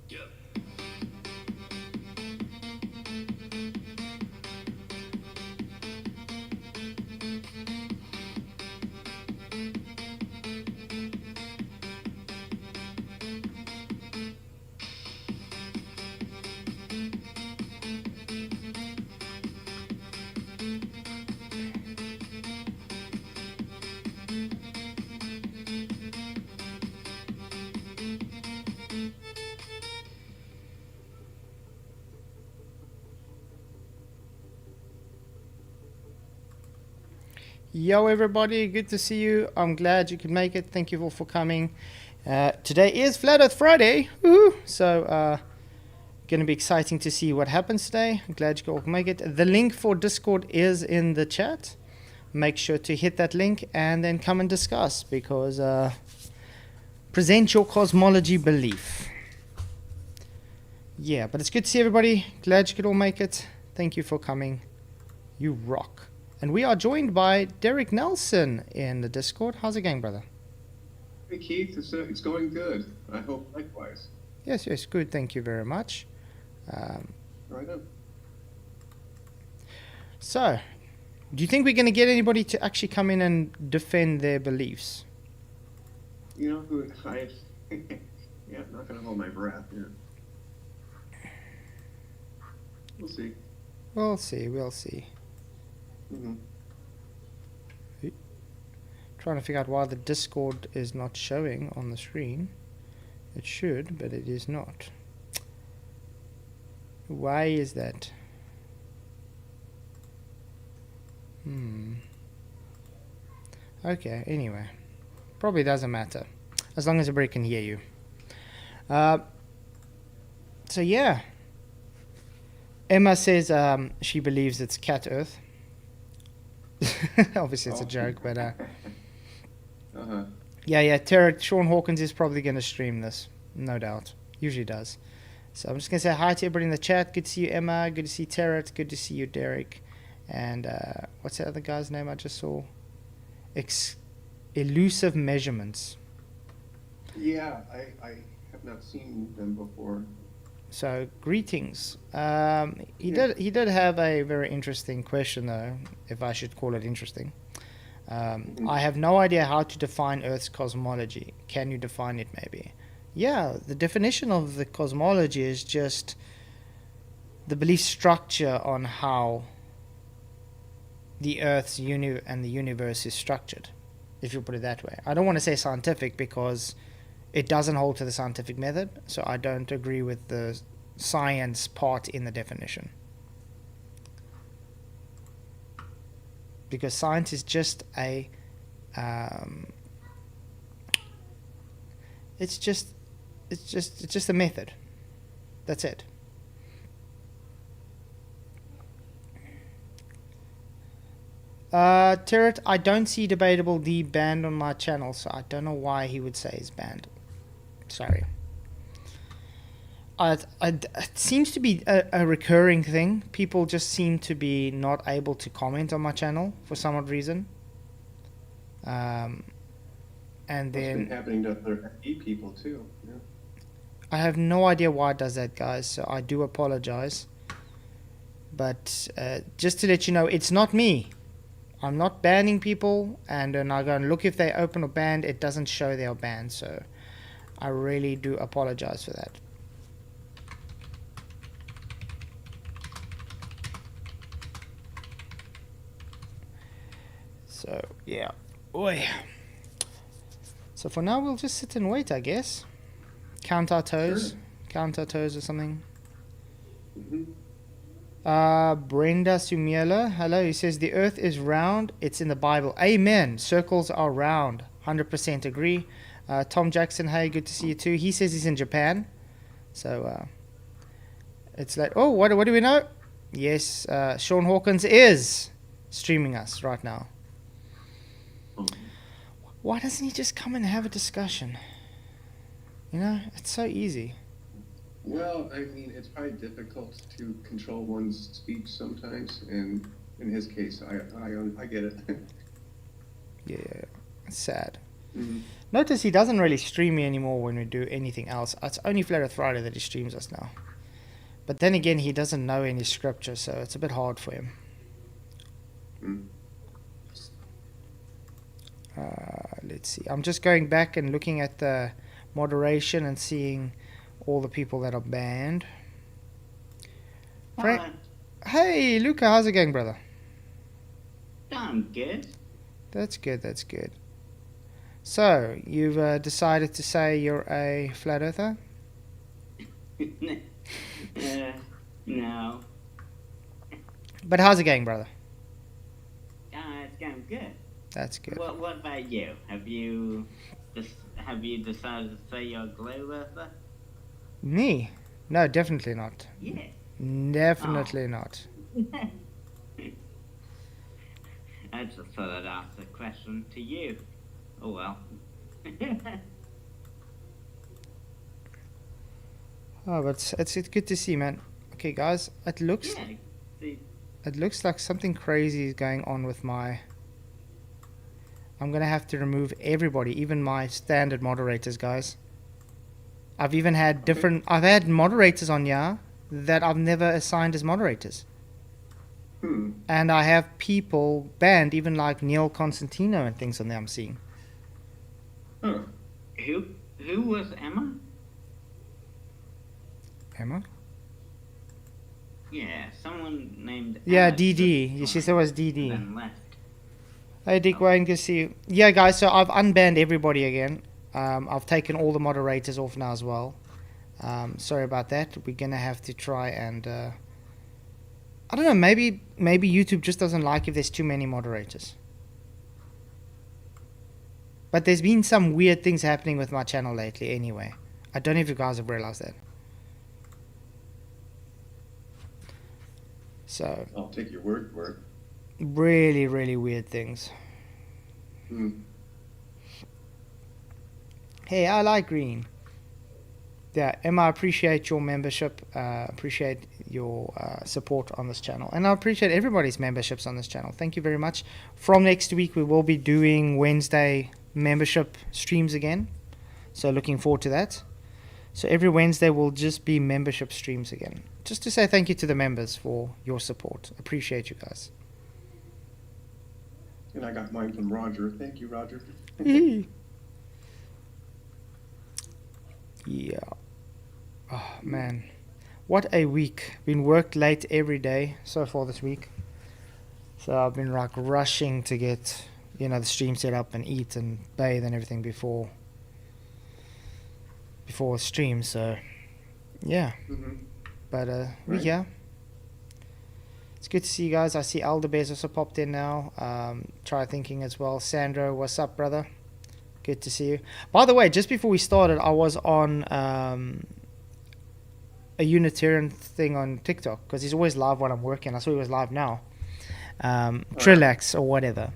Yep. Yo, everybody, good to see you. I'm glad you could make it. Thank you all for coming. Today is Flat Earth Friday. Woohoo! So, going to be exciting to see what happens today. I'm glad you could all make it. The link for Discord is in the chat. Make sure to hit that link and then come and discuss because present your cosmology belief. Yeah, but it's good to see everybody. Glad you could all make it. Thank you for coming. You rock. And we are joined by Derek Nelson in the Discord. How's it going, brother? Hey Keith, it's going good. I hope likewise. Yes, good. Thank you very much. Right on. So, do you think we're going to get anybody to actually come in and defend their beliefs? You know who yeah, I'm not gonna hold my breath. Yeah. We'll see. We'll see. Mm-hmm. Trying to figure out why the Discord is not showing on the screen. It should, but it is not. Why is that? Okay, anyway. Probably doesn't matter. As long as everybody can hear you. So yeah. Emma says she believes it's Cat Earth. Obviously it's a joke, but yeah, Sean Hawkins is probably going to stream this, no doubt. Usually does. So I'm just going to say hi to everybody in the chat. Good to see you, Emma. Good to see Tarot. Good to see you, Derek. And what's the other guy's name I just saw? Elusive Measurements. Yeah, I have not seen them before. So greetings. He did have a very interesting question though, if I should call it interesting. I have no idea how to define Earth's cosmology. Can you define it maybe? Yeah, the definition of the cosmology is just the belief structure on how the Earth's and the universe is structured, if you put it that way. I don't want to say scientific because it doesn't hold to the scientific method, so I don't agree with the science part in the definition. Because science is just a it's just a method. That's it. Turret, I don't see Debatable D banned on my channel, so I don't know why he would say he's banned. Sorry. It seems to be a recurring thing. People just seem to be not able to comment on my channel for some odd reason. And then it's been happening to other FE people too. Yeah. I have no idea why it does that, guys. So I do apologize. But just to let you know, it's not me. I'm not banning people, and when I go and look if they open or banned, it doesn't show they are banned. So I really do apologize for that. So yeah, oi. So for now, we'll just sit and wait, I guess. Count our toes, or something. Brenda Sumiela, hello. He says the Earth is round. It's in the Bible. Amen. Circles are round. 100% agree. Tom Jackson, hey, good to see you too. He says he's in Japan. So it's like, oh, what do we know? Yes, Sean Hawkins is streaming us right now. Why doesn't he just come and have a discussion? You know, it's so easy. Well, I mean, it's probably difficult to control one's speech sometimes, and in his case, I get it. Yeah, it's sad. Mm-hmm. Notice he doesn't really stream me anymore when we do anything else. It's only Flat Earth Friday that he streams us now. But then again, he doesn't know any scripture, so it's a bit hard for him. Let's see. I'm just going back and looking at the moderation and seeing all the people that are banned. Hello. Hey, Luca, how's it going, brother? I'm good. That's good, that's good. So, you've decided to say you're a flat earther? No. But how's it going, brother? It's going good. That's good. What about you? Have you decided to say you're a glow earther? Me? No, definitely not. Yeah. Definitely not. I just thought I'd ask the question to you. Oh well. Oh, but it's good to see, man. Okay, guys, it looks Yeah. See, like something crazy is going on with my... I'm gonna have to remove everybody, even my standard moderators, guys. I've even had different... I've had moderators on here that I've never assigned as moderators. And I have people banned, even like Neil Constantino and things on there I'm seeing. Huh. who was Emma? Emma? Yeah, someone named Yeah, Emma DD. just She said it was joined DD. and left. Hey, Dick Wayne, good to see you. Yeah, guys, so I've unbanned everybody again. I've taken all the moderators off now as well. Sorry about that. We're going to have to try and... I don't know, maybe YouTube just doesn't like if there's too many moderators. But there's been some weird things happening with my channel lately anyway. I don't know if you guys have realized that. So, I'll take your word for it. really, really weird things. Hey, I like green. Yeah, Emma, I appreciate your membership. Appreciate your support on this channel. And I appreciate everybody's memberships on this channel. Thank you very much. From next week, we will be doing Wednesday membership streams again. So looking forward to that. So every Wednesday will just be membership streams again. Just to say thank you to the members for your support. Appreciate you guys. And I got mine from Roger. Thank you, Roger. Yeah. Oh, man. What a week. Been worked late every day so far this week. So I've been like rushing to get, the stream set up and eat and bathe and everything before stream. So, yeah. But we're Right. here. It's good to see you guys. I see Alderbear's also popped in now. Try thinking as well. Sandro, what's up, brother? Good to see you. By the way, just before we started, I was on a Unitarian thing on TikTok because he's always live while I'm working. I saw he was live now. Trillax or whatever.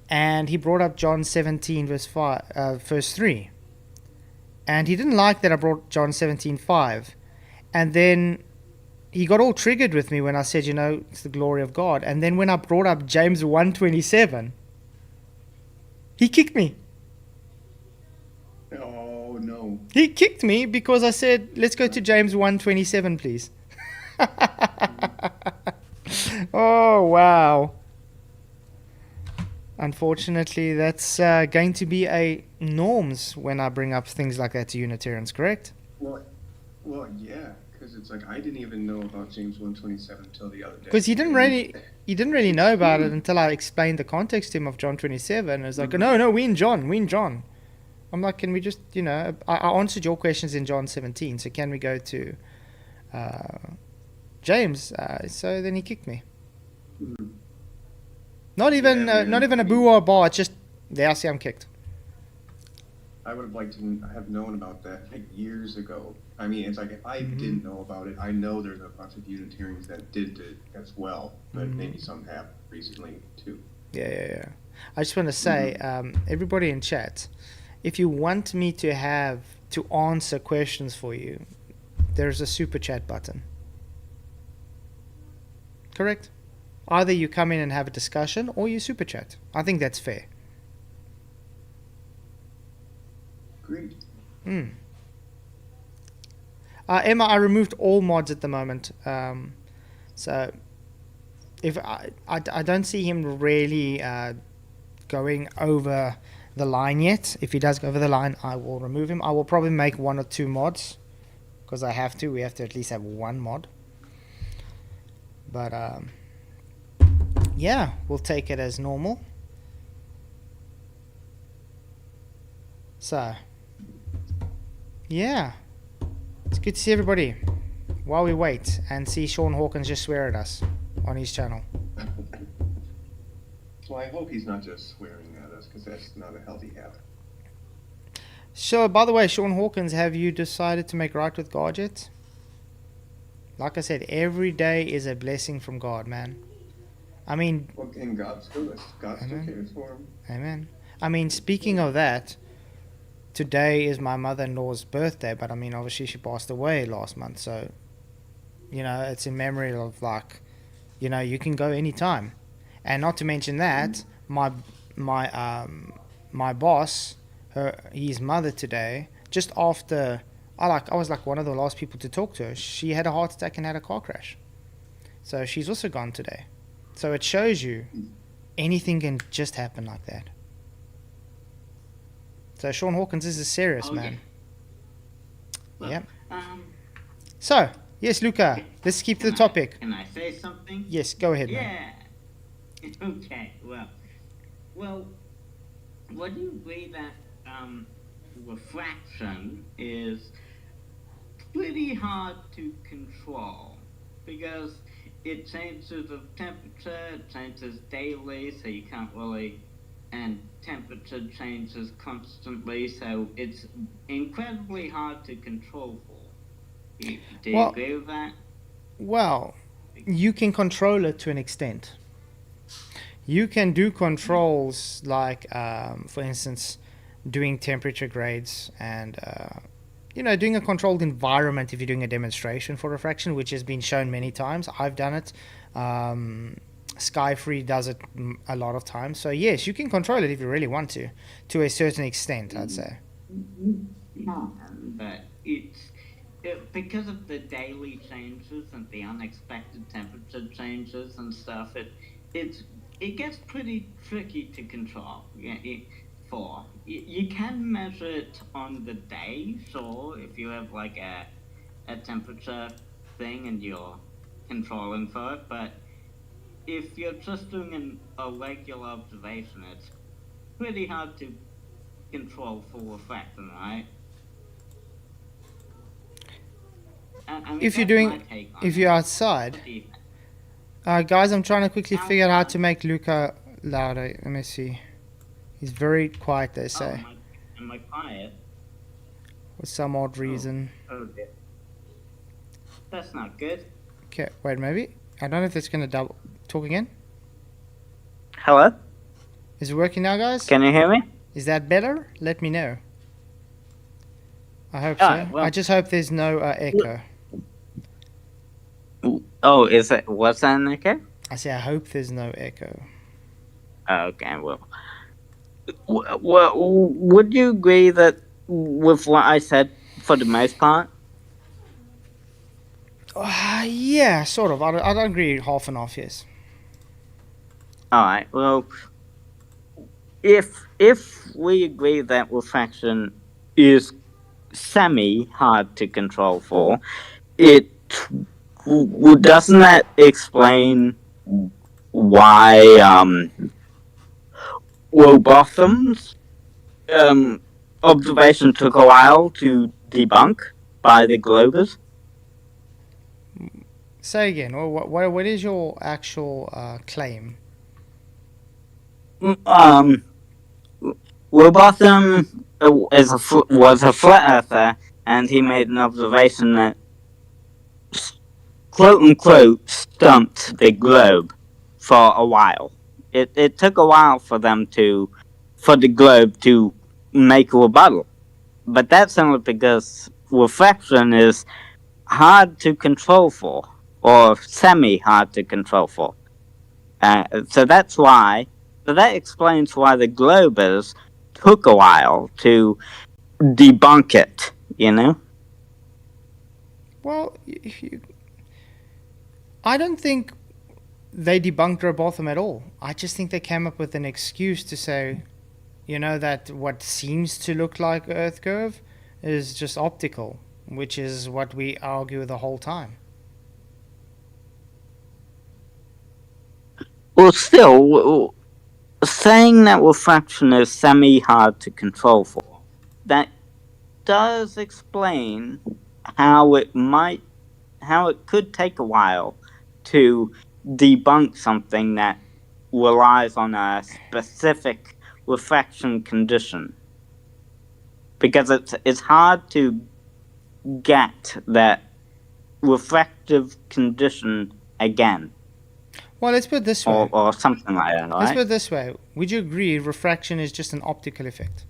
And he brought up John 17 verse 3. And he didn't like that I brought John 17:5. And then he got all triggered with me when I said, it's the glory of God. And then when I brought up James 1:27, he kicked me. Oh, no. He kicked me because I said, let's go to James 1:27, please. Oh, wow. Unfortunately, that's going to be a norms when I bring up things like that to Unitarians, correct? Well, yeah, because it's like I didn't even know about James 1:27 until the other day. Because he didn't really know about it until I explained the context to him of John 27. It was like, no, we in John. I'm like, can we just, I answered your questions in John 17, so can we go to James? So then he kicked me. Not even a boo or a bar. It's just there I see I'm kicked. I would have liked to have known about that like years ago. I mean, it's like if I didn't know about it, I know there's a bunch of Unitarians that did it as well, but maybe some have recently too. Yeah. I just want to say, everybody in chat, if you want me to answer questions for you, there's a super chat button. Correct? Either you come in and have a discussion or you super chat. I think that's fair. Great. Emma, I removed all mods at the moment. So if I don't see him really going over the line yet. If he does go over the line, I will remove him. I will probably make 1 or 2 mods because I have to. We have to at least have 1 mod. But yeah, we'll take it as normal. So yeah, it's good to see everybody. While we wait and see Sean Hawkins just swear at us on his channel. Well, I hope he's not just swearing at us, because that's not a healthy habit. So, by the way, Sean Hawkins, have you decided to make right with God yet? Like I said, every day is a blessing from God, man. I mean... Well, and God still cares for him. Amen. I mean, speaking of that, today is my mother-in-law's birthday, but I mean, obviously she passed away last month, so, you know, it's in memory of, like, you know, you can go anytime. And not to mention that, my boss, his mother today, just after I was like one of the last people to talk to her. She had a heart attack and had a car crash, so she's also gone today. So it shows you anything can just happen like that. So Sean Hawkins is a serious man. Well, Yep. So yes, Luca, let's keep to the topic. Can I say something? Yes, go ahead, man. Yeah. Okay. Well. Would you agree that refraction is pretty hard to control because it changes of temperature, it changes daily, so you can't really, and temperature changes constantly, so it's incredibly hard to control for. Do you agree with that? Well, you can control it to an extent. You can do controls like, for instance, doing temperature grades and, you know, doing a controlled environment if you're doing a demonstration for refraction, which has been shown many times. I've done it. Skyfree does it a lot of times. So, yes, you can control it if you really want to a certain extent, I'd say. But because of the daily changes and the unexpected temperature changes and stuff, it gets pretty tricky to control. You can measure it on the day, sure, if you have like a temperature thing and you're controlling for it, but if you're just doing a regular observation, it's pretty hard to control for refraction, right? I mean, If you're outside, guys, I'm trying to quickly figure out how to make Luca louder. Let me see. He's very quiet, they say. Am I quiet? For some odd reason. Okay. That's not good. Okay, wait, maybe. I don't know if it's going to double. Talk again? Hello? Is it working now, guys? Can you hear me? Is that better? Let me know. I hope so. Well, I just hope there's no echo. Oh, was that an echo? I say I hope there's no echo. Okay, well, would you agree that with what I said for the most part? Yeah, sort of. I'd agree half and half, yes. Alright, well, if we agree that refraction is semi-hard to control for, doesn't that explain why Rowbotham's observation took a while to debunk by the Globers? Say again. What is your actual claim? Rowbotham was a flat earther, and he made an observation that, quote unquote, stumped the globe for a while. It took a while for the globe to make a rebuttal. But that's only because refraction is hard to control for, or semi-hard to control for. So that explains why the Globers took a while to debunk it, you know? Well, I don't think they debunked Robotham at all. I just think they came up with an excuse to say, that what seems to look like Earth curve is just optical, which is what we argue the whole time. Well, still, saying that refraction is semi-hard to control for, that does explain how it could take a while to debunk something that relies on a specific refraction condition, because it's hard to get that refractive condition again. Well, let's put it this way. Or something like that, right? Let's put it this way. Would you agree refraction is just an optical effect?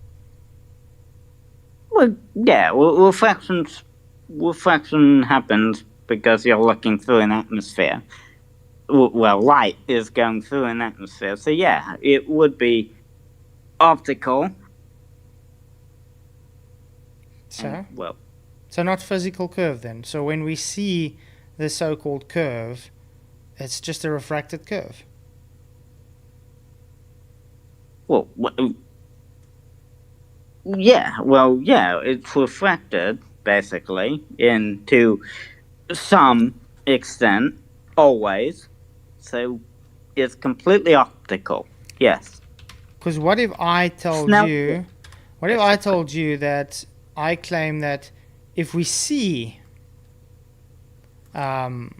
Well, yeah. Refraction happens because you're looking through an atmosphere. Well, light is going through an atmosphere, so yeah, it would be optical. So? Well, So not physical curve then. So when we see the so-called curve, it's just a refracted curve. well, yeah. Well, yeah. It's refracted basically into some extent, always. So it's completely optical. Yes. Because what if I told you that I claim that if we see, how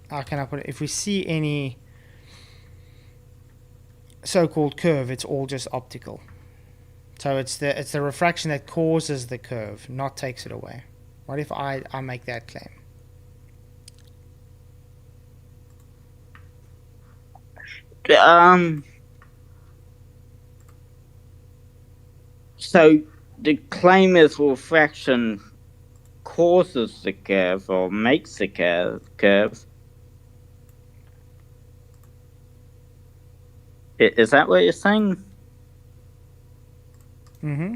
can I put it? If we see any so-called curve, it's all just optical. So it's the refraction that causes the curve, not takes it away. What if I make that claim? So the claim is refraction causes the curve or makes the curve. Is that what you're saying? Mm-hmm.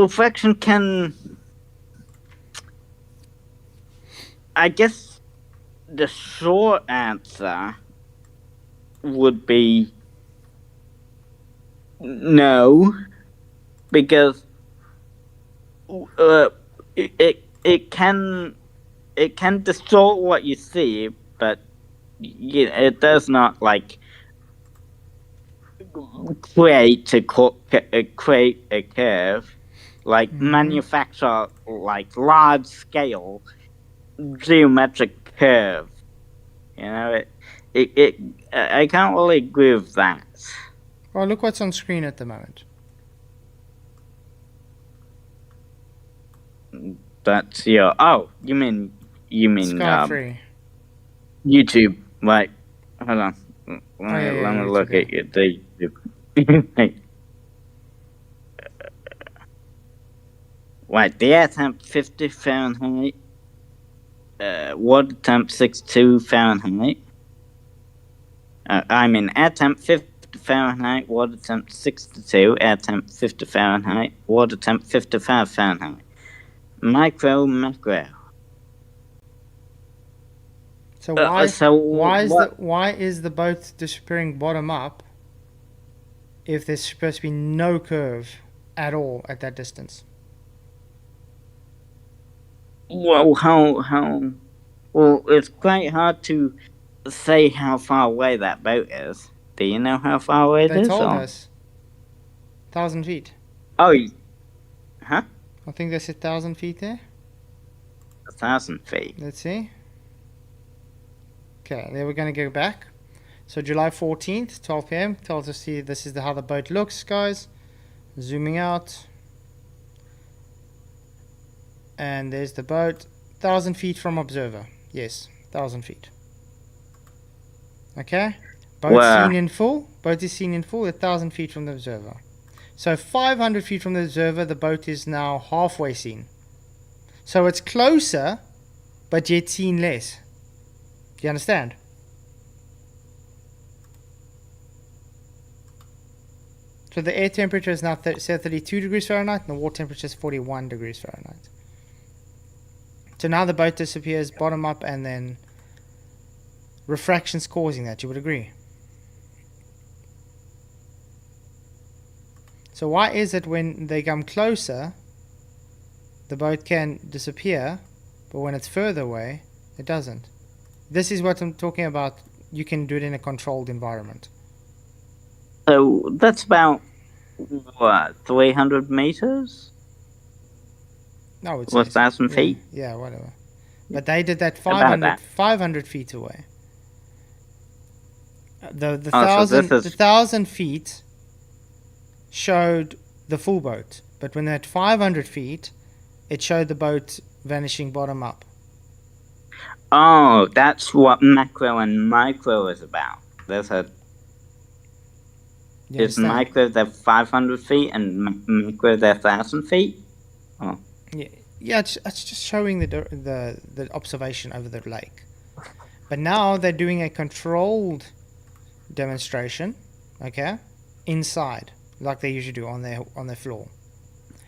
Refraction can. I guess the short answer would be no, because it can distort what you see, but it does not create a curve, manufacture large scale geometric curve. I can't really agree with that. Well, look what's on screen at the moment. That's your. Oh, you mean Sky free. YouTube? Right. Hold on. Yeah, Let me it's look okay. at your YouTube. Right, the air temp 50 Fahrenheit. Water temp 62 Fahrenheit. Air temp 50 Fahrenheit, water temp 62, air temp 50 Fahrenheit, water temp 55 Fahrenheit. Micro, macro. So why is the boat disappearing bottom up if there's supposed to be no curve at all at that distance? Well, well, it's quite hard to say how far away that boat is. Do you know how far away it is? They told us 1,000 feet. Oh, huh? I think they said 1,000 feet there. 1,000 feet. Let's see. Okay, then we're going to go back. So July 14th, 12 p.m. tells us here this is how the boat looks, guys. Zooming out. And there's the boat. 1,000 feet from observer. Yes, 1,000 feet. Okay. Boat seen in full. Boat is seen in full at 1,000 feet from the observer. So 500 feet from the observer, the boat is now halfway seen. So it's closer, but yet seen less. Do you understand? So the air temperature is now set 32 degrees Fahrenheit, and the water temperature is 41 degrees Fahrenheit. So now the boat disappears bottom up, and then refraction's causing that. You would agree? So why is it when they come closer, the boat can disappear, but when it's further away, it doesn't? This is what I'm talking about. You can do it in a controlled environment. So that's about, what, 300 meters? No, it's 1,000 feet? Yeah, whatever. But they did that About 500, that. 500 feet away. The Oh, so this is- 1,000 feet showed the full boat, but when they're at 500 feet, it showed the boat vanishing bottom up. Oh, that's what macro and micro is about. There's a You is understand? micro the 500 feet and micro the 1,000 feet? Yeah, it's just showing the observation over the lake. But now they're doing a controlled demonstration, okay, inside, like they usually do on their floor.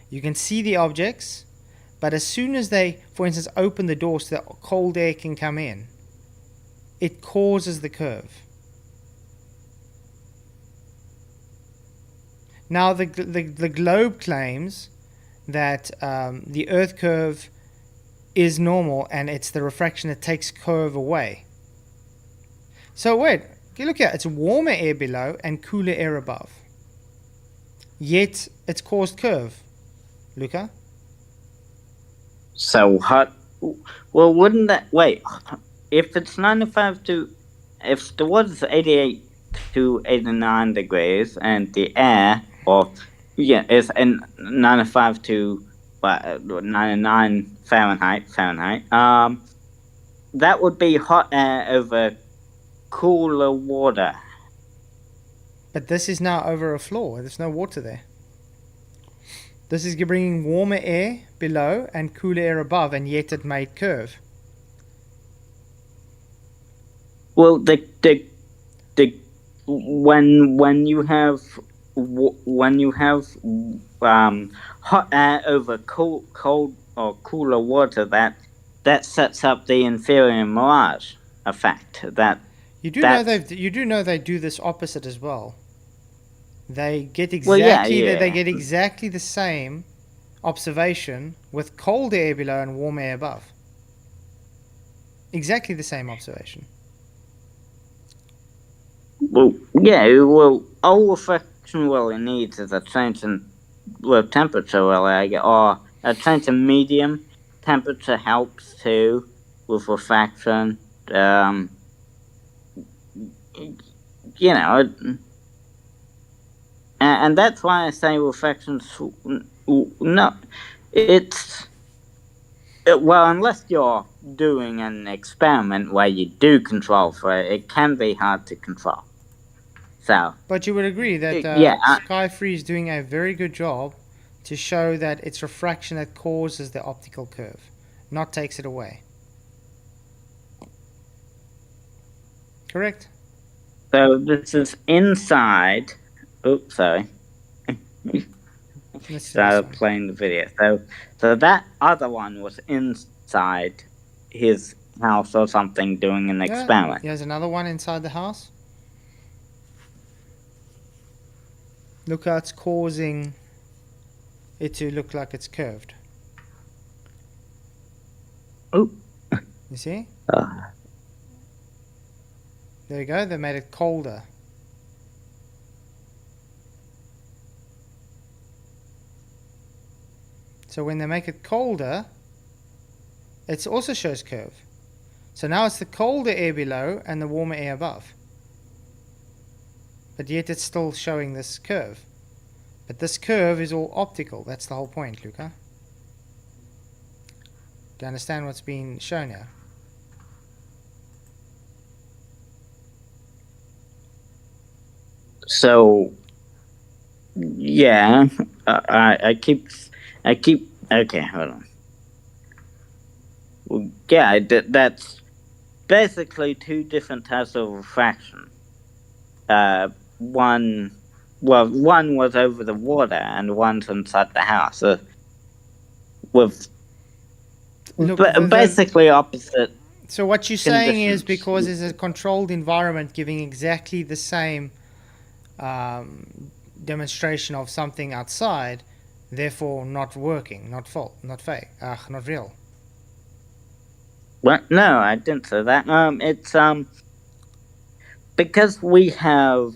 You can see the objects, but as soon as they, for instance, open the door so that cold air can come in, it causes the curve. Now the globe claims that the Earth curve is normal, and it's the refraction that takes curve away. So wait, look here, it's warmer air below and cooler air above. Yet it's caused curve. Luca? So hot. Well, wouldn't that wait? If it's 95 to, if the water's 88 to 89 degrees, and the air, or is in 95 to 99 Fahrenheit. That would be hot air over cooler water. But this is now over a floor. There's no water there. This is bringing warmer air below and cooler air above, and yet it made curve. Well, when you have hot air over cold or cooler water, that sets up the inferior mirage effect. You do know they do this opposite as well. They get exactly the same observation with cold air below and warm air above. Exactly the same observation. Well, yeah. Well, all refraction really needs is a change in temperature, really, or a change in medium. Temperature helps too with refraction. And that's why I say refraction's no. Well, unless you're doing an experiment where you do control for it, it can be hard to control. So. But you would agree that Skyfree is doing a very good job to show that it's refraction that causes the optical curve, not takes it away. Correct? So this is inside. Oops, sorry. Started playing the video. So that other one was inside his house or something, doing an experiment. There's another one inside the house. Look how it's causing it to look like it's curved. Oh. You see? There you go. They made it colder. So when they make it colder, it also shows curve. So now it's the colder air below and the warmer air above. But yet it's still showing this curve. But this curve is all optical. That's the whole point, Luca. Do you understand what's being shown here? So, yeah, I keep. Okay, hold on. Well, yeah, that's basically two different types of refraction. One well, one was over the water and one's inside the house. With Look, basically opposite. so what you're saying is conditions. because it's a controlled environment giving exactly the same demonstration of something outside, therefore not working, not fake, not real. Well, no, I didn't say that. It's because we have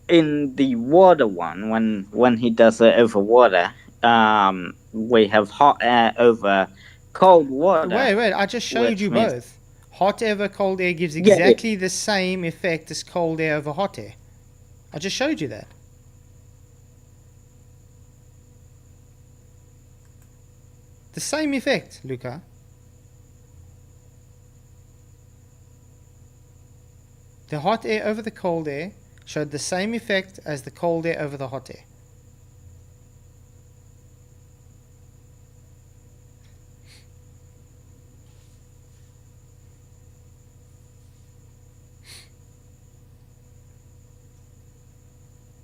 in the water one when he does it over water. We have hot air over cold water. Wait, I just showed you means, both. Hot air over cold air gives Yeah, exactly the same effect as cold air over hot air. I just showed you that. The same effect, Luca. The hot air over the cold air showed the same effect as the cold air over the hot air.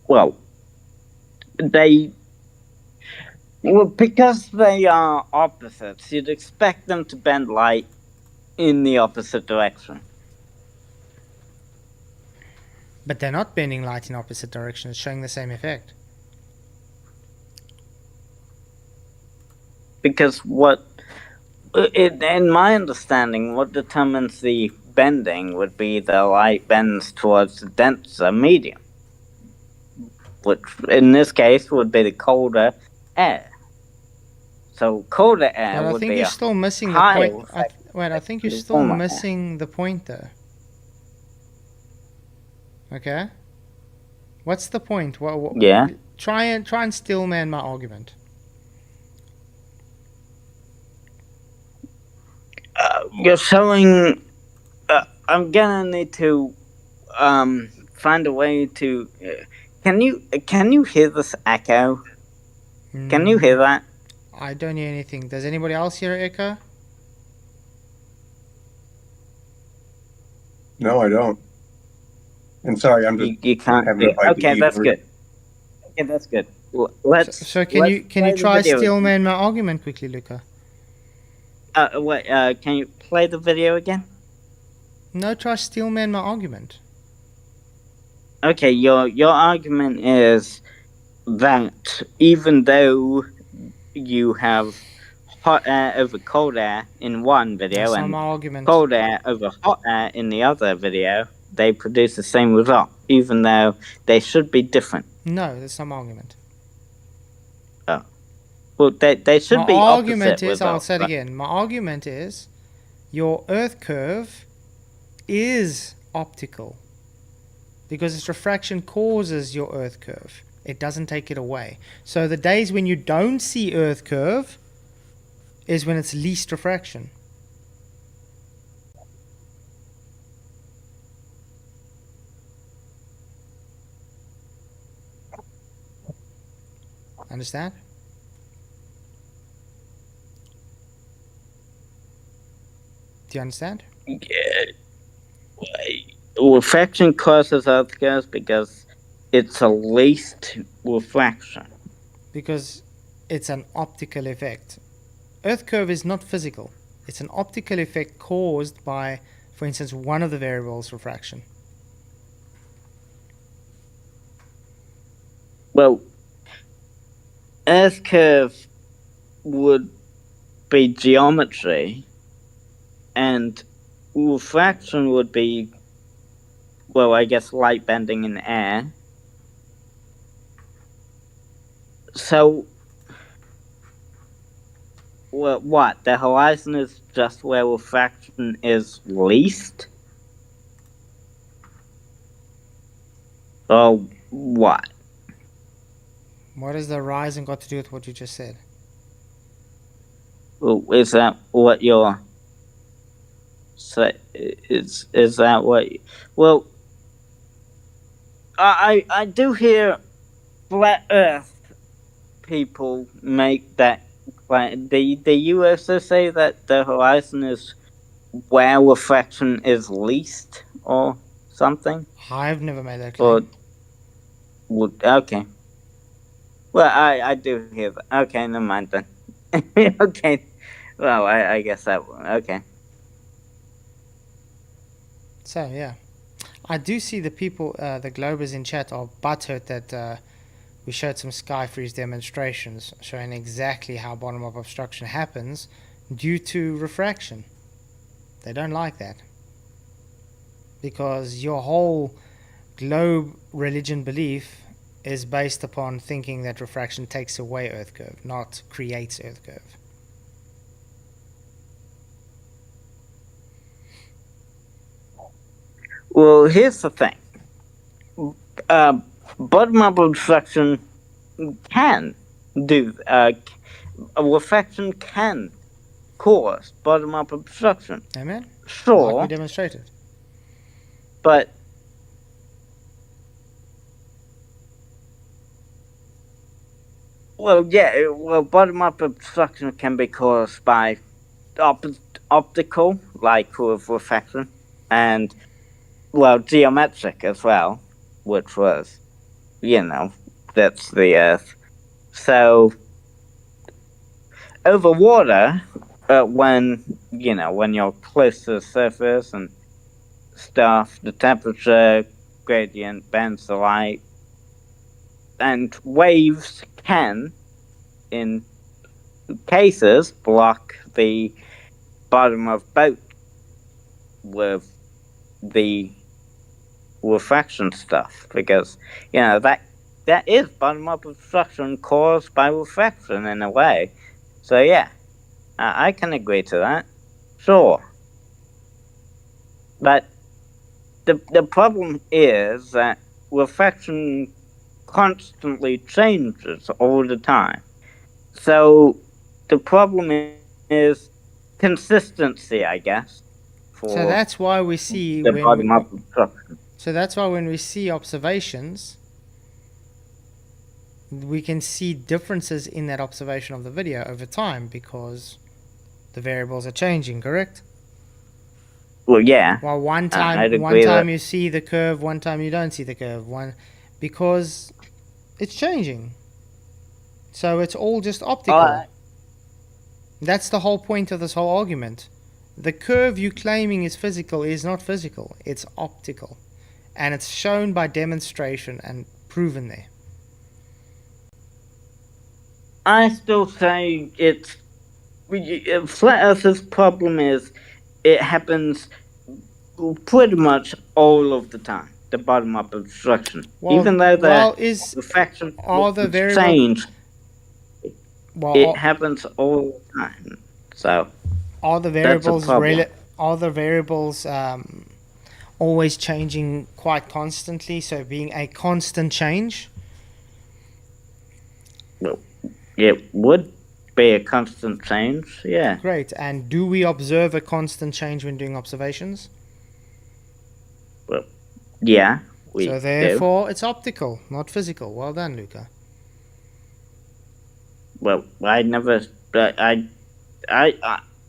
Well, because they are opposites, you'd expect them to bend light in the opposite direction. But they're not bending light in opposite directions, showing the same effect. Because in my understanding, what determines the bending would be the light bends towards the denser medium, which in this case would be the colder air. So colder air But I would think be you're a still missing the higher point. effect Wait, I think you're than still warmer air. missing the point though. Okay? What's the point? Yeah. Try and still man my argument. You're showing. I'm gonna need to find a way to. Can you hear this echo? Can you hear that? I don't hear anything. Does anybody else hear echo? No, I don't. And sorry, I'm just You can't having hear. to bite the Okay, that's keyboard. good. Okay, that's good. Let's. So can you play the try video still again. man my argument quickly, Luca? Wait. Can you play the video again? No, try still man my argument. Okay, your argument is that even though you have hot air over cold air in one video That's not and my argument. cold air over hot air in the other video, they produce the same result, even though they should be different. No, that's not my argument. Oh. Well, they should be My opposite argument is, results. I'll say it again. My argument is your Earth curve is optical because its refraction causes your Earth curve. It doesn't take it away. So the days when you don't see Earth curve is when it's least refraction. Understand? Do you understand? Yeah. Refraction causes Earth curves because it's a least refraction. Because it's an optical effect. Earth curve is not physical. It's an optical effect caused by, for instance, one of the variables, refraction. Well, Earth curve would be geometry, and refraction would be, well, I guess light bending in air. So, well, what? The horizon is just where refraction is least? Or what? What has the horizon got to do with what you just said? Is that what you're say? Is that what? Well, I do hear flat Earth people make that claim. Do you also say that the horizon is where refraction is least, or something? I've never made that claim. Okay. Well, I do hear that. Okay, never mind then. Okay. Well, I guess that. Okay. So yeah, I do see the people, the Globers in chat are butthurt that we showed some sky freeze demonstrations showing exactly how bottom-up obstruction happens due to refraction. They don't like that because your whole globe religion belief is based upon thinking that refraction takes away Earth curve, not creates Earth curve. Well, here's the thing. Bottom-up obstruction can do. A refraction can cause bottom-up obstruction. Amen? Sure. Like we demonstrated. But bottom-up obstruction can be caused by optical, like with refraction, and geometric as well, which was, that's the Earth. So over water, when you're close to the surface and stuff, the temperature gradient bends the light, and waves can, in cases, block the bottom of boat with the refraction stuff, because that is bottom up obstruction caused by refraction in a way. So yeah, I can agree to that, sure. But the problem is that refraction constantly changes all the time. So the problem is consistency, I guess. So that's why we see the bottom up obstruction. So that's why when we see observations, we can see differences in that observation of the video over time because the variables are changing, correct? Well, yeah. Well, one time you see the curve, one time you don't see the curve. Because it's changing. So it's all just optical. That's the whole point of this whole argument. The curve you're claiming is physical is not physical. It's optical. And it's shown by demonstration and proven there. I still say it's Flat Earth's problem is it happens pretty much all of the time. The bottom up obstruction, even though the refraction change, it happens all the time. So are the variables always changing quite constantly? So being a constant change. Well, it would be a constant change, yeah. Great. And do we observe a constant change when doing observations? Well, yeah. So therefore, it's optical, not physical. Well done, Luca. Well, I never. I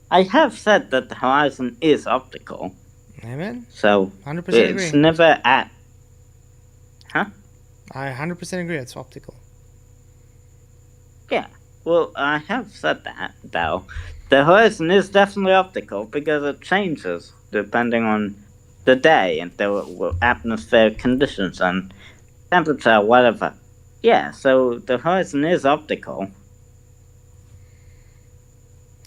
have said that the horizon is optical. Amen. So 100% it's agree. never at. Huh? I 100% agree. It's optical. Yeah. Well, I have said that, though. The horizon is definitely optical because it changes depending on the day and the atmospheric conditions and temperature, whatever. Yeah, so the horizon is optical.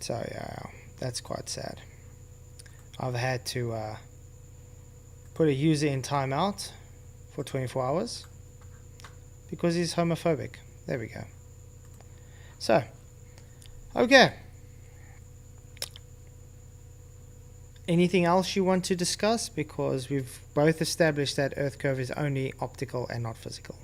So, yeah, that's quite sad. I've had to put a user in timeout for 24 hours because he's homophobic. There we go. So, okay. Anything else you want to discuss? Because we've both established that Earth curve is only optical and not physical.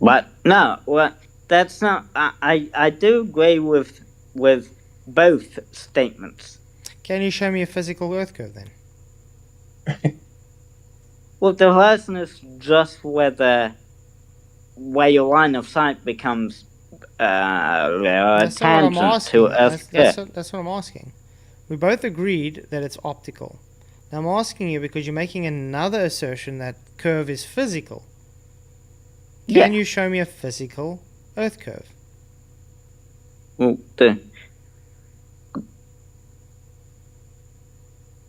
But no, well, that's not. I do agree with both statements. Can you show me a physical Earth curve then? Well, the horizon is just where your line of sight becomes tangent to Earth. That's what I'm asking. We both agreed that it's optical. Now I'm asking you because you're making another assertion that curve is physical. Can Yeah. you show me a physical Earth curve? Well,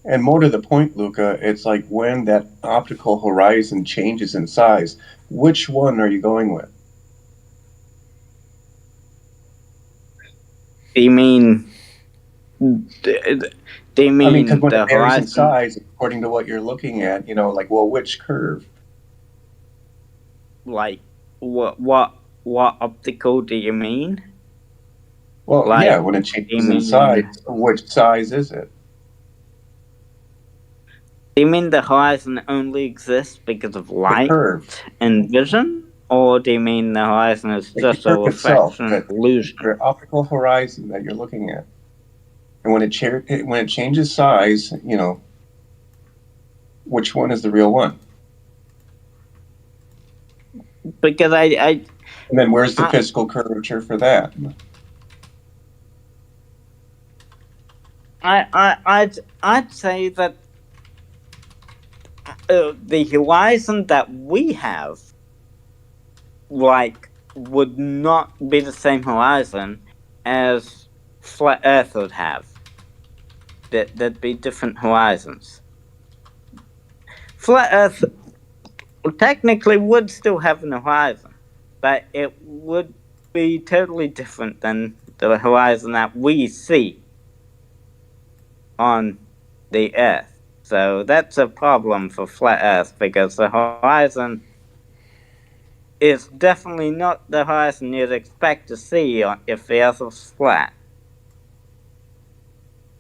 And more to the point, Luca, it's like when that optical horizon changes in size, which one are you going with? do you mean? Do you I mean, because mean when it the varies in horizon? size, according to what you're looking at, like, well, which curve? Like, what optical do you mean? Well, yeah, Like, when it do you changes in size, mean? which size is it? Do you mean the horizon only exists because of The light curve, and vision, or do you mean the horizon is like the just a curve itself, reflection that illusion? the optical horizon that you're looking at, and when it changes size, which one is the real one? Because And then where's the I, physical curvature for that? I'd say that the horizon that we have, like, would not be the same horizon as flat Earth would have. There'd be different horizons. Flat Earth technically would still have an horizon, but it would be totally different than the horizon that we see on the Earth. So that's a problem for flat Earth because the horizon is definitely not the horizon you'd expect to see if the Earth was flat.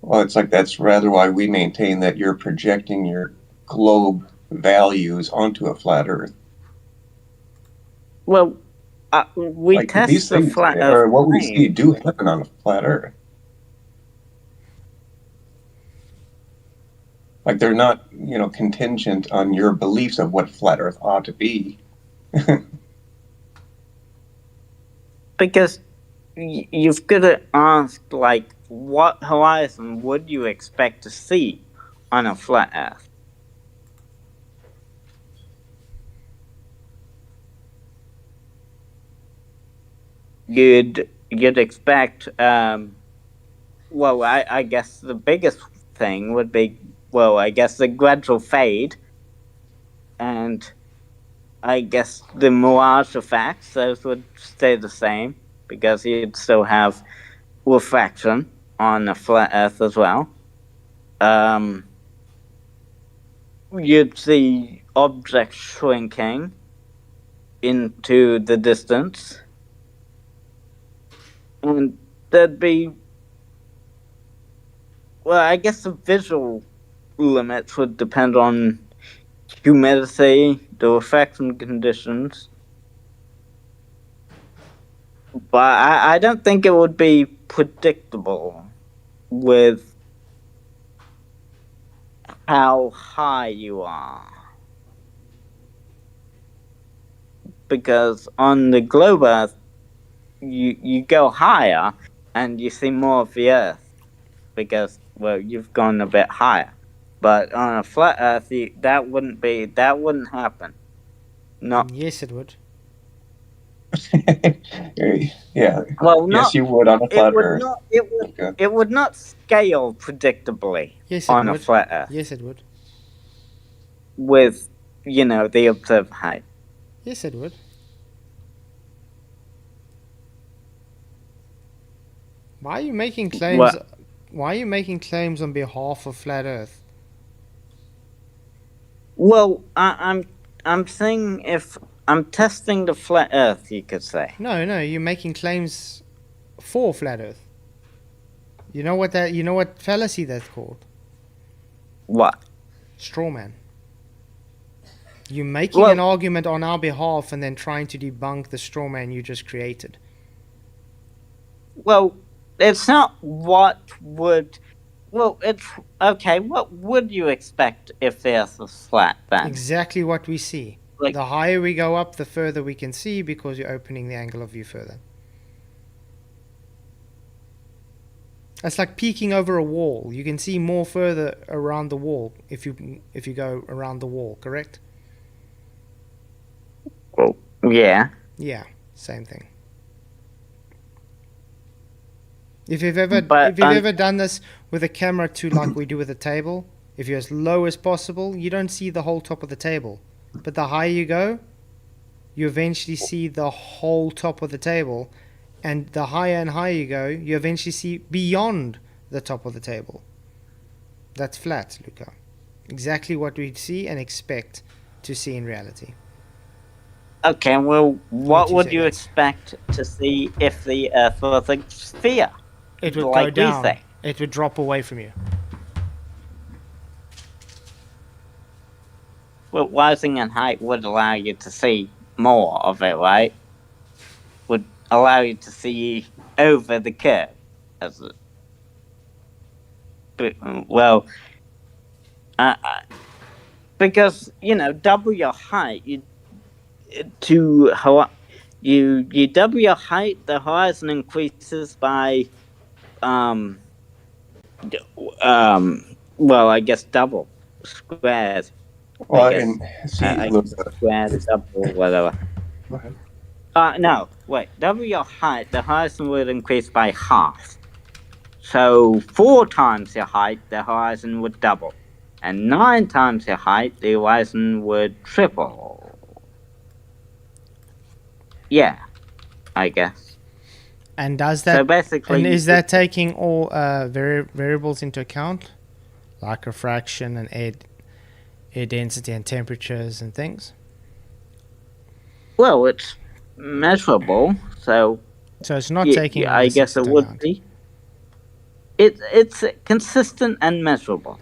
Well, it's like that's rather why we maintain that you're projecting your globe values onto a flat Earth. Well, we Like these test the things, flat Earth or what we claim. see, do happen on a flat Earth. Like they're not, contingent on your beliefs of what flat Earth ought to be. Because you've got to ask, like, what horizon would you expect to see on a flat Earth? You'd expect, well, I guess the biggest thing would be, well, I guess the gradual fade, and I guess the mirage effects, those would stay the same, because you'd still have refraction on a flat Earth as well. You'd see objects shrinking into the distance, and there'd be, well, I guess the visual limits would depend on humidity, the refraction conditions, but I don't think it would be predictable with how high you are. Because on the globe Earth, you go higher and you see more of the Earth because, well, you've gone a bit higher. But on a flat Earth, that wouldn't happen. No, Yes, it would. Yeah. well, Yes, not you would on a it flat would Earth. not Okay. it would not scale predictably Yes, it on a would. flat Earth Yes, it would. with the observed height. Yes, it would. Why are you making claims? Well, Why are you making claims on behalf of flat Earth? well, I'm saying if I'm testing the flat Earth, you could say. No, no, you're making claims for flat Earth. You know what that? You know what fallacy that's called? What? Straw man. You're making an Well, argument on our behalf and then trying to debunk the straw man you just created. well, it's not what would. Well, it's okay. What would you expect if the Earth was flat then? Exactly what we see. Like, The higher we go up, the further we can see because you're opening the angle of view further. It's like peeking over a wall. You can see more further around the wall if you go around the wall, correct? Well, yeah. Yeah, same thing. If you've ever done this with a camera too, like we do with a table, if you're as low as possible, you don't see the whole top of the table. But the higher you go, you eventually see the whole top of the table, and the higher and higher you go, you eventually see beyond the top of the table. That's flat, Luca. Exactly what we see and expect to see in reality. Okay, well, what you would say, you guys? expect to see if the Earth was a sphere? It would like go we down. say? It would drop away from you. Well, rising in height would allow you to see more of it, right? Would allow you to see over the curve. Well, because double your height, you double your height, the horizon increases by um well, I guess double squared. Well, I guess and see, I look, guess squared, double, whatever. go ahead. No, wait. Double your height, the horizon would increase by half. So 4 times your height, the horizon would double, and 9 times your height, the horizon would triple. Yeah, I guess. And does So that? basically, And is that taking all variables into account, like refraction and air density and temperatures and things? well, it's measurable, so So it's not taking all I this guess it into would account. be. It's consistent and measurable.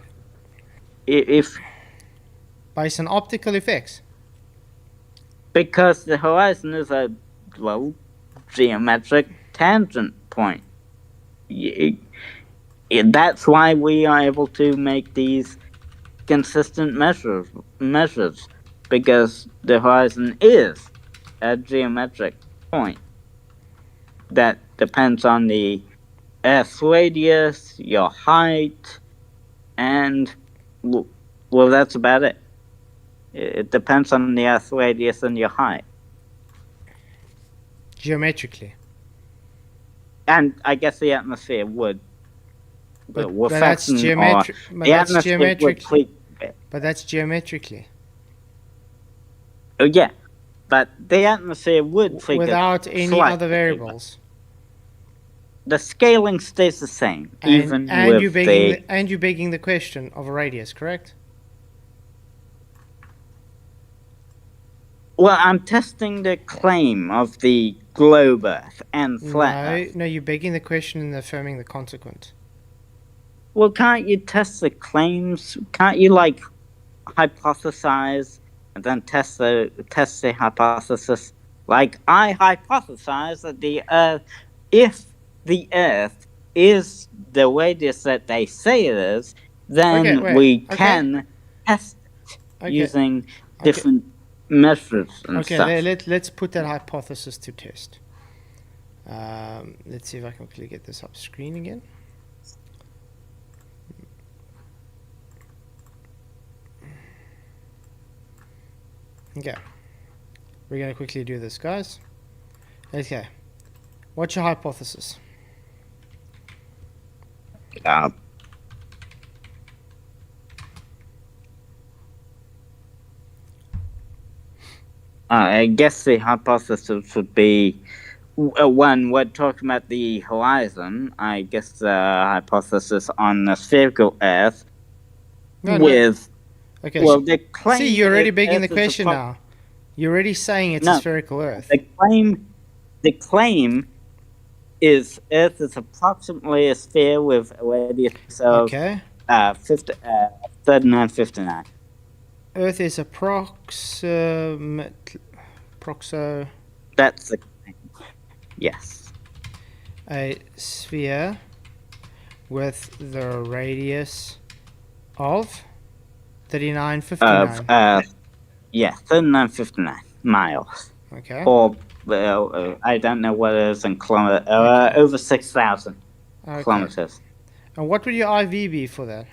If Based on optical effects. because the horizon is a geometric tangent point. That's why we are able to make these consistent measures because the horizon is a geometric point that depends on the Earth's radius, your height, and well, that's about it. It depends on the Earth's radius and your height. Geometrically. And I guess the atmosphere would. But that's geometric. But that's geometrically. Oh yeah, but the atmosphere would take without any other variables. The scaling stays the same, and you're begging the question of a radius, correct? Well, I'm testing the claim of the globe Earth and flat Earth. No, you're begging the question and affirming the consequent. Well, can't you test the claims? Can't you hypothesize and then test the hypothesis? Like I hypothesize that the Earth, if the Earth is the radius that they say it is, then we can test it using different measures and stuff. Let's put that hypothesis to test. Let's see if I can quickly get this up screen again. Okay, we're going to quickly do this, guys. Okay, what's your hypothesis? I guess the hypothesis would be when we're talking about the horizon. I guess the hypothesis on the spherical Earth with. Okay. Well, the claim. See, you're already begging the question now. You're already saying it's a spherical Earth. The claim is Earth is approximately a sphere with a radius of 3959. Earth is That's the claim. Yes. A sphere with the radius of 3959. Yeah, 3959 miles. Okay. Or I don't know what it is in kilometers. Over 6,000 kilometers. And what would your IV be for that?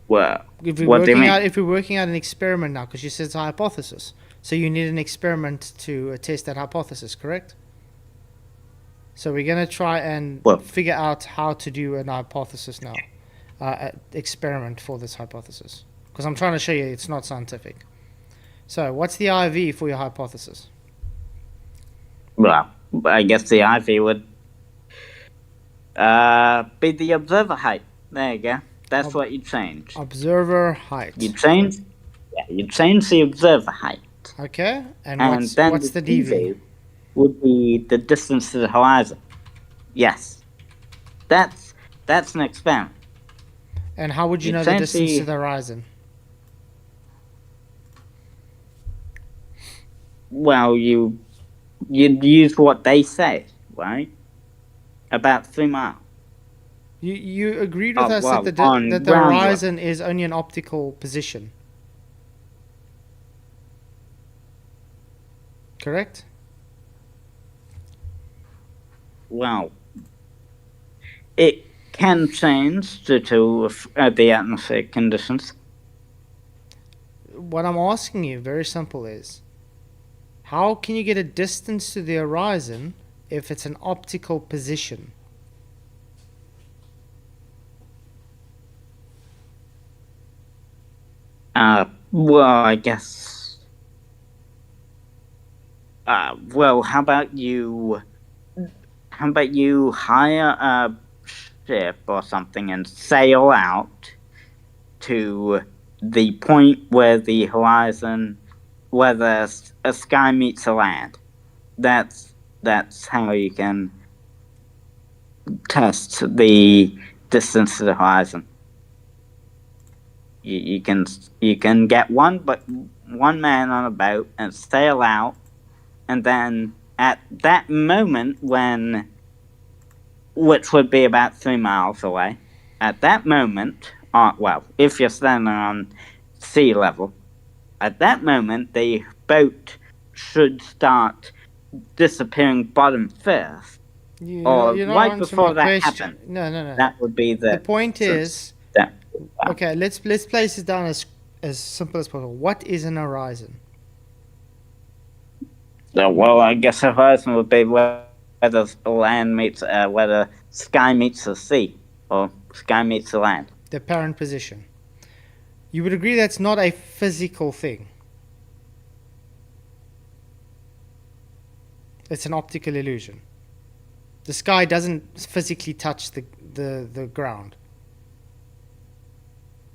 Well, If we're what do you working mean? out, if we're working out an experiment now, because you said it's a hypothesis, so you need an experiment to test that hypothesis, correct? So we're gonna try and Well, figure out how to do an hypothesis now, experiment for this hypothesis, because I'm trying to show you it's not scientific. So what's the IV for your hypothesis? well, I guess the IV would be the observer height. There you go. That's Ob- what you change. Observer You height. change, yeah, you change the observer height, Okay, and and then what's the the DV? DV would be the distance to the horizon. Yes, that's an experiment. And how would you You know the change distance to the the horizon? well, you'd use what they say, right? About 3 miles. You agreed with Oh us that well, on that the ground level. horizon is only an optical position, correct? Well, it can change due to the atmospheric conditions. What I'm asking you, very simple, is how can you get a distance to the horizon if it's an optical position? Well, I guess. Well, how about you hire a ship or something and sail out to the point where the horizon, where the sky meets the land. That's how you can test the distance to the horizon. You can get one man on a boat and sail out, and then at that moment which would be about 3 miles away, at that moment, well, if you're standing on sea level, at that moment the boat should start disappearing bottom first, or You're not right answering my before that question. happened. No. That would be The point is, that. okay, let's place it down as simple as possible. What is an horizon? Well, I guess the horizon would be where the land meets, where the sky meets the sea, or sky meets the land. The apparent position. You would agree that's not a physical thing. It's an optical illusion. The sky doesn't physically touch the ground.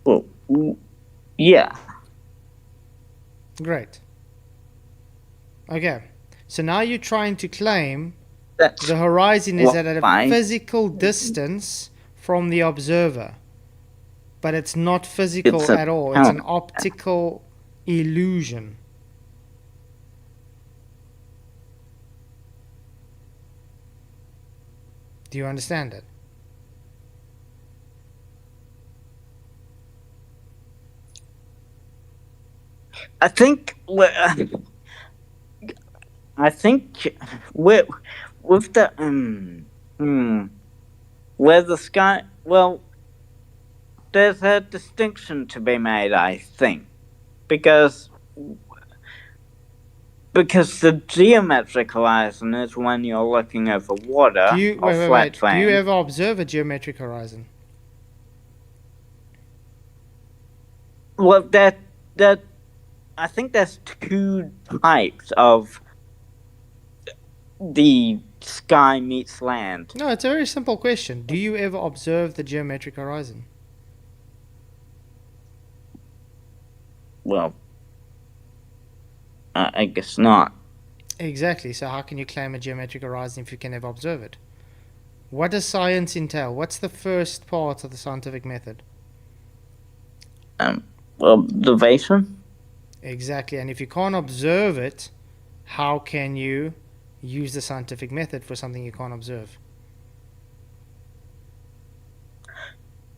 Well, yeah. Great. Okay. So now you're trying to claim That's the horizon is at a fine. physical distance from the observer. But it's not physical It's a at all. It's an power. optical illusion. Do you understand it? I think with the where the sky, well, there's a distinction to be made, I think, because the geometric horizon is when you're looking over water or flat Do you land. ever observe a geometric horizon? Well, I think there's two types of the sky meets land. No, it's a very simple question. Do you ever observe the geometric horizon? Well, I guess not. Exactly. So how can you claim a geometric horizon if you can never observe it? What does science entail? What's the first part of the scientific method? Observation. Exactly. And if you can't observe it, how can you use the scientific method for something you can't observe?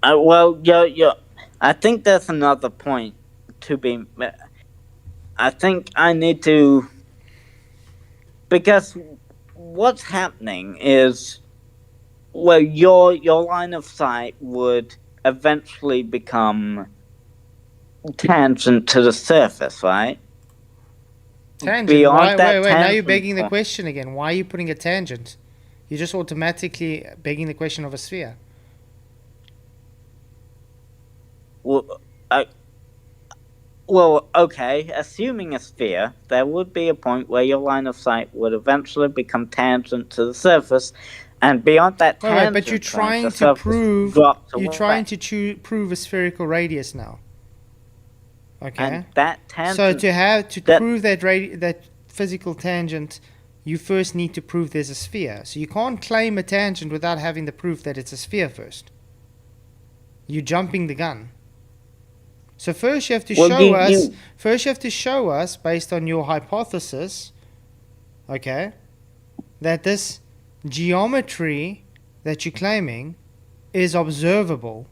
Yeah. I think there's another point to be. I think I need to because what's happening is, well, your line of sight would eventually become tangent to the surface, right? Tangent. Beyond Why? Wait, that wait. Now you're tangent begging the point, question again. Why are you putting a tangent? You're just automatically begging the question of a sphere. well, I, well, okay, assuming a sphere, there would be a point where your line of sight would eventually become tangent to the surface, and beyond that Wait, wait. But you're tangent point, the trying to surface prove. drops You're away. trying to prove a spherical radius now. Okay. And that So tangent, to that prove that physical tangent, you first need to prove there's a sphere. So you can't claim a tangent without having the proof that it's a sphere first. You're jumping the gun. So first you have to well, show us. First you have to show us, based on your hypothesis, okay, that this geometry that you're claiming is observable.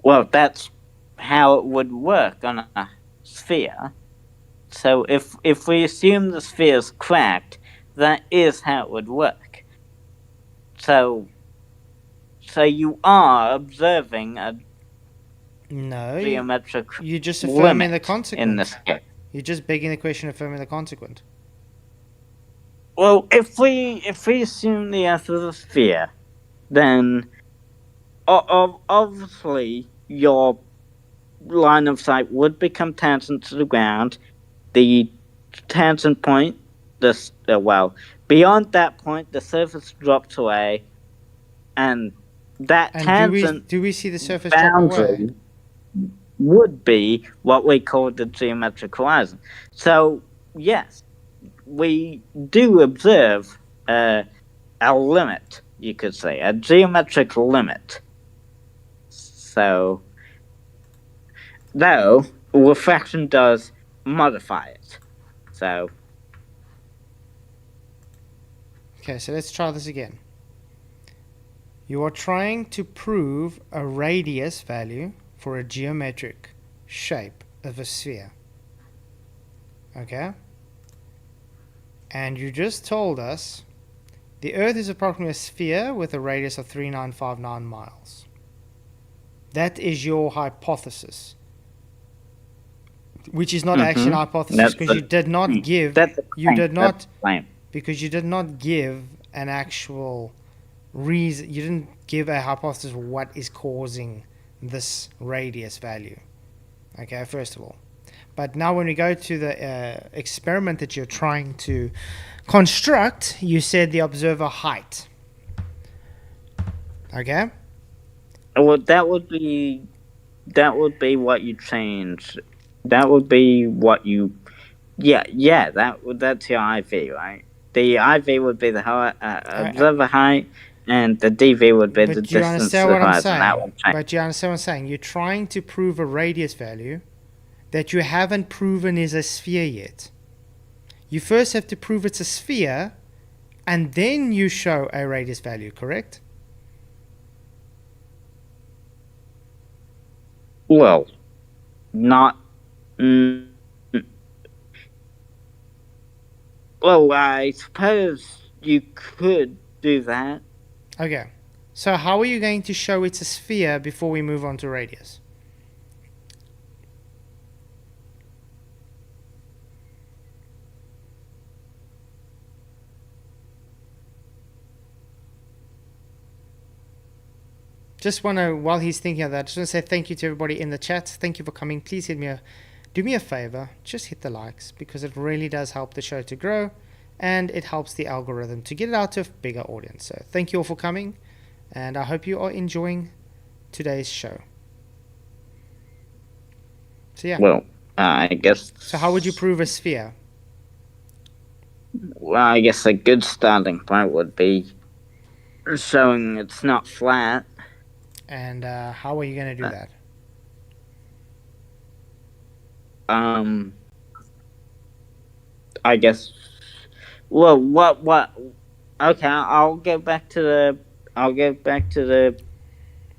well, that's how it would work on a sphere. So if we assume the sphere's cracked, that is how it would work. So you are observing a No, geometric you're just affirming the limit in consequent. this case. You're just begging the question, affirming the consequent. Well, if we assume the Earth is a sphere, then obviously your line of sight would become tangent to the ground. The tangent point, beyond that point, the surface drops away, and that And tangent do we see the surface drop away? boundary would be what we call the geometric horizon. So yes, we do observe a limit, you could say, a geometric limit. So, though refraction does modify it. So, Okay, so let's try this again. You are trying to prove a radius value for a geometric shape of a sphere. Okay? And you just told us the Earth is approximately a sphere with a radius of 3959 miles. That is your hypothesis. Which is not actually an hypothesis because you did not give because you did not give an actual reason. You didn't give a hypothesis of what is causing this radius value. Okay, first of all. But now when we go to the experiment that you're trying to construct, you said the observer height. Okay? well, that would be what you change. That would be what you, that's your IV, right? The IV would be the observer height, and the DV would be the distance to the horizon. That would change. But you understand what I'm saying? You're trying to prove a radius value that you haven't proven is a sphere yet. You first have to prove it's a sphere, and then you show a radius value, correct? Well, not. Well, I suppose you could do that. Okay. So how are you going to show it's a sphere before we move on to radius? Just want to, while he's thinking of that, just want to say thank you to everybody in the chat. Thank you for coming. Please do me a favor, just hit the likes because it really does help the show to grow and it helps the algorithm to get it out to a bigger audience. So thank you all for coming and I hope you are enjoying today's show. So yeah. Well, I guess. So how would you prove a sphere? Well, I guess a good starting point would be showing it's not flat. And how are you going to do that? I guess. Well, what? Okay, I'll get to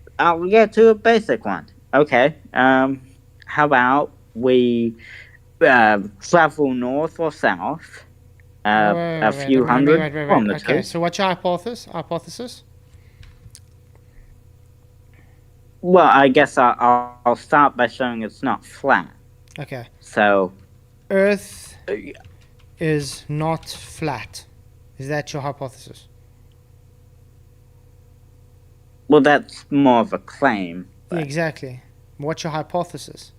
a basic one. Okay. How about we travel north or south a few hundred kilometers. Okay, so what's your hypothesis? Well, I guess I'll start by showing it's not flat. Okay. So, Earth is not flat. Is that your hypothesis? well, that's more of a claim. Yeah, exactly. What's your hypothesis?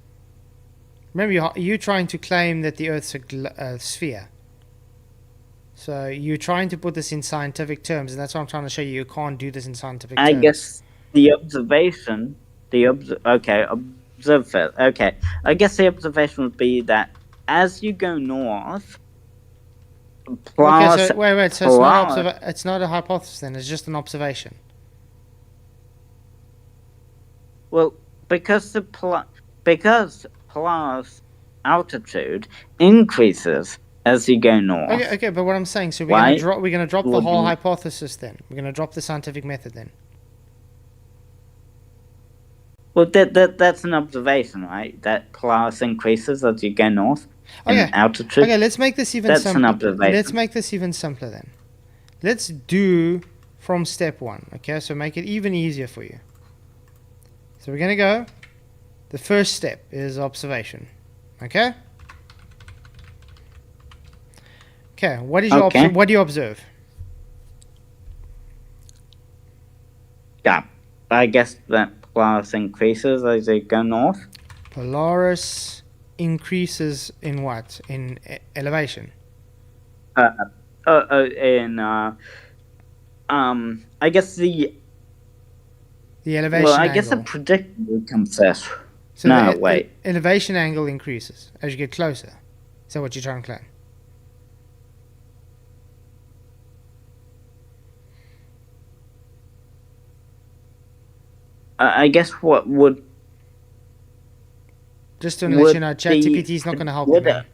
Remember, you're trying to claim that the Earth's a sphere. So you're trying to put this in scientific terms, and that's what I'm trying to show you. You can't do this in scientific terms. I guess the observation, observe it. Okay, I guess the observation would be that as you go north, Okay, so wait. So it's not a hypothesis then. It's just an observation. Well, because Polaris altitude increases as you go north. Okay, but what I'm saying, so we're gonna drop the whole hypothesis then. We're gonna drop the scientific method then. Well, that's an observation, right? That Polaris increases as you go north in altitude. Okay, let's make this even simpler. That's an observation. Let's make this even simpler then. Let's do from step 1. Okay, so make it even easier for you. So we're gonna go. The first step is observation. Okay. Okay. What do you observe? Yeah, I guess that Polaris increases as you go north. Polaris increases in what? In elevation. I guess the elevation. Well, I guess the prediction would come first. So no, wait. Elevation angle increases as you get closer. Is that what you're trying to claim? I guess what would... Just to let you know, ChatGPT is not going to help you, man.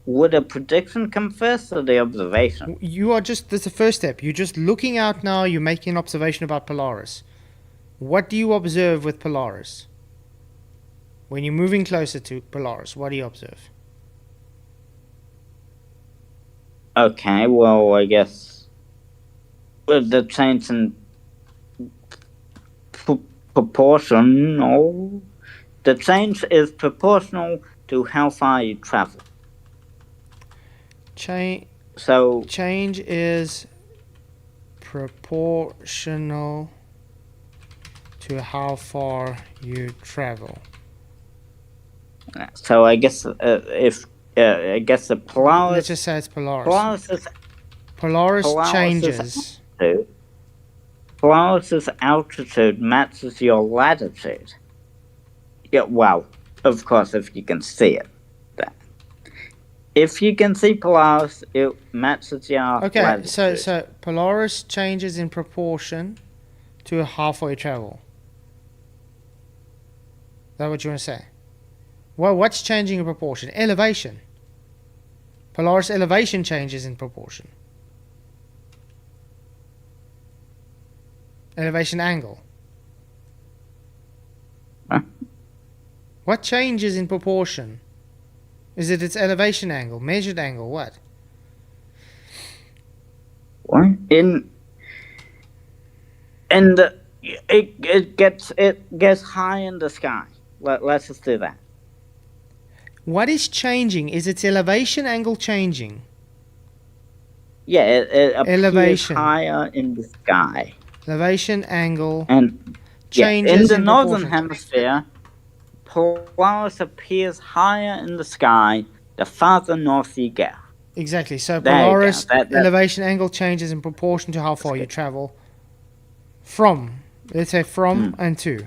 Would a prediction come first or the observation? That's the first step. You're just looking out now, you're making an observation about Polaris. What do you observe with Polaris? When you're moving closer to Polaris, what do you observe? Okay, well, I guess with the change in proportional, the change is proportional to how far you travel. Change is proportional to how far you travel. So I guess I guess the Polaris. Let's just say it's Polaris. Polaris changes. Polaris's altitude matches your latitude. Yeah, well, of course, if you can see it. If you can see Polaris, it matches your latitude. So Polaris changes in proportion to how far you travel. Is that what you want to say? Well, what's changing in proportion? Elevation. Polaris elevation changes in proportion. Elevation angle. Huh? What changes in proportion? Is it its elevation angle, measured angle, what? What? It gets high in the sky. Let's just do that. What is changing? Is its elevation angle changing? Yeah, it appears elevation higher in the sky. Elevation angle in changes the northern hemisphere. Polaris appears higher in the sky the farther north you go. Exactly. So Polaris elevation angle changes in proportion to how far you travel from. Let's say from and to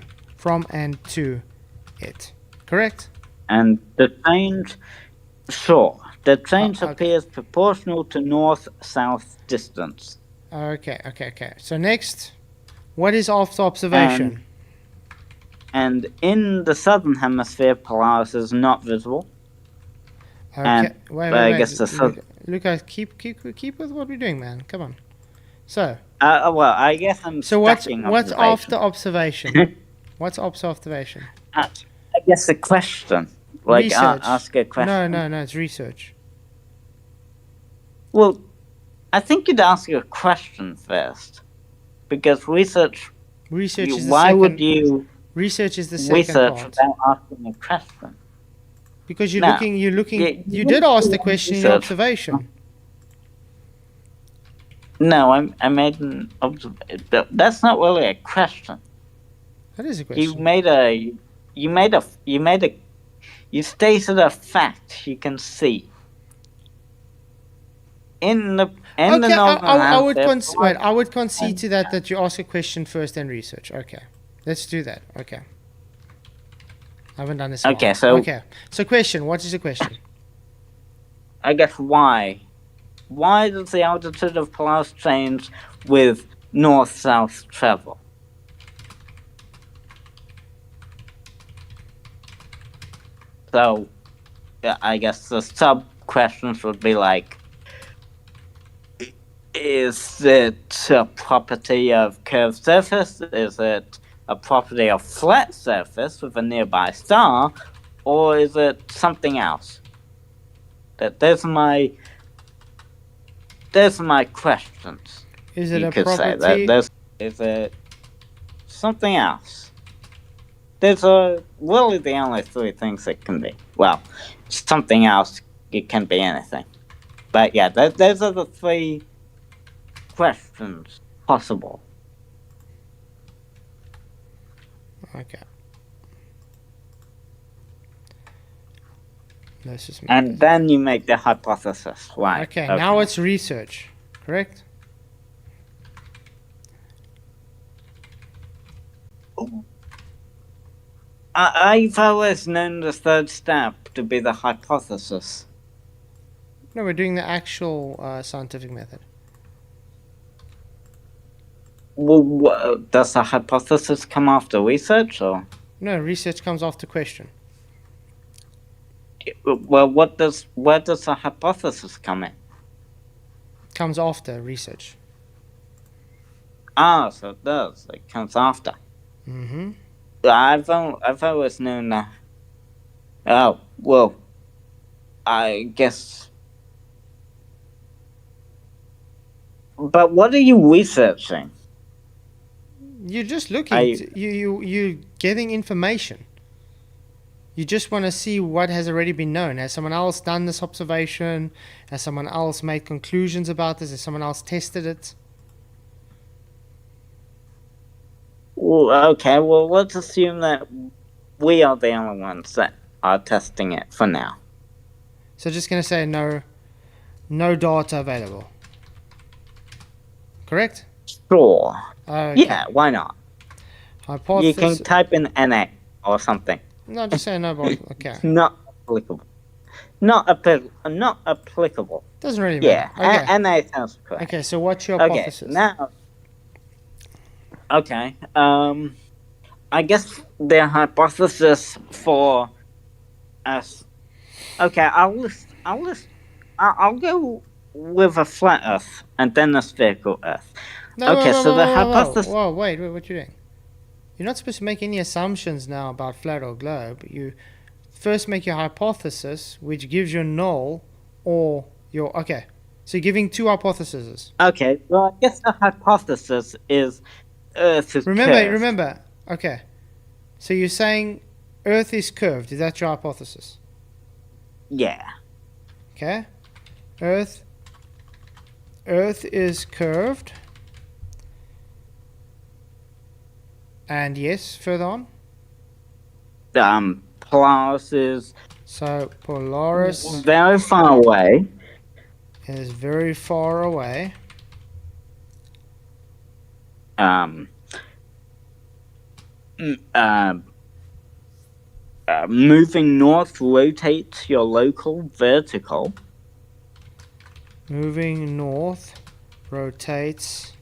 it. Correct? And the change, appears proportional to north-south distance. Okay. So next, what is after observation? And in the southern hemisphere, Polaris is not visible. Okay. Wait. I guess Lucas, keep with what we're doing, man. Come on. So. Well, I guess I'm. So what's after observation? What's after observation? I guess the question Like, research. ask a question? No, it's research. Well, I think you'd ask a question first. Because research... Research is the why second. would you Research is the second research part. without asking a question? Because you're No. looking. You're looking. You You did ask the do question in your research. observation. No, I made an observation. That's not really a question. That is a question. You stated a fact you can see. In the Okay, northern I would hemisphere, wait. I would concede to that you ask a question first and research. Okay, let's do that. Okay. I haven't done this. Okay, so question. What is the question? I guess why? Why does the altitude of Polaris change with north-south travel? So, yeah, I guess the sub-questions would be like, is it a property of curved surface? Is it a property of flat surface with a nearby star? Or is it something else? Those are my questions. Is it You a could say property? that. Is it something else? Those are really the only three things it can be. Well, something else, it can be anything. But yeah, those are the three questions possible. Okay. Let's just make And this. then you make the hypothesis, right? Okay, now it's research, correct? I've always known the third step to be the hypothesis. No, we're doing the actual scientific method. Well, does the hypothesis come after research, or? No, research comes after question. Well, where does the hypothesis come in? Comes after research. Ah, so it does. It comes after. Mm-hmm. I've always known that. Oh, well, I guess. But what are you researching? You're just looking. You're getting information. You just want to see what has already been known. Has someone else done this observation? Has someone else made conclusions about this? Has someone else tested it? Well, okay, well, let's assume that we are the only ones that are testing it for now. So just going to say no data available. Correct? Sure. Okay. Yeah, why not? Hypothesis. You can type in NA or something. No, just say no. Okay. Not applicable. Not applicable. Doesn't really Yeah, matter. Okay. NA sounds correct. Okay, so what's your hypothesis? Okay, now. Okay, I guess the hypothesis for us. Okay, I'll go with a flat Earth and then a spherical Earth. No, Okay, whoa, so whoa, the whoa, hypothesis. Whoa, wait, what you doing? You're not supposed to make any assumptions now about flat or globe. You first make your hypothesis, which gives your null or your... Okay, so you're giving two hypotheses. Okay, well, I guess the hypothesis is Earth is curved. Remember. Okay, so you're saying Earth is curved. Is that your hypothesis? Yeah. Okay. Earth is curved. And yes, further on. Polaris is. So Polaris very far away. Is very far away. Moving north rotates your local vertical. Moving north rotates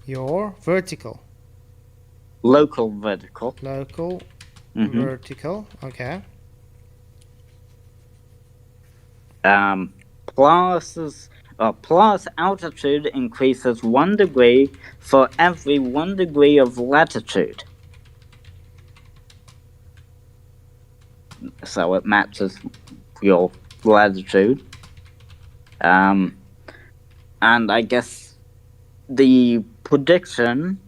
your vertical. Local vertical. Local vertical. Okay. Polaris altitude increases 1 degree for every 1 degree of latitude. so it matches your latitude. And I guess the prediction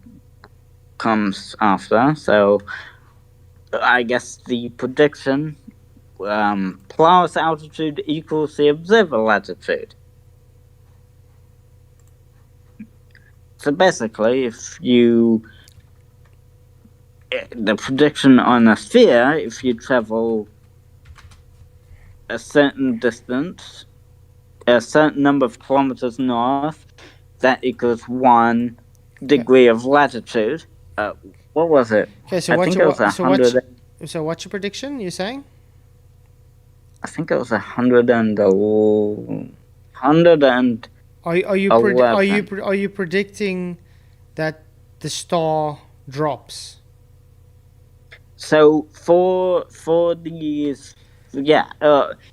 comes after. So I guess the prediction, Polaris altitude equals the observer latitude. So basically, the prediction on a sphere, if you travel a certain distance, a certain number of kilometers north, that equals 1 degree of latitude. What was it? Okay, so I think it was 100. So what's your prediction? You're saying? I think it was 100 and Are you 11. are you predicting that the star drops? So for these, yeah,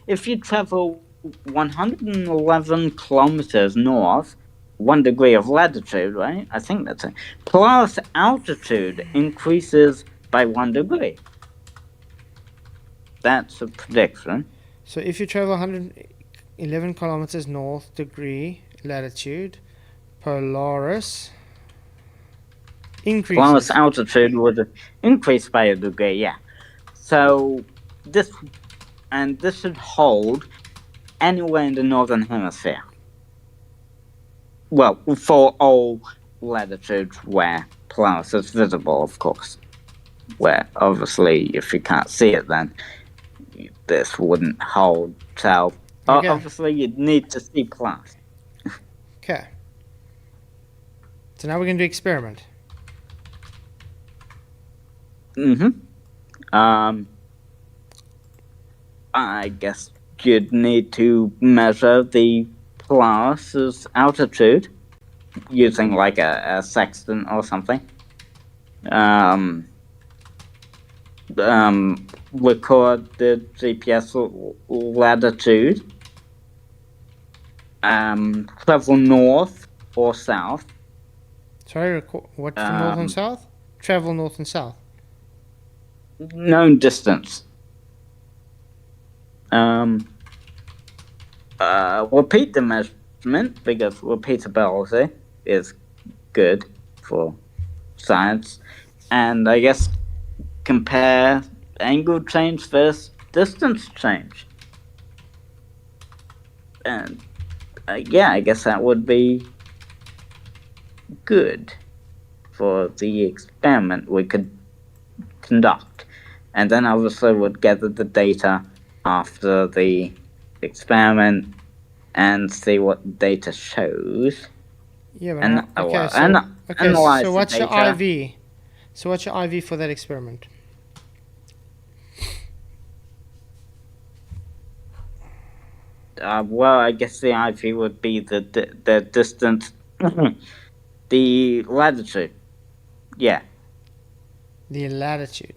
if you travel 111 kilometers north, 1 degree of latitude, right? I think that's it. Plus altitude increases by 1 degree. That's a prediction. So if you travel 111 kilometers north degree latitude, Polaris increases. Plus altitude would increase by 1 degree, yeah. So this should hold anywhere in the northern hemisphere. Well, for all latitudes where Polaris is visible, of course. Where obviously, if you can't see it, then this wouldn't hold. So Okay. obviously, you'd need to see Polaris. Okay. So now we're going to do experiment. I guess you'd need to measure the Polaris's altitude using like a sextant or something. Record the GPS latitude. Travel north or south. Sorry, what's the north and south? Travel north and south. Known distance. Repeat the measurement because repeatability is good for science, and I guess compare angle change versus distance change, and yeah, I guess that would be good for the experiment we could conduct, and then obviously we'd gather the data after the experiment and see what data shows. Yeah, but and okay, so what's the your data. IV? So what's your IV for that experiment? Well, I guess the IV would be the distance, the latitude. Yeah. The latitude.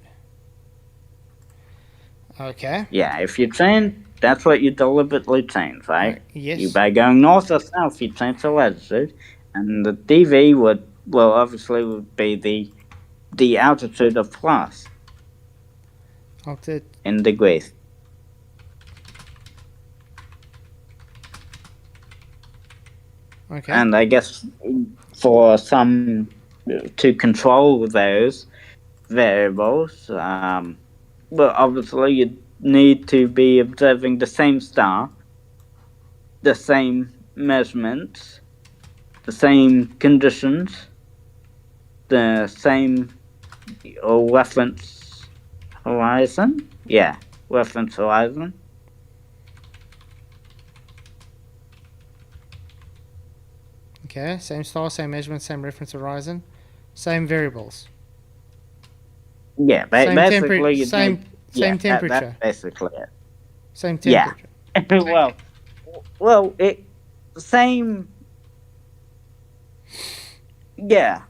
Okay. Yeah, if you change, that's what you deliberately change, right? Yes. You by going north or south, you change the latitude, and the DV would obviously be the altitude of Polaris in degrees. Okay. And I guess for some to control those variables, well, obviously you need to be observing the same star, the same measurements, the same conditions, the same reference horizon. Yeah, reference horizon. Okay, same star, same measurement, same reference horizon, same variables. Yeah, basically same temperature. That's basically it. Same temperature. Yeah. well, same. Yeah,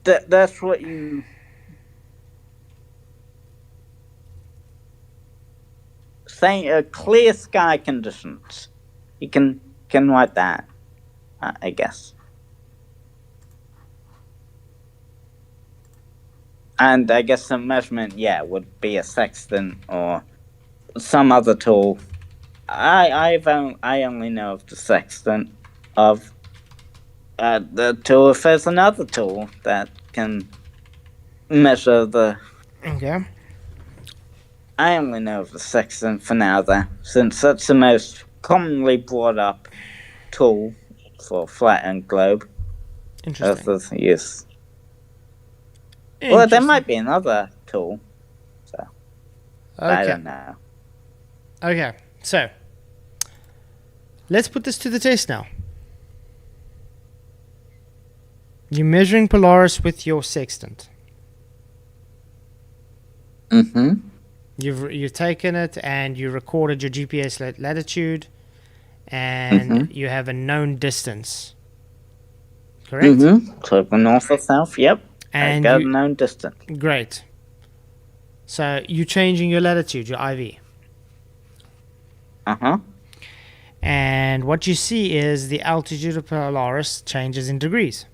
that's what you. Same clear sky conditions. You can write that, I guess. And I guess the measurement, would be a sextant or some other tool. I only know of the sextant of the tool. If there's another tool that can measure the, Okay. I only know of the sextant for now, though, since that's the most commonly brought up tool for flattened globe. Interesting. Earth's use. Well, there might be another tool. So I Okay. don't know. Okay. So let's put this to the test now. You're measuring Polaris with your sextant. Mm-hmm. You've taken it and you recorded your GPS latitude, and you have a known distance. Correct? Mm-hmm. So for north or south, yep. And I got a known distance. Great. So you're changing your latitude, your IV. Uh-huh. And what you see is the altitude of Polaris changes in degrees.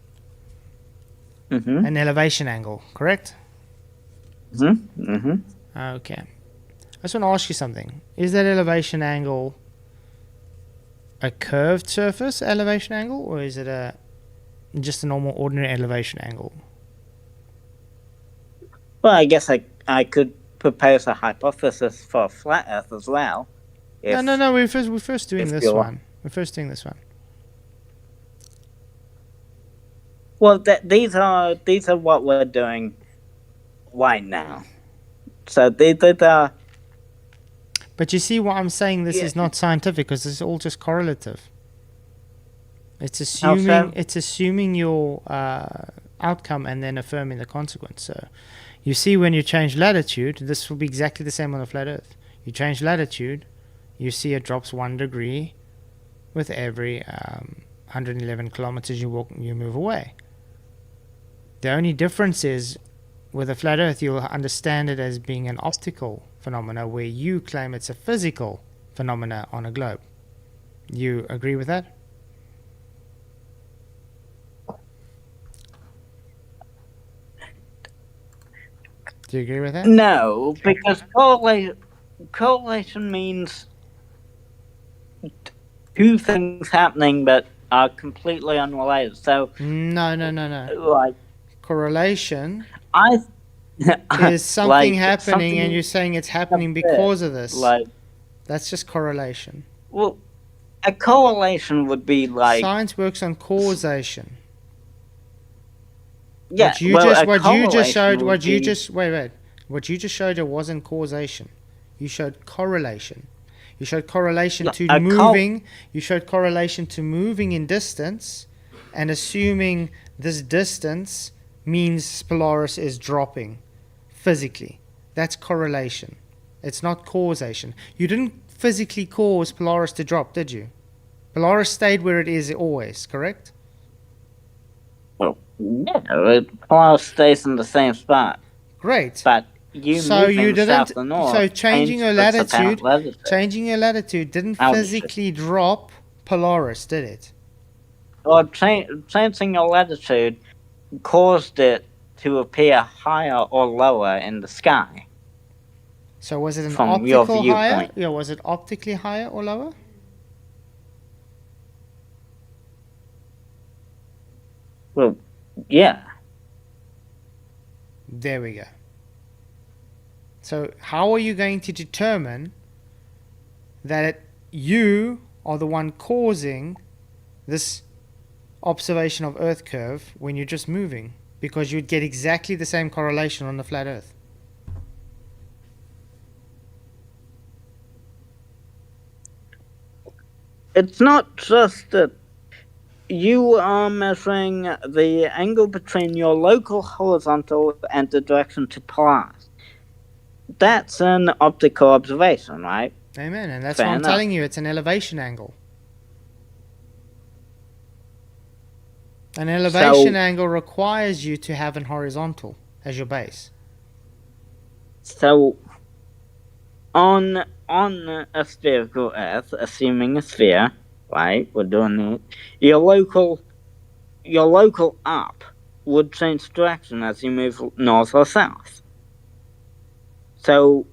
Mm-hmm. An elevation angle, correct? Mm-hmm. Mm-hmm. Okay. I just want to ask you something. Is that elevation angle a curved surface elevation angle, or is it just a normal ordinary elevation angle? Well, I guess I could propose a hypothesis for a flat Earth as well. No. We're first doing this one. We're first doing this one. Well, these are what we're doing right now. So these are. But you see why I'm saying this is not scientific, because this is all just correlative. It's assuming your outcome and then affirming the consequence. So you see, when you change latitude, this will be exactly the same on a flat Earth. You change latitude, you see it drops 1 degree with every 111 kilometers you move away. The only difference is, with a flat Earth, you'll understand it as being an optical phenomena, where you claim it's a physical phenomena on a globe. You agree with that? Do you agree with that? No, because correlation means two things happening that are completely unrelated. So No. like Correlation is something happening, and you're saying it's happening because of this. That's just correlation. Well, a correlation would be like science works on causation. Yeah, What you just showed, it wasn't causation. You showed correlation. You showed correlation to moving. You showed correlation to moving in distance, and assuming this distance means Polaris is dropping physically. That's correlation. It's not causation. You didn't physically cause Polaris to drop, did you? Polaris stayed where it is always, correct? Well, yeah, Polaris stays in the same spot. Great. But south or north, so changing your latitude didn't physically drop Polaris, did it? Well, changing your latitude caused it to appear higher or lower in the sky. So was it an optical higher? Yeah, was it optically higher or lower? Well, yeah. There we go. So how are you going to determine that you are the one causing this observation of Earth curve when you're just moving? Because you'd get exactly the same correlation on the flat Earth. It's not just that you are measuring the angle between your local horizontal and the direction to Polaris. That's an optical observation, right? Amen. And that's what I'm telling you. It's an elevation angle. An elevation angle requires you to have an horizontal as your base. So, on a spherical Earth, assuming a sphere, right? We're doing it. Your local up would change direction as you move north or south. So,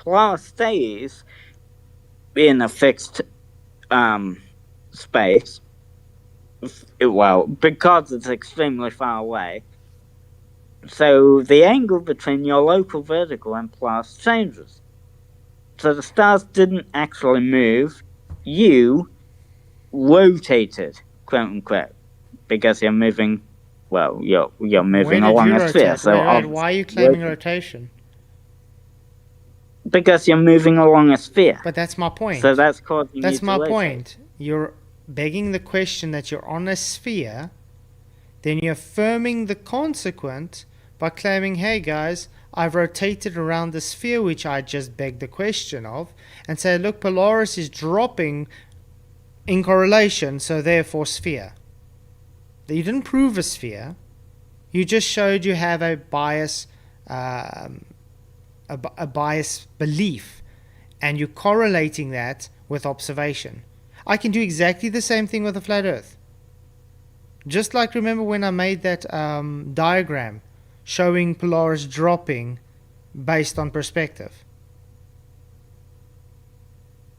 Polaris stays in a fixed space, well, because it's extremely far away. So the angle between your local vertical and Polaris changes. So the stars didn't actually move. You rotated, quote unquote, because you're moving. Well, you're Where moving did along you a sphere. rotate? So Wait, why are you claiming rotation? Because you're moving along a sphere. But that's my point. So that's causing That's you to my rotate. point. You're begging the question that you're on a sphere, then you're affirming the consequent by claiming, hey guys, I've rotated around the sphere which I just begged the question of, and say, look, Polaris is dropping in correlation, so therefore sphere. You didn't prove a sphere. You just showed you have a bias, a bias belief, and you're correlating that with observation. I can do exactly the same thing with a flat Earth. Just like, remember when I made that diagram showing Polaris dropping based on perspective.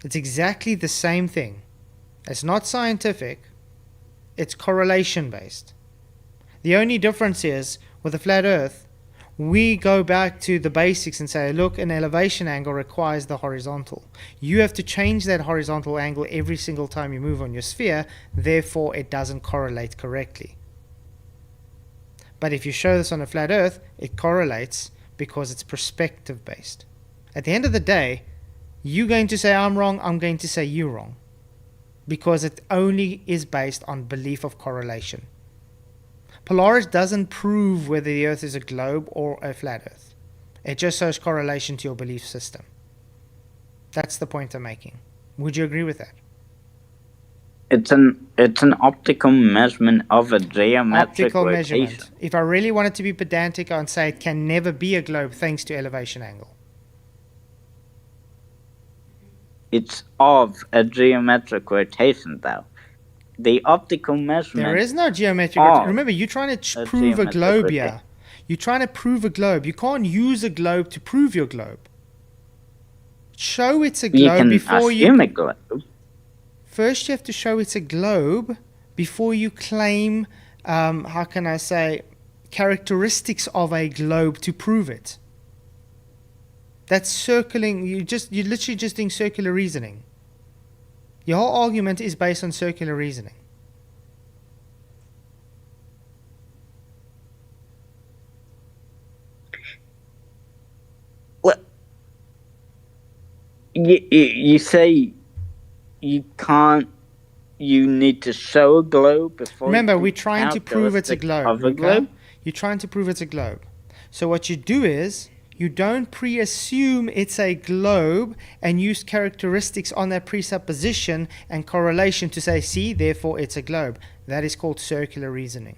It's exactly the same thing. It's not scientific. It's correlation based. The only difference is, with a flat Earth, we go back to the basics and say, look, an elevation angle requires the horizontal. You have to change that horizontal angle every single time you move on your sphere, therefore it doesn't correlate correctly. But if you show this on a flat Earth, it correlates because it's perspective based. At the end of the day, you're going to say I'm wrong, I'm going to say you're wrong. Because it only is based on belief of correlation. Polaris doesn't prove whether the Earth is a globe or a flat Earth. It just shows correlation to your belief system. That's the point I'm making. Would you agree with that? It's an optical measurement of a geometric Optical rotation. measurement. If I really wanted to be pedantic, I'd say it can never be a globe thanks to elevation angle. It's of a geometric rotation, though. The optical measurement. There is no geometric rotation. Remember, you're trying to prove a globe here. You're trying to prove a globe. You can't use a globe to prove your globe. Show it's a globe before you. You can assume a globe. First, you have to show it's a globe before you claim, how can I say, characteristics of a globe to prove it. That's circling. You're literally just doing circular reasoning. Your whole argument is based on circular reasoning. Well, you say you can't. You need to show a globe before. Remember, we're trying to prove it's a globe. Globe? You're trying to prove it's a globe. So what you do is, you don't pre-assume it's a globe and use characteristics on that presupposition and correlation to say, see, therefore it's a globe. That is called circular reasoning.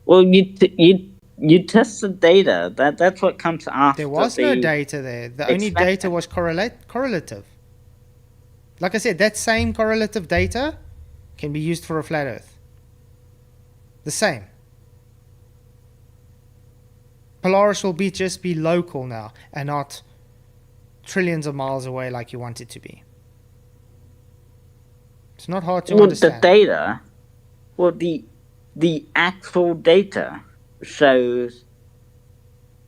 Well, you test the data. That's what comes after. There was no data there. The only data was correlative. Like I said, that same correlative data can be used for a flat Earth. The same. Polaris will just be local now and not trillions of miles away like you want it to be. It's not hard to understand. The data, the actual data shows.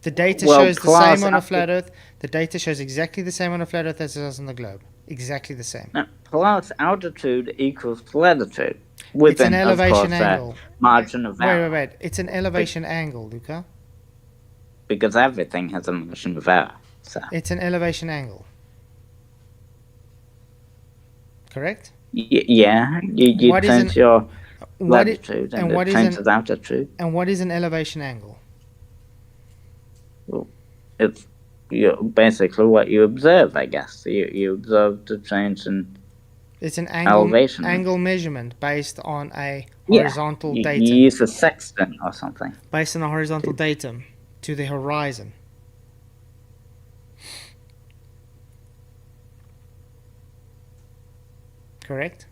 The data shows the same on a flat Earth. The data shows exactly the same on a flat Earth as it does on the globe. Exactly the same. No, Polaris altitude equals latitude. It's an elevation angle. Margin of error. Wait. It's an elevation angle, Luca. Because everything has a margin of error. So. It's an elevation angle. Correct? Yeah. You change your latitude and it changes altitude. And what is an elevation angle? Well, it's basically what you observe, I guess. You observe the change in it's an elevation. Angle measurement based on a horizontal datum. You use a sextant or something. Based on a horizontal datum to the horizon. Correct?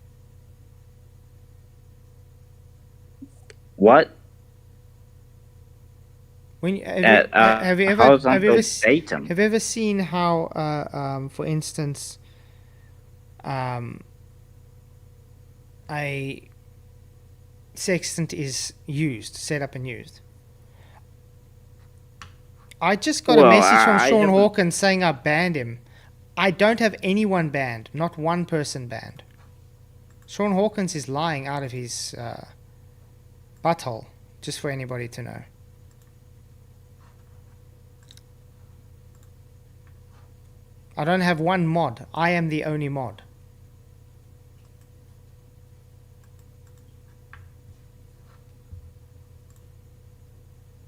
What? When at horizontal datum. have you ever seen how, for instance, um, a sextant is used, set up and used? I just got a Well, message from I Sean haven't. Hawkins saying I banned him. I don't have anyone banned, not one person banned. Sean Hawkins is lying out of his butthole, just for anybody to know. I don't have one mod. I am the only mod.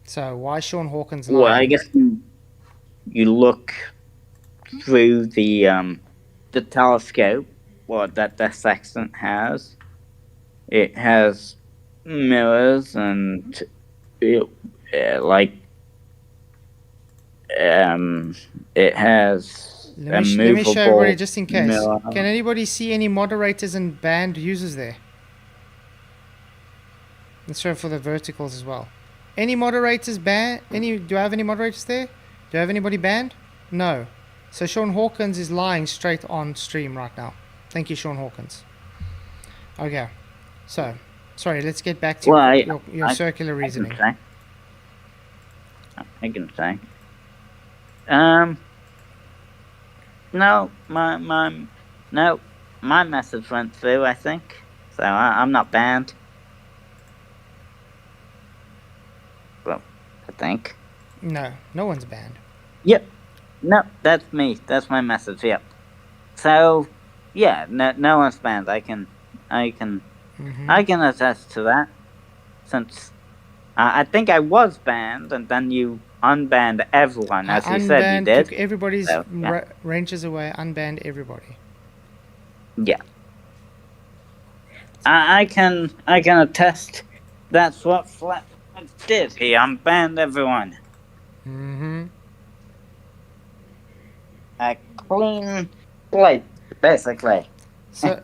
So why is Sean Hawkins Well, I lying? guess you look through the telescope. What that the sextant has. It has mirrors and it, like it has a Let me show everybody movable just in case. mirror. Can anybody see any moderators and banned users there? Let's show for the verticals as well. Any moderators banned? Do I have any moderators there? Do I have anybody banned? No. So Sean Hawkins is lying straight on stream right now. Thank you, Sean Hawkins. Okay. So, sorry, let's get back to Well, your circular I reasoning. can say. Um. No, my message went through. I think so. I'm not banned. Well, I think. No, no one's banned. Yep. No, that's me. That's my message. Yep. So, yeah, no one's banned. I can attest to that. Since I think I was banned, and then you unbanned everyone, as you said you did. Took everybody's So, yeah. ranges away, unbanned everybody. Yeah. I can attest. That's what Flatzoid did. He unbanned everyone. Mm-hmm. A clean slate, basically. So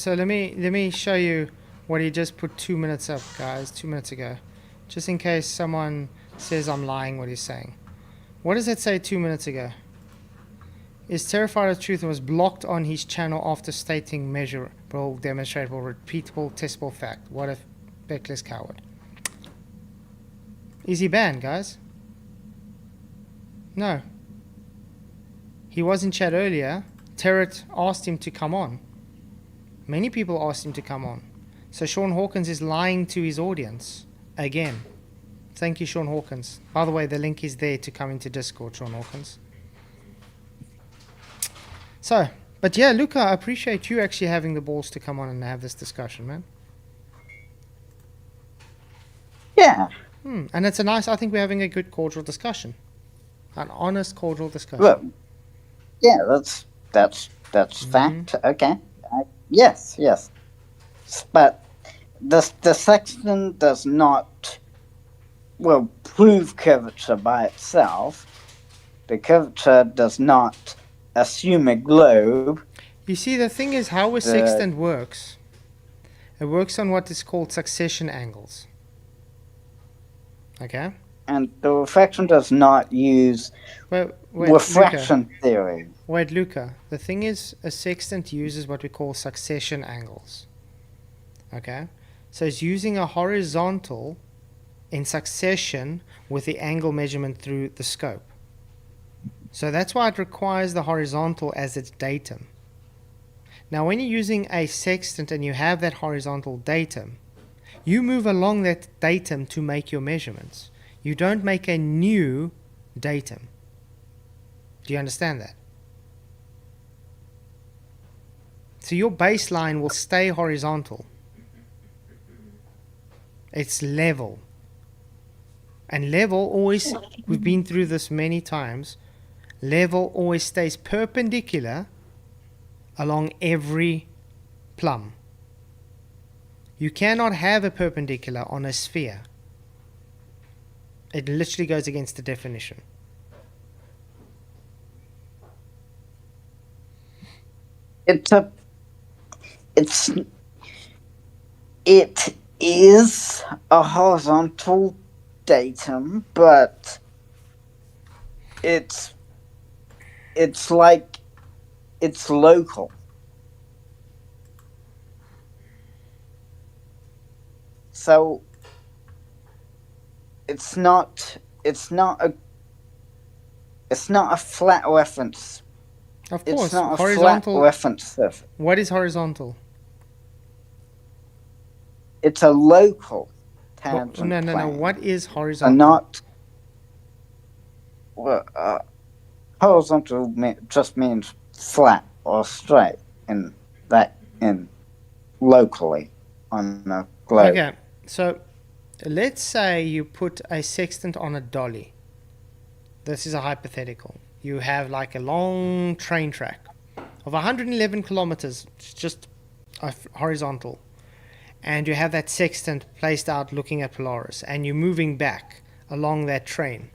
let me show you what he just put 2 minutes up, guys. 2 minutes ago, just in case someone says I'm lying. What he's saying. What does it say 2 minutes ago? Is terrified of truth and was blocked on his channel after stating measurable, demonstrable, repeatable, testable fact. What a feckless coward. Is he banned, guys? No. He was in chat earlier. Terret asked him to come on. Many people asked him to come on. So Sean Hawkins is lying to his audience again. Thank you, Sean Hawkins. By the way, the link is there to come into Discord, Sean Hawkins. So, but yeah, Luca, I appreciate you actually having the balls to come on and have this discussion, man. Yeah. And it's I think we're having a good cordial discussion. An honest, cordial discussion. Well, yeah, that's fact. Okay. Yes. But the sextant does not, prove curvature by itself. The curvature does not assume a globe. You see, the thing is how a sextant works. It works on what is called succession angles. Okay? And the refraction does not use refraction theory. Wait, Luca. The thing is, a sextant uses what we call succession angles. Okay? So it's using a horizontal in succession with the angle measurement through the scope. So that's why it requires the horizontal as its datum. Now, when you're using a sextant and you have that horizontal datum, you move along that datum to make your measurements. You don't make a new datum. Do you understand that? So your baseline will stay horizontal. It's level. And level always, we've been through this many times, level always stays perpendicular along every plumb. You cannot have a perpendicular on a sphere. It literally goes against the definition. It is a horizontal datum, but it's like it's local. So it's not a flat reference. Of It's course, not a flat horizontal. reference surface. What is horizontal? It's a local What, tangent no. plane. What is And horizontal? not horizontal just means flat or straight in locally on a globe. Okay, so let's say you put a sextant on a dolly. This is a hypothetical. You have like a long train track of 111 kilometers, just horizontal. And you have that sextant placed out looking at Polaris, and you're moving back along that train.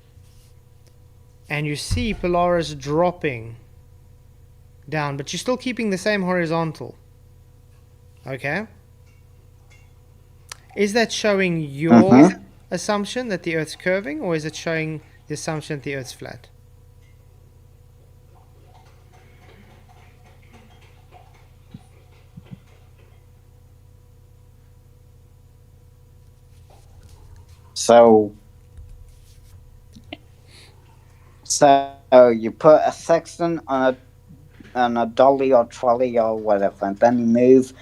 And you see Polaris dropping down, but you're still keeping the same horizontal. Okay? Is that showing your assumption that the Earth's curving, or is it showing the assumption that the Earth's flat? So you put a sextant on a dolly or trolley or whatever, and then you move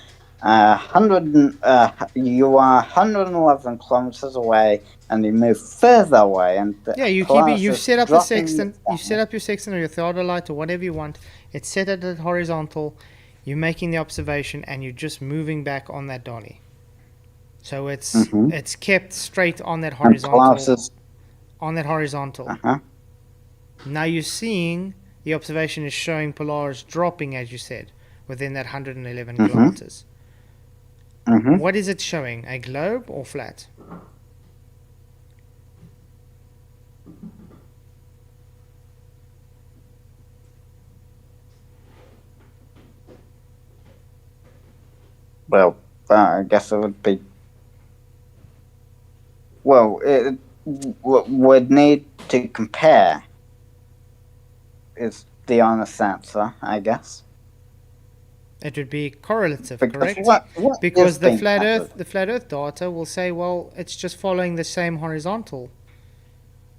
you are 111 kilometers away, and you move further away, and Yeah, you've set up the sextant, you set up your sextant or your theodolite or whatever you want. It's set at the horizontal. You're making the observation, and you're just moving back on that dolly. So it's kept straight on that horizontal. On that horizontal. Now you're seeing the observation is showing Polaris dropping, as you said, within that 111 kilometers. What is it showing? A globe or flat? Well, I guess it would be. Well, it would need to compare. Is the honest answer, I guess. It would be correlative, Because correct? what Because is the being flat measured? Earth data will say, well, it's just following the same horizontal,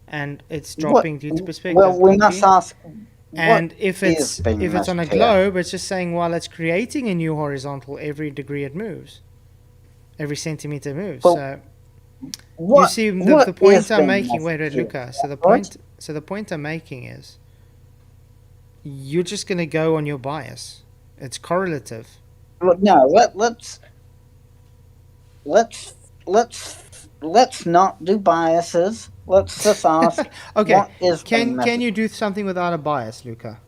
and it's dropping due to perspective. Well, we must ask. And if is it's being on a measured here? globe, it's just saying, well, it's creating a new horizontal every degree it moves, every centimeter it moves. Well, So you What, see what the point is I'm being making. Wait, measured here? Luca. What? So the point I'm making is, you're just gonna go on your bias. It's correlative. Well, no, let's not do biases. Let's just ask. Okay. What is being Can measured? you do something without a bias, Luca?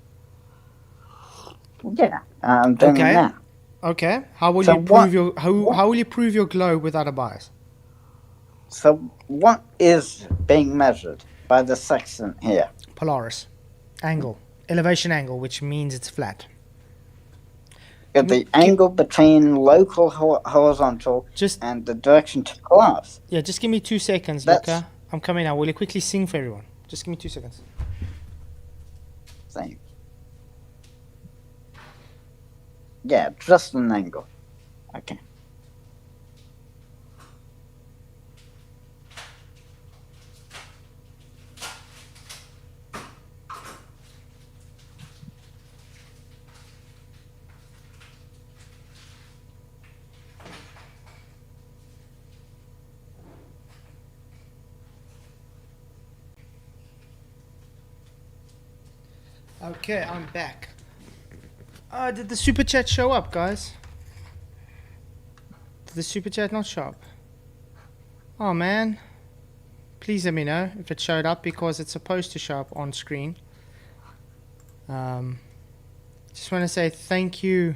Yeah, I'm doing Okay. that. Okay. How will So you prove what- how will you prove your globe without a bias? So what is being measured by the sextant here? Polaris angle, elevation angle, which means it's flat. The angle between local horizontal Just and the direction to Polaris. yeah, just give me 2 seconds, That's- Luca. I'm coming now. Will you quickly sing for everyone? Just give me 2 seconds. Same. Yeah, just an angle. Okay. Okay, I'm back. Did the super chat show up, guys? Did the super chat not show up? Oh man. Please let me know if it showed up, because it's supposed to show up on screen. Just want to say thank you.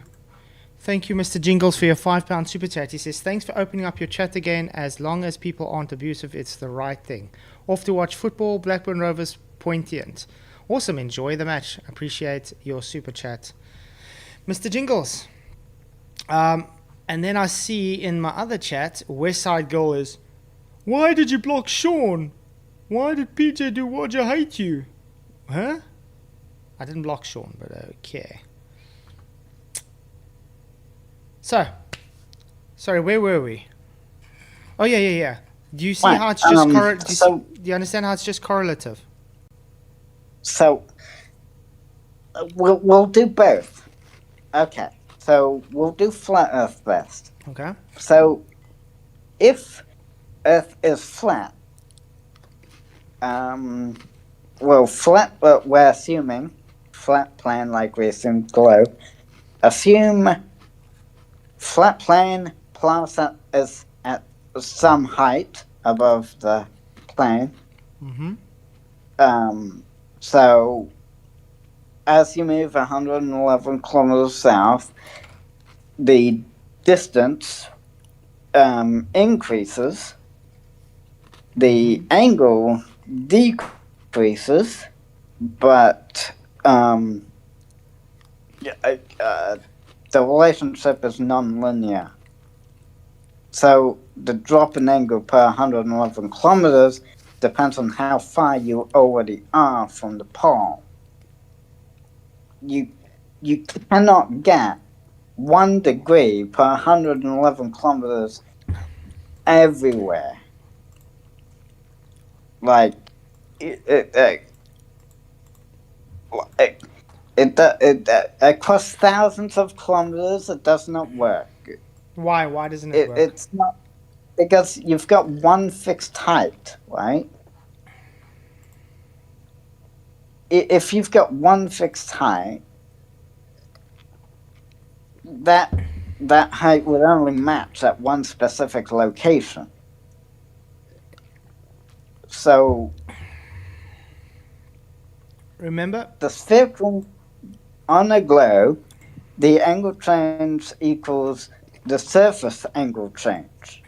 Thank you, Mr. Jingles, for your £5 super chat. He says, thanks for opening up your chat again. As long as people aren't abusive, it's the right thing. Off to watch football, Blackburn Rovers, Pointiant. Awesome, enjoy the match. Appreciate your super chat, Mr. Jingles. And then I see in my other chat, West Side Girl is, Why did you block Sean? Why did PJ do Roger hate you? Huh? I didn't block Sean, but okay. So, sorry, where were we? Oh yeah. Do you see Right, how it's just so- do you understand how it's just correlative? So we'll do both. Okay. So we'll do flat Earth first. Okay. So if Earth is flat, well, flat, but we're assuming flat plane like we assume globe. Assume flat plane planet is at some height above the plane. Mm-hmm. So as you move 111 kilometers south, the distance increases, the angle decreases, but the relationship is non-linear. So the drop in angle per 111 kilometers depends on how far you already are from the pole. You cannot get 1 degree per 111 kilometers everywhere. Like across thousands of kilometers, it does not work. Why? Why doesn't it work? It's not because you've got one fixed height, right? If you've got one fixed height, that height would only match at one specific location. So Remember? the spherical on a globe, the angle change equals the surface angle change.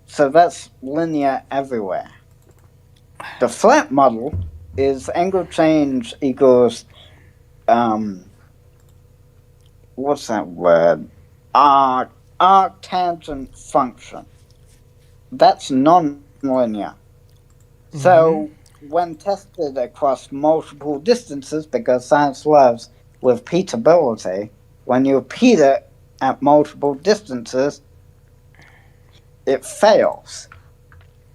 So that's linear everywhere. The flat model is angle change equals what's that word? Arctangent function. That's non-linear. So when tested across multiple distances, because science loves repeatability, when you repeat it at multiple distances, it fails.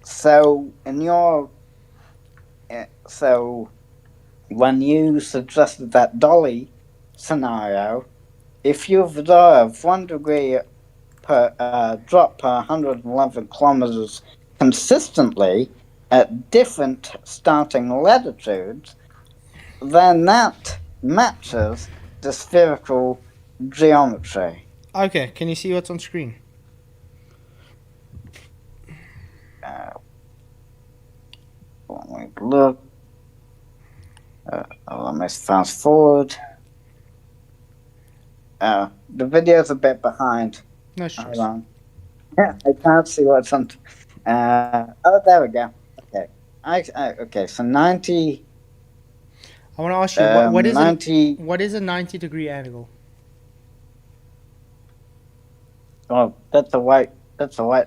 So when you suggested that dolly scenario, if you observe 1 degree per drop per 111 kilometers consistently at different starting latitudes, then that matches the spherical geometry. Okay, can you see what's on screen? Let me look. Let me fast forward. The video's a bit behind. No stress. Hold on. I can't see what's on. Oh, there we go. Okay. Okay. So 90. I want to ask you what is 90. what is a 90-degree angle? Oh, that's a white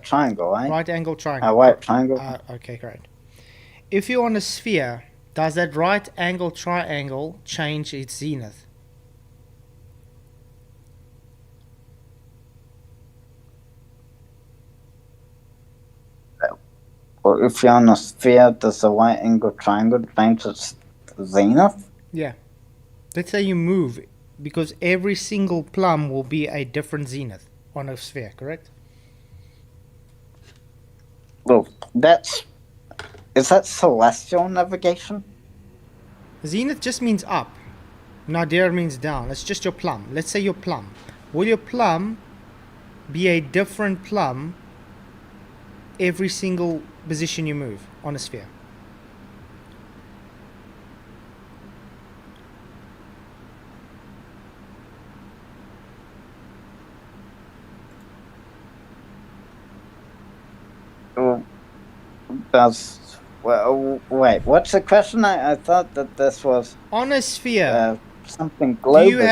triangle, right? Right angle triangle. A white triangle. Okay, great. If you're on a sphere, does that right angle triangle change its zenith? Well, if you're on a sphere, does a right angle triangle change its zenith? Yeah. Let's say you move, because every single plumb will be a different zenith on a sphere, correct? Well, is that celestial navigation? Zenith just means up. Nadir means down. It's just your plumb. Let's say your plumb. Will your plumb be a different plumb every single position you move on a sphere? Wait, what's the question? I thought that this was on a sphere. Something global. Do you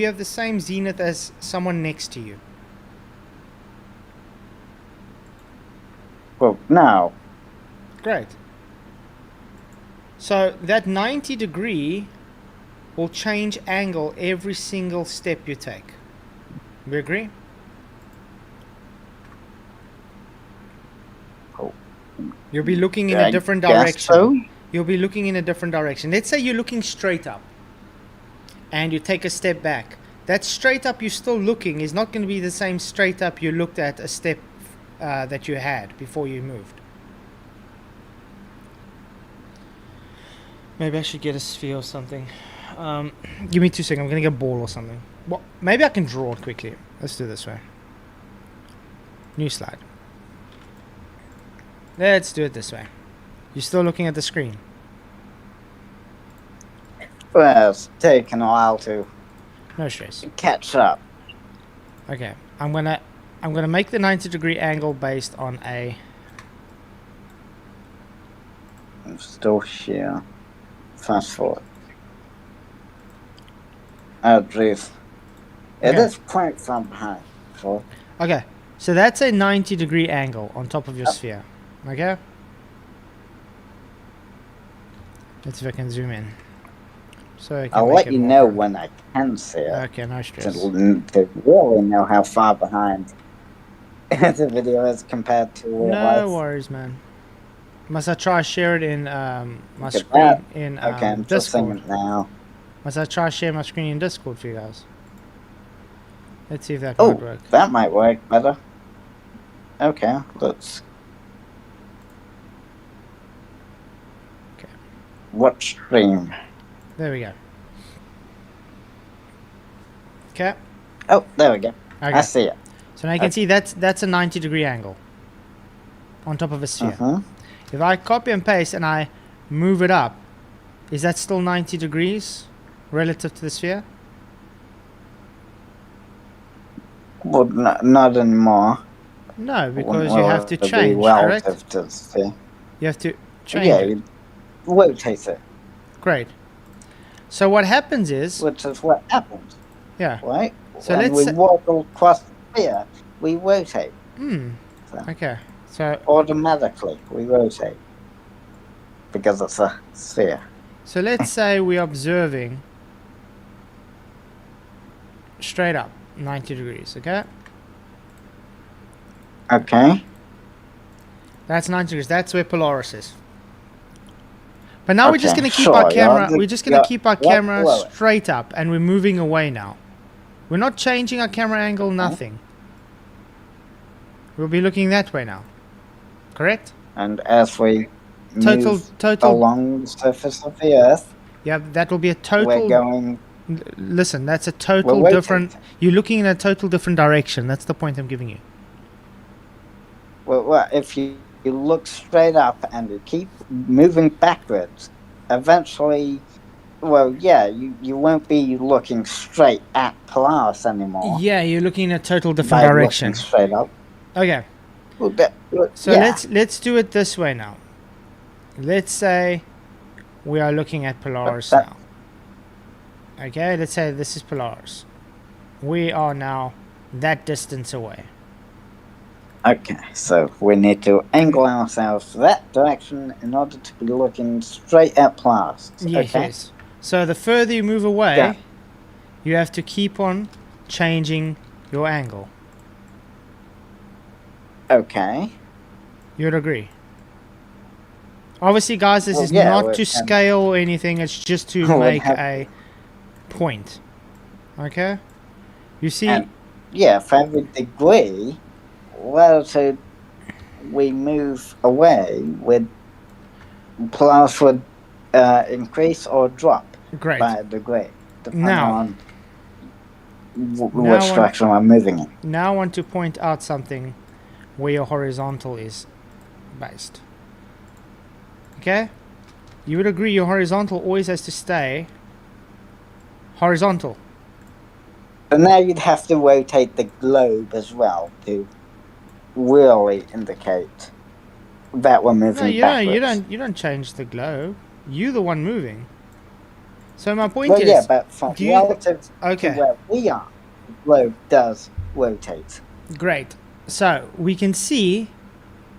have the same zenith as someone next to you? Well, no. Great. So that 90 degree will change angle every single step you take. We agree? Oh. You'll be looking in a different Guess direction. so. You'll be looking in a different direction. Let's say you're looking straight up and you take a step back. That straight up you're still looking is not going to be the same straight up you looked at a step that you had before you moved. Maybe I should get a sphere or something. Give me 2 seconds. I'm going to get a ball or something. Well, maybe I can draw it quickly. Let's do it this way. New slide. Let's do it this way. You're still looking at the screen. Well, it's taken a while to No stress. catch up. Okay. I'm gonna make the 90 degree angle based on a I'm still here. Fast forward. Oh, jeez. It Okay. is quite far behind. So, Okay, so that's a 90 degree angle on top of your sphere. Okay? Let's see if I can zoom in. So I can I'll make let it you more know clear. when I can see it. Okay, no stress. To really know how far behind the video is compared to what No it was. worries, man. Must I try share it in my Look at screen that. in Okay, I'm just seeing Discord? it now. Must I try share my screen in Discord for you guys? Let's see if that might Oh, work. that might work better. Okay, let's. Okay. What stream? There we go. Okay. Oh, there we go. I Okay. see it. So now you can see that's a 90 degree angle on top of a sphere. Uh-huh. If I copy and paste and I move it up, is that still 90 degrees relative to the sphere? Well, not anymore. No, because Well, you have to it'll be change, relative correct? to the sphere. You have to change Yeah, it. you rotate it, Great. So what happens is, which is what happens, yeah. right? So when let's we say- walk across the sphere, we rotate. So Okay. So automatically, we rotate because it's a sphere. so let's say we're observing straight up 90 degrees, okay? Okay. That's 90 degrees. That's where Polaris is. But now we're just Okay, going to keep sure, our camera. yeah, We're just going to keep our yeah, camera below it. straight up, and we're moving away now. We're not changing our camera angle. Nothing. We'll be looking that way now. Correct? And as we move Total. along the surface of the Earth, Yeah, that will be a total. we're going. Listen, that's a total We're different. rotating. You're looking in a total different direction. That's the point I'm giving you. Well, if you look straight up and you keep moving backwards, eventually, well, yeah, you won't be looking straight at Polaris anymore. Yeah, you're looking in a total different by direction. looking straight up. Okay. Well, So yeah. let's do it this way now. Let's say we are looking at Polaris That- now. Okay, let's say this is Polaris. We are now that distance away. Okay, so we need to angle ourselves that direction in order to be looking straight at Polaris. Yes, Okay. yes. So the further you move away, Yeah. you have to keep on changing your angle. Okay. You'd agree? Obviously, guys, this Well, is yeah, not we to can- scale or anything. It's just to We make have- a point. Okay? You see, And yeah, for every degree, relative we move away, with Polaris would increase or drop great. by a degree, depending Now- on Now which direction we're moving in. Now I want to point out something where your horizontal is based. Okay? You would agree your horizontal always has to stay horizontal. And now you'd have to rotate the globe as well to really indicate that we're moving No, backwards. you don't change the globe. You're the one moving. So my point Well, is, yeah, but from do you- relative okay, to where we are, the globe does rotate. great. So we can see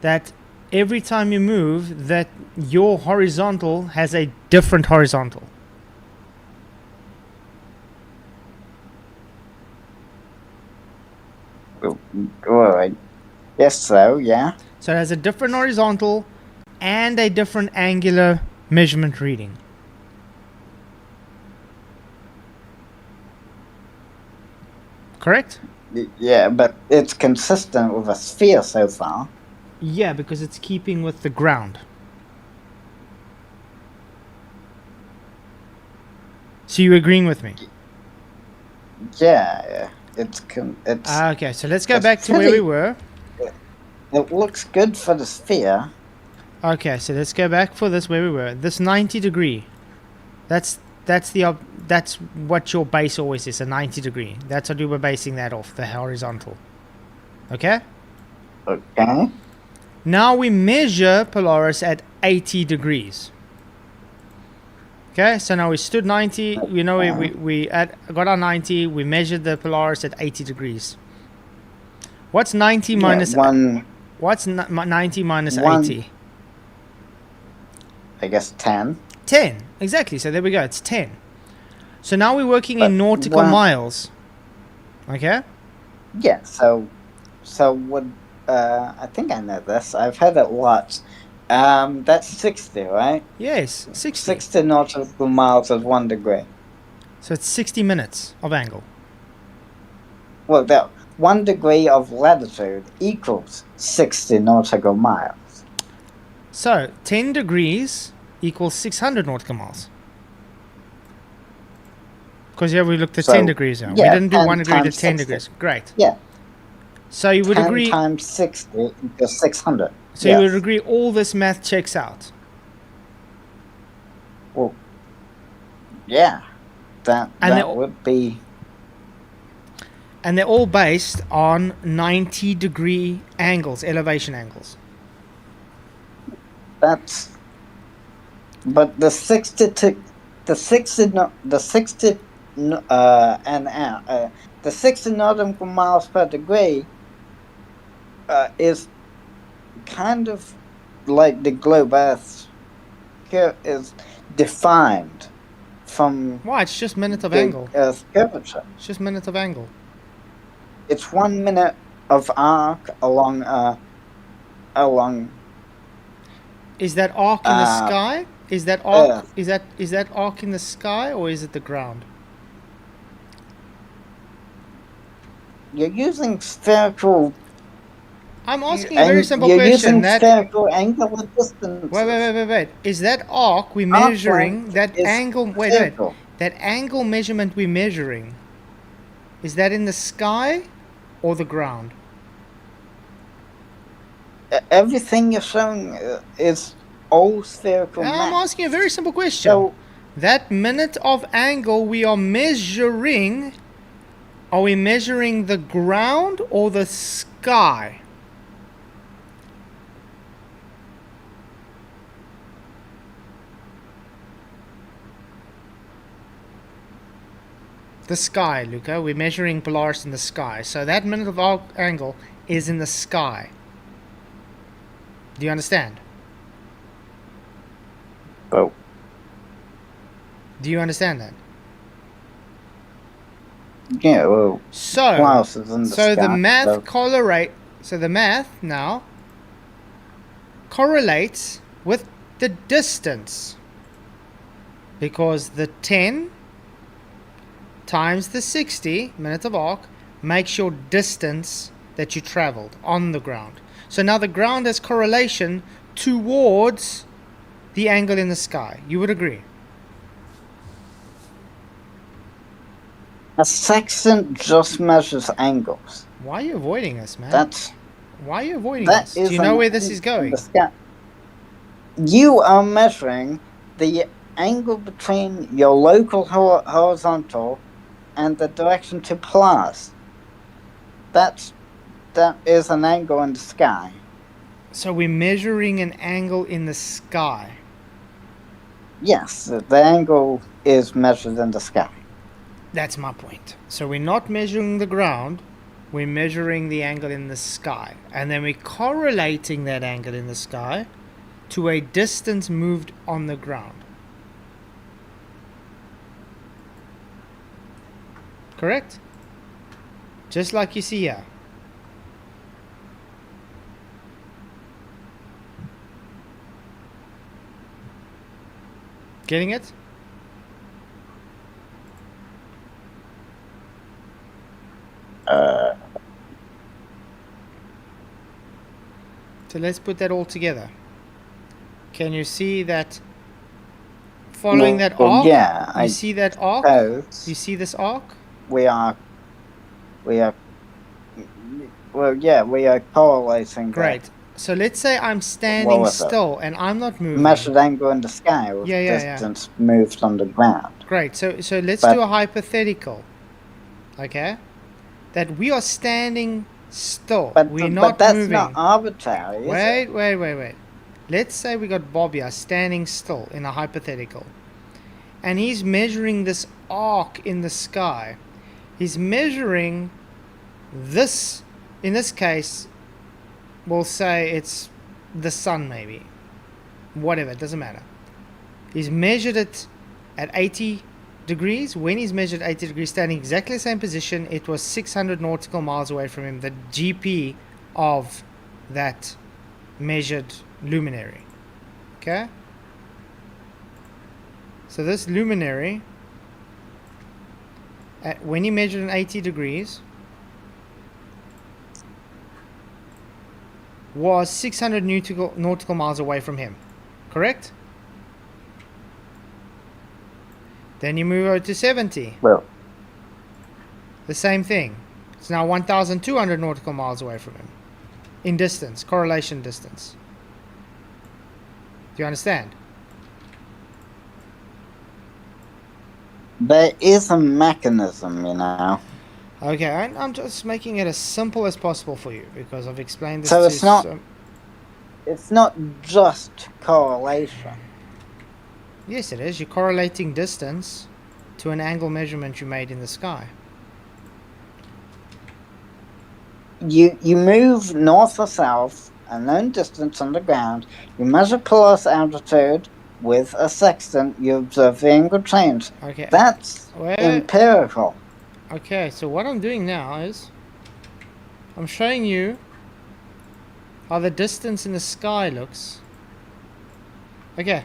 that every time you move, that your horizontal has a different horizontal. Well, I guess so, yeah. So it has a different horizontal and a different angular measurement reading. Correct? Yeah, but it's consistent with a sphere so far. Yeah, because it's keeping with the ground. So you agreeing with me? Yeah, it's Okay, so let's go it's back to where we pretty- were. it looks good for the sphere. Okay, so let's go back for this where we were. This 90 degree. That's what your base always is, a 90 degree. That's what we were basing that off, the horizontal. Okay? Okay. Now we measure Polaris at 80 degrees. Okay, so now we stood 90. You know, got our 90. We measured the Polaris at 80 degrees. What's 90 minus? What's 90 minus 80? I guess 10. 10. Exactly. So there we go. It's 10. So now we're working in But nautical miles. Okay. Yeah. So would I think I know this. I've heard it lots. That's 60, right? Yes, 60. 60 nautical miles is 1 degree. So it's 60 minutes of angle. Well, that 1 degree of latitude equals 60 nautical miles. So 10 degrees equals 600 nautical miles. Because yeah, we looked at 10 degrees now. Yeah, we didn't do 1 degree to 10 60. degrees. Great. Yeah. So you would 10 agree. times 60 equals 600. So yes. you would agree all this math checks out. Well, yeah. That would be. And they're all based on 90 degree angles, elevation angles. That's. But the 60 nautical miles per degree is kind of like the globe Earth is defined from Why? It's just minute of the angle. Earth's curvature. It's just minute of angle. It's 1 minute of arc along. Is that arc in the sky? Is that arc? Is that arc in the sky or is it the ground? You're using spherical. I'm asking a very simple question. You're using spherical angular distances. Wait. Is that arc we're measuring? That angle. Wait. That angle measurement we're measuring. Is that in the sky or the ground? Everything you're showing is all spherical. I'm asking a very simple question. So, that minute of angle we are measuring. Are we measuring the ground or the sky? The sky, Luca. We're measuring Polaris in the sky. So that minute of arc angle is in the sky. Do you understand? Oh. Do you understand that? Yeah, well. So the math So the math now correlates with the distance, because the 10 times the 60 minutes of arc makes your distance that you traveled on the ground. So now the ground has correlation towards the angle in the sky. You would agree? A sextant just measures angles. Why are you avoiding us, man? Why are you avoiding us? Do you know where this is going? You are measuring the angle between your local horizontal and the direction to Polaris. That is an angle in the sky. So we're measuring an angle in the sky. Yes, the angle is measured in the sky. That's my point. So we're not measuring the ground, we're measuring the angle in the sky, and then we're correlating that angle in the sky to a distance moved on the ground. Correct? Just like you see here. Getting it? So let's put that all together. Can you see that following that arc? Yeah. You see that arc? You see this arc? We are correlating. Great. So let's say I'm standing still and I'm not moving. Measured angle in the sky with distance moved on the ground. Great. So let's do a hypothetical. Okay? That we are standing still. We're not but that's moving. Not arbitrary. Wait. Let's say we got Bob here standing still in a hypothetical. And he's measuring this arc in the sky. He's measuring this, in this case, we'll say it's the sun maybe. Whatever, it doesn't matter. He's measured it at 80 degrees. When he's measured 80 degrees, standing exactly the same position, it was 600 nautical miles away from him, the GP of that measured luminary. Okay? So this luminary, when he measured in 80 degrees, was 600 nautical miles away from him. Correct? Then you move over to 70. Well, the same thing. It's now 1,200 nautical miles away from him. In distance, correlation distance. Do you understand? There is a mechanism, you know. Okay, I'm just making it as simple as possible for you because I've explained this. So it's not just correlation. Yes, it is. You're correlating distance to an angle measurement you made in the sky. You move north or south, a known distance on the ground. You measure pulse altitude with a sextant. You observe the angle change. Okay. That's empirical. Okay, so what I'm doing now is I'm showing you how the distance in the sky looks. Okay.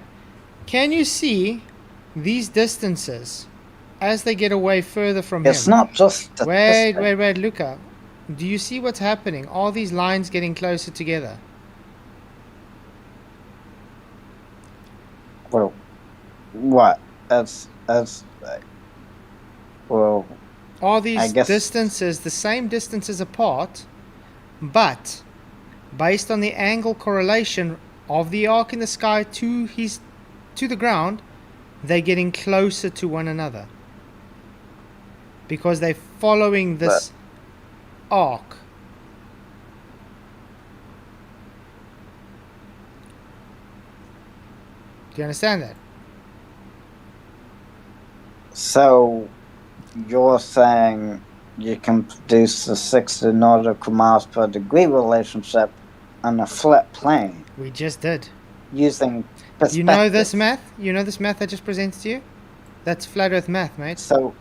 Can you see these distances as they get away further from him? It's not just... Wait, Luca. Do you see what's happening? Are these lines getting closer together? Well, what? Well... Are these distances the same distances apart, but based on the angle correlation of the arc in the sky to the ground, they're getting closer to one another because they're following this arc. Do you understand that? So you're saying you can produce the 60 nautical miles per degree relationship on a flat plane? We just did. Using perspective. You know this math? You know this math I just presented to you? That's flat earth math, mate. So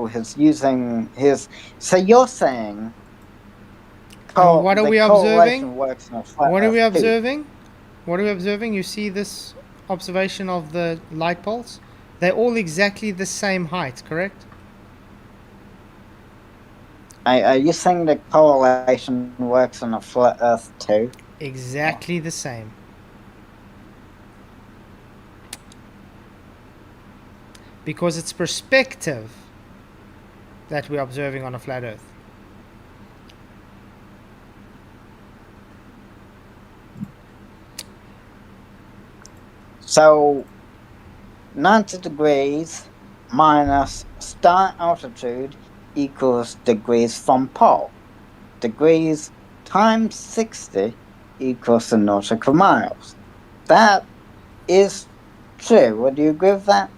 he's using his... So you're saying... what are we observing? What are we observing? What are we observing? You see this observation of the light poles? They're all exactly the same height, correct? Are you saying the correlation works on a flat earth too? Exactly the same. Because it's perspective that we're observing on a flat earth. So 90 degrees minus star altitude equals degrees from pole. Degrees times 60 equals the nautical miles. That is true. Would you agree with that?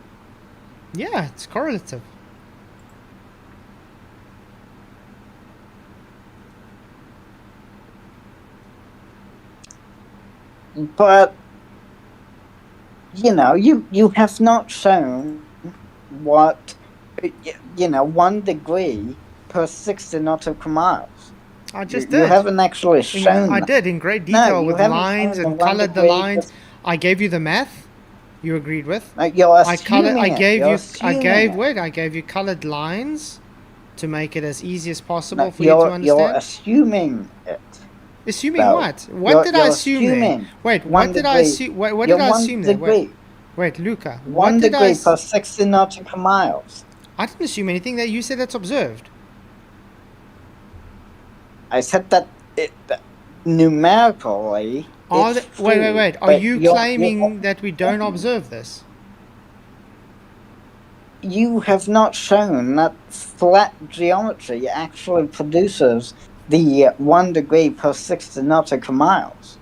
Yeah, it's correlative. But you have not shown what 1 degree per 60 nautical miles. I just You did. haven't actually shown I that. did in great No, detail you with haven't lines shown the and one colored the degree. lines. I gave you the math. You agreed with. You're I assuming it. gave You're you. assuming it. I gave you colored lines to make it as easy as possible No, for you to you're understand. assuming it. Assuming Though. what? What did I You're assume there? assuming Wait, one what did I degree. assume? What You're did I one assume there? degree. Wait, Luca. What One did degree per 60 nautical miles. I didn't assume anything. That you said that's observed. I said that numerically. It's true, wait. Are but you claiming that we don't observe this? You have not shown that flat geometry actually produces the 1 degree per 60 nautical miles.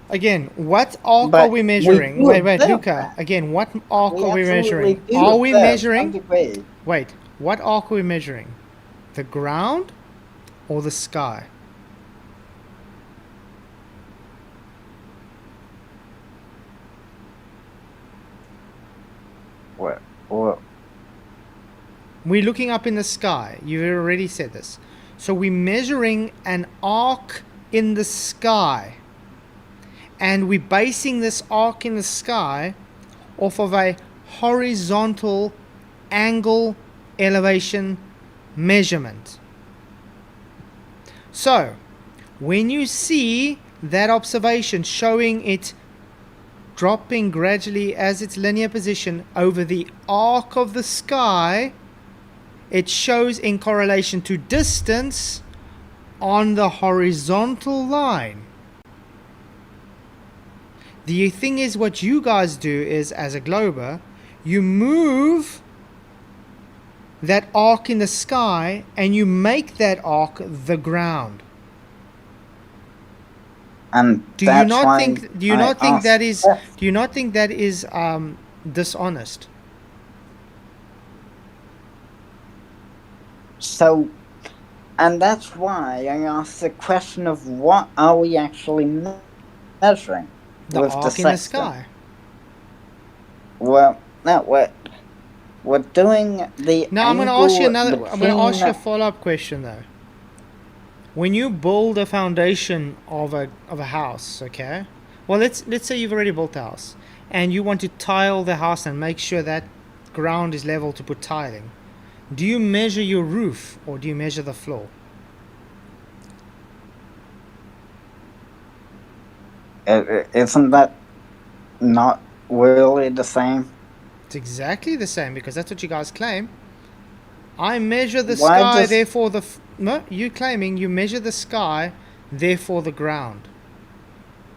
Again, what arc But are we measuring? we do Wait, observe Luca. that. Again, what arc We are we absolutely measuring? do Are we observe 1 measuring? degree. Wait, what arc are we measuring? The ground or the sky? What? We're looking up in the sky. You've already said this. So we're measuring an arc in the sky. And we're basing this arc in the sky off of a horizontal angle elevation measurement. So, when you see that observation showing it dropping gradually as its linear position over the arc of the sky, it shows in correlation to distance on the horizontal line. The thing is, what you guys do is, as a glober, you move that arc in the sky and you make that arc the ground. And Do you not think that is dishonest? So, and that's why I asked the question of what are we actually measuring The with arc the in the sextant? sky. Well, no, we're doing the. Now I'm going to ask you a follow-up question though. When you build a foundation of a house, okay? Well, let's say you've already built a house and you want to tile the house and make sure that ground is level to put tiling. Do you measure your roof or do you measure the floor? Isn't that not really the same? It's exactly the same because that's what you guys claim. I measure the Why sky, does- therefore no, you claiming you measure the sky, therefore the ground.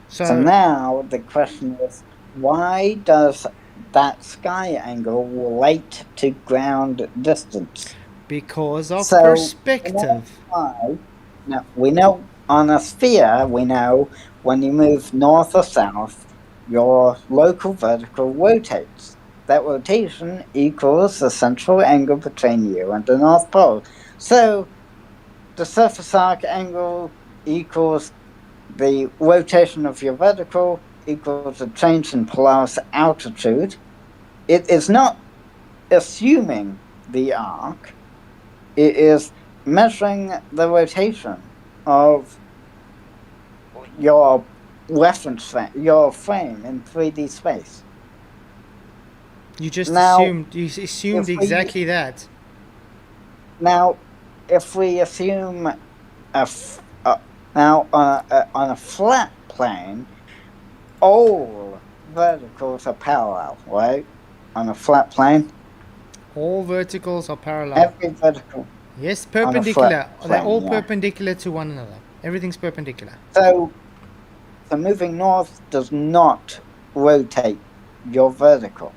So now the question is, why does that sky angle relate to ground distance? Because of So, perspective. Now, we know on a sphere, we know when you move north or south, your local vertical rotates. That rotation equals the central angle between you and the North Pole. So, the surface arc angle equals the rotation of your vertical equals the change in Polaris altitude. It is not assuming the arc, it is measuring the rotation of your reference frame, your frame in 3D space. You just Now, assumed if we- exactly that. Now, if we assume now on a flat plane, all verticals are parallel, right? On a flat plane, All verticals are parallel. every vertical. Yes, on a flat perpendicular. They're all plane, yeah. perpendicular to one another. Everything's perpendicular. So moving north does not rotate your vertical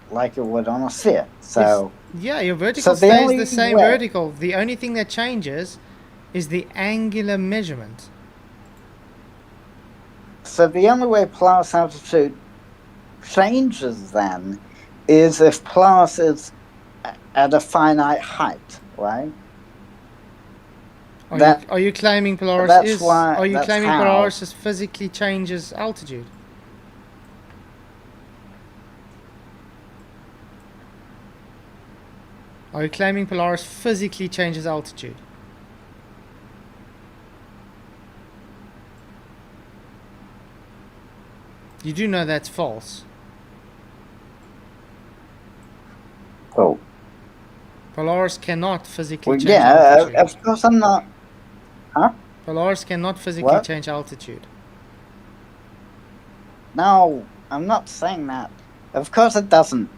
like it would on a sphere. So Yeah, your vertical the stays only the same way- vertical. The only thing that changes is the angular measurement. So the only way Polaris altitude changes then is if Polaris is at a finite height, right? That Are you claiming Polaris that's is? why. Are you That's claiming how. Polaris is physically changes altitude? Are you claiming Polaris physically changes altitude? You do know that's false. Oh, Polaris cannot physically well, change yeah. altitude. Of course, I'm not. Huh? Polaris cannot physically What? change altitude. No, I'm not saying that. Of course, it doesn't.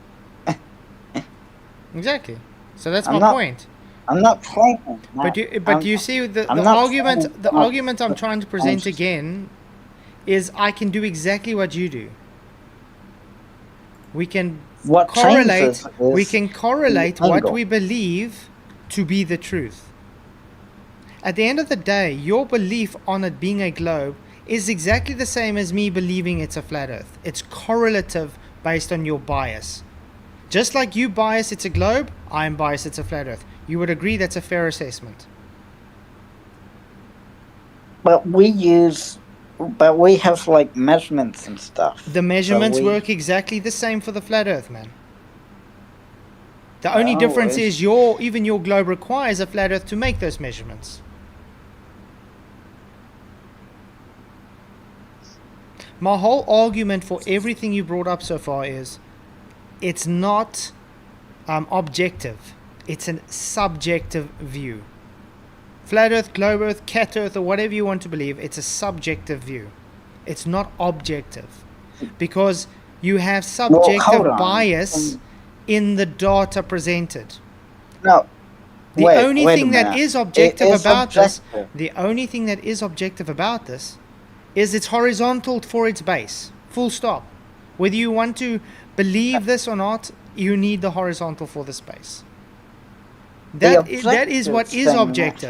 Exactly. So that's I'm my not- point. I'm not claiming that. But you see the I'm not argument saying the that argument I'm trying to present changes. again is I can do exactly what you do. We can What correlate changes is the what angle. we believe to be the truth. At the end of the day, your belief on it being a globe is exactly the same as me believing it's a flat earth. It's correlative based on your bias. Just like you bias it's a globe, I'm biased it's a flat earth. You would agree that's a fair assessment. But we have like measurements and stuff. The measurements So we- work exactly the same for the flat earth, man. The only Oh, difference it's- is even your globe requires a flat earth to make those measurements. My whole argument for everything you brought up so far is it's not objective. It's a subjective view. Flat earth, globe earth, cat earth, or whatever you want to believe, it's a subjective view. It's not objective. Because you have subjective hold on. bias in the data presented. No. The wait, only wait a thing that minute. is objective It is about this, objective. the only thing that is objective about this is it's horizontal for its base. Full stop. Whether you want to believe this or not, you need the horizontal for the space. That is what is objective.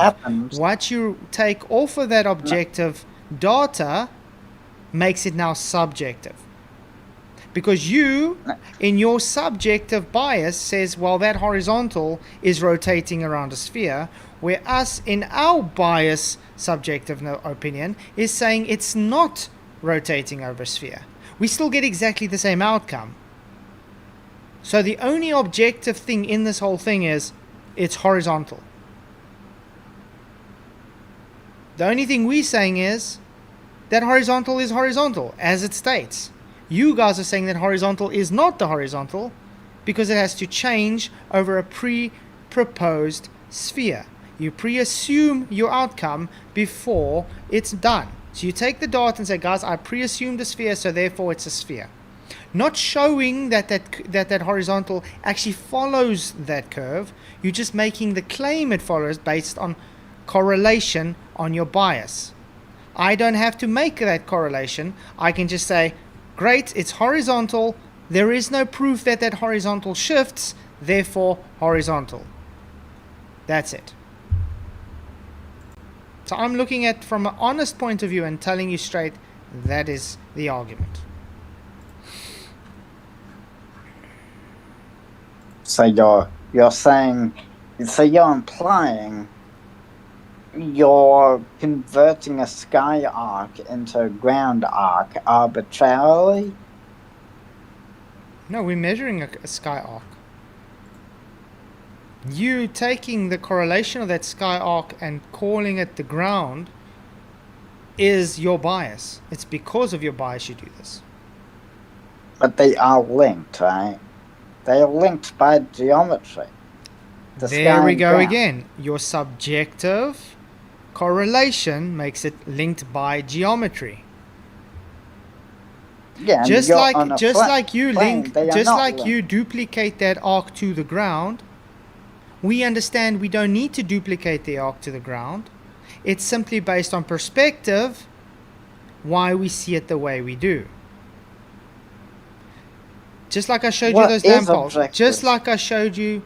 What you take off of that objective data makes it now subjective. Because you, in your subjective bias, says, well, that horizontal is rotating around a sphere, where us, in our bias subjective opinion, is saying it's not rotating over a sphere. We still get exactly the same outcome. So the only objective thing in this whole thing is it's horizontal. The only thing we're saying is that horizontal is horizontal, as it states. You guys are saying that horizontal is not the horizontal because it has to change over a pre-proposed sphere. You pre-assume your outcome before it's done. So you take the dot and say, guys, I pre-assumed a sphere, so therefore it's a sphere. Not showing that horizontal actually follows that curve. You're just making the claim it follows based on correlation on your bias. I don't have to make that correlation. I can just say, great, it's horizontal. There is no proof that horizontal shifts, therefore horizontal. That's it. So I'm looking at from an honest point of view and telling you straight, that is the argument. So you're saying, so you're implying you're converting a sky arc into a ground arc arbitrarily? No, we're measuring a sky arc. You taking the correlation of that sky arc and calling it the ground is your bias. It's because of your bias you do this. But they are linked, right? They are linked by geometry. There we go again. Your subjective correlation makes it linked by geometry. Yeah, just like you duplicate that arc to the ground, we understand we don't need to duplicate the arc to the ground. It's simply based on perspective why we see it the way we do. Just like I showed you those lamp poles. Just like I showed you,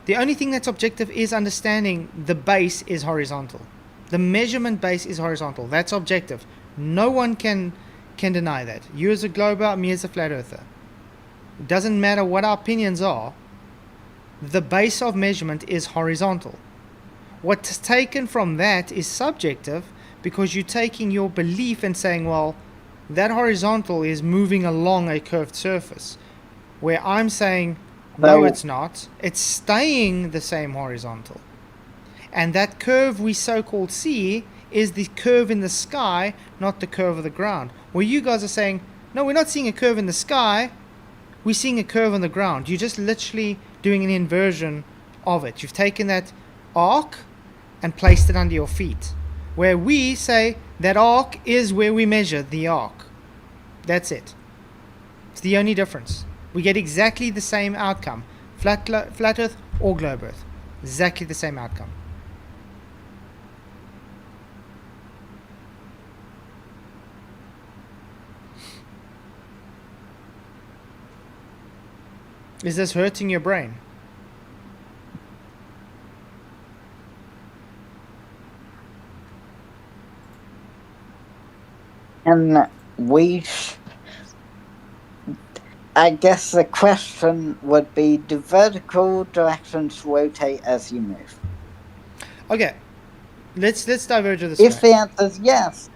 the only thing that's objective is understanding the base is horizontal. The measurement base is horizontal. That's objective. No one can deny that. You as a glober, me as a flat earther. It doesn't matter what our opinions are. The base of measurement is horizontal. what's taken from that is subjective, because you're taking your belief and saying, well, that horizontal is moving along a curved surface, where I'm saying, no, it's not. It's staying the same horizontal. And that curve we so-called see is the curve in the sky, not the curve of the ground. Where you guys are saying, no, we're not seeing a curve in the sky, we're seeing a curve on the ground. You're just literally doing an inversion of it. You've taken that arc and placed it under your feet. Where we say that arc is where we measure the arc. That's it. It's the only difference. We get exactly the same outcome. Flat Earth or globe Earth. Exactly the same outcome. Is this hurting your brain? And I guess the question would be, do vertical directions rotate as you move? Okay, let's diverge this If way. the answer is yes,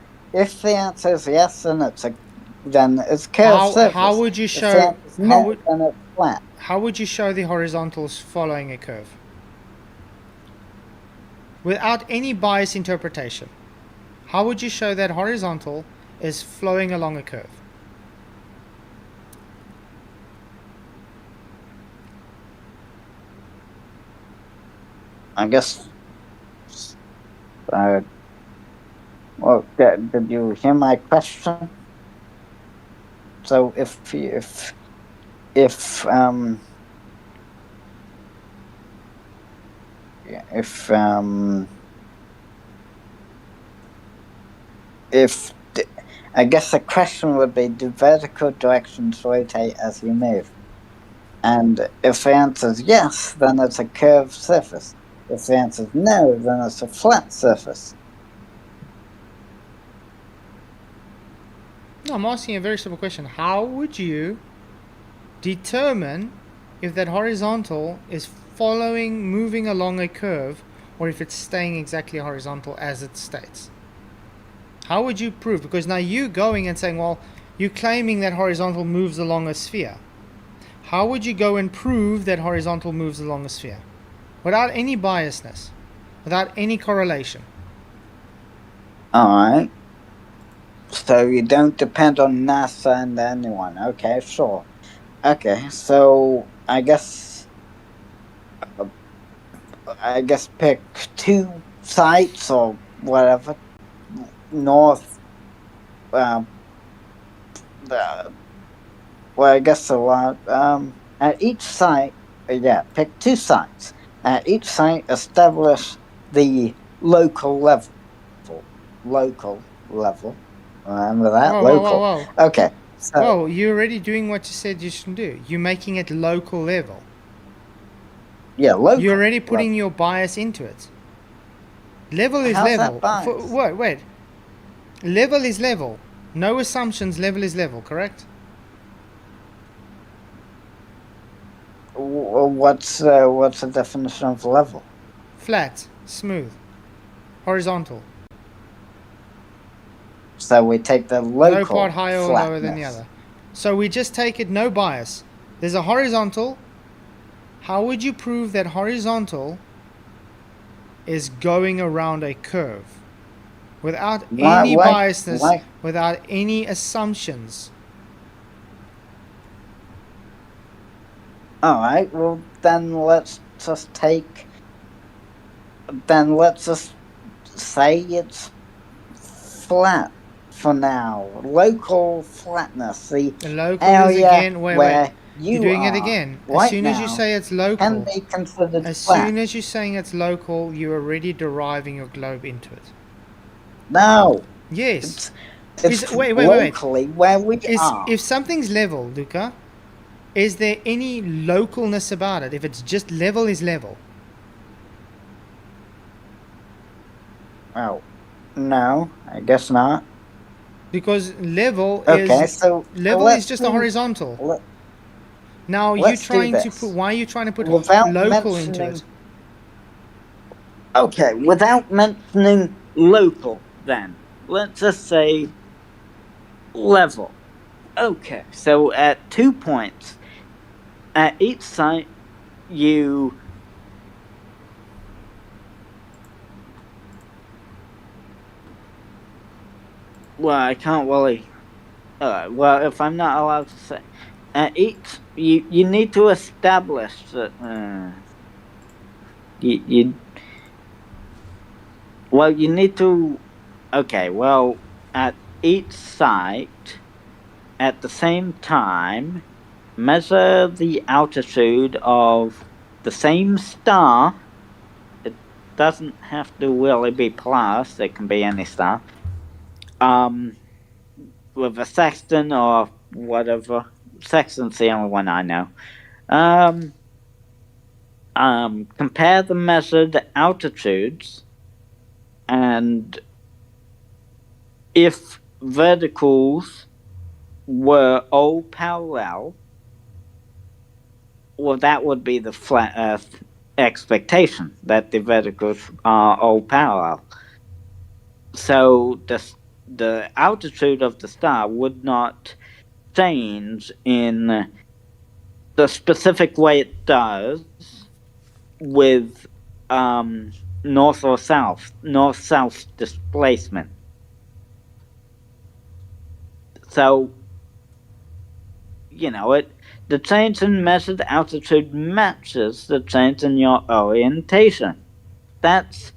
then it's curved surface. How would you show? If the answer is no, then it's flat. How would you show the horizontals following a curve? Without any bias interpretation. How would you show that horizontal is flowing along a curve? I guess. Well, did you hear my question? So if I guess the question would be, do vertical directions rotate as you move? And if the answer is yes, then it's a curved surface. If the answer is no, then it's a flat surface. No, I'm asking a very simple question. How would you determine if that horizontal is moving along a curve, or if it's staying exactly horizontal as it states? How would you prove? Because now you're going and saying, well, you're claiming that horizontal moves along a sphere. How would you go and prove that horizontal moves along a sphere? Without any biasness, without any correlation. Alright. So you don't depend on NASA and anyone. Okay, sure. Okay, so I guess pick two sites or whatever. North. Well, I guess a lot. At each site, pick two sites. At each site, establish the local level. Remember that? Whoa. Okay. So, whoa, you're already doing what you said you should do. You're making it local level. Yeah, local. You're already putting your bias into it. Level is level. That bias? Wait. Level is level. No assumptions, level is level, correct? What's the definition of level? Flat, smooth, horizontal. So we take the local no part higher flatness. or lower than the other. So we just take it no bias. There's a horizontal. How would you prove that horizontal is going around a curve without any biasness, without any assumptions? Alright, well then let's just say it's flat for now. Local flatness. The local area is again, wait. You're doing it again. Right as soon as you say it's local, can be considered as flat. soon as you're saying it's local, you're already deriving your globe into it. No. Yes. It's wait. locally where we are. If something's level, Luca, is there any localness about it? If it's just level is level. Oh, no, I guess not. Because level is just a horizontal. Now you're trying to put. Why are you trying to put local into it? Okay, without mentioning local, then let's just say level. Okay, so at 2 points at each site, you I can't really. Well, if I'm not allowed to say, at each you need to establish that you you need to. Okay, well, at each site at the same time, measure the altitude of the same star. It doesn't have to really be plus; it can be any star. Um, with a sextant or whatever. Sextant's the only one I know. Um, compare the measured altitudes, and if verticals were all parallel, well, that would be the flat Earth expectation that the verticals are all parallel. So the altitude of the star would not change in the specific way it does with north or north south displacement. So, the change in measured altitude matches the change in your orientation. That's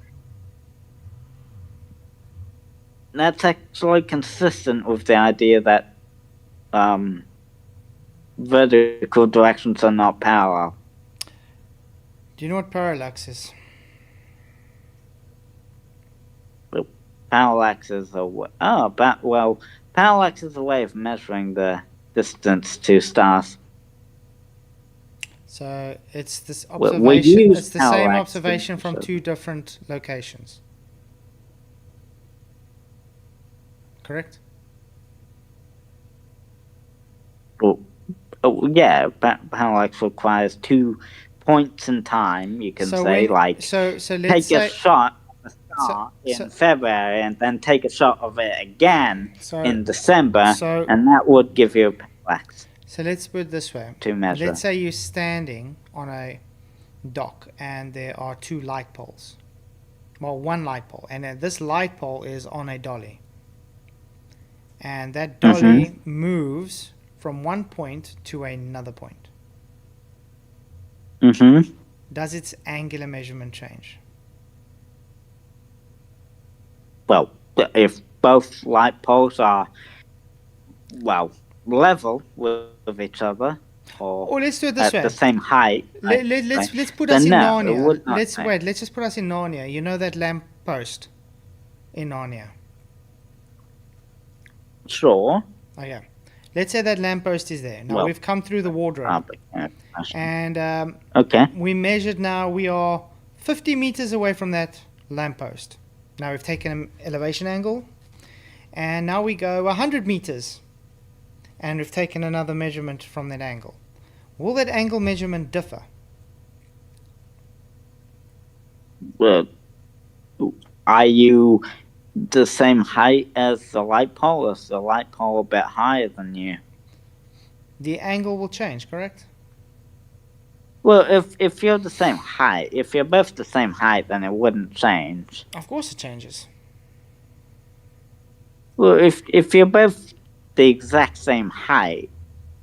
actually consistent with the idea that vertical directions are not parallel. Do you know what parallax is? Parallax is parallax is a way of measuring the distance to stars. So it's this We observation. use It's the same parallax observation to from measure. two different locations. Correct? Yeah, parallax requires 2 points in time. You can say, like, so let's take a say shot of a so star so in February and then take a shot of it again so in December, so, and that would give you a parallax so let's put it this way. to measure. Let's say you're standing on a dock and there are two light poles. Well, one light pole, and then this light pole is on a dolly, and that dolly moves from one point to another point. Does its angular measurement change? Well, if both light poles are level with each other, or Let's do it this at way. the same height, Let's put then us in no, it Narnia. would not change. Let's just put us in Narnia. You know that lamp post in Narnia. Sure. Okay. Let's say that lamppost is there. Now Well, we've come through the wardrobe, and okay. we measured. Now we are 50 meters away from that lamppost. Now we've taken an elevation angle, and now we go 100 meters, and we've taken another measurement from that angle. Will that angle measurement differ? Well, are you the same height as the light pole, or is the light pole a bit higher than you? The angle will change, correct? Well, if you're the same height, if you're both the same height, then it wouldn't change. Of course it changes. Well, if you're both the exact same height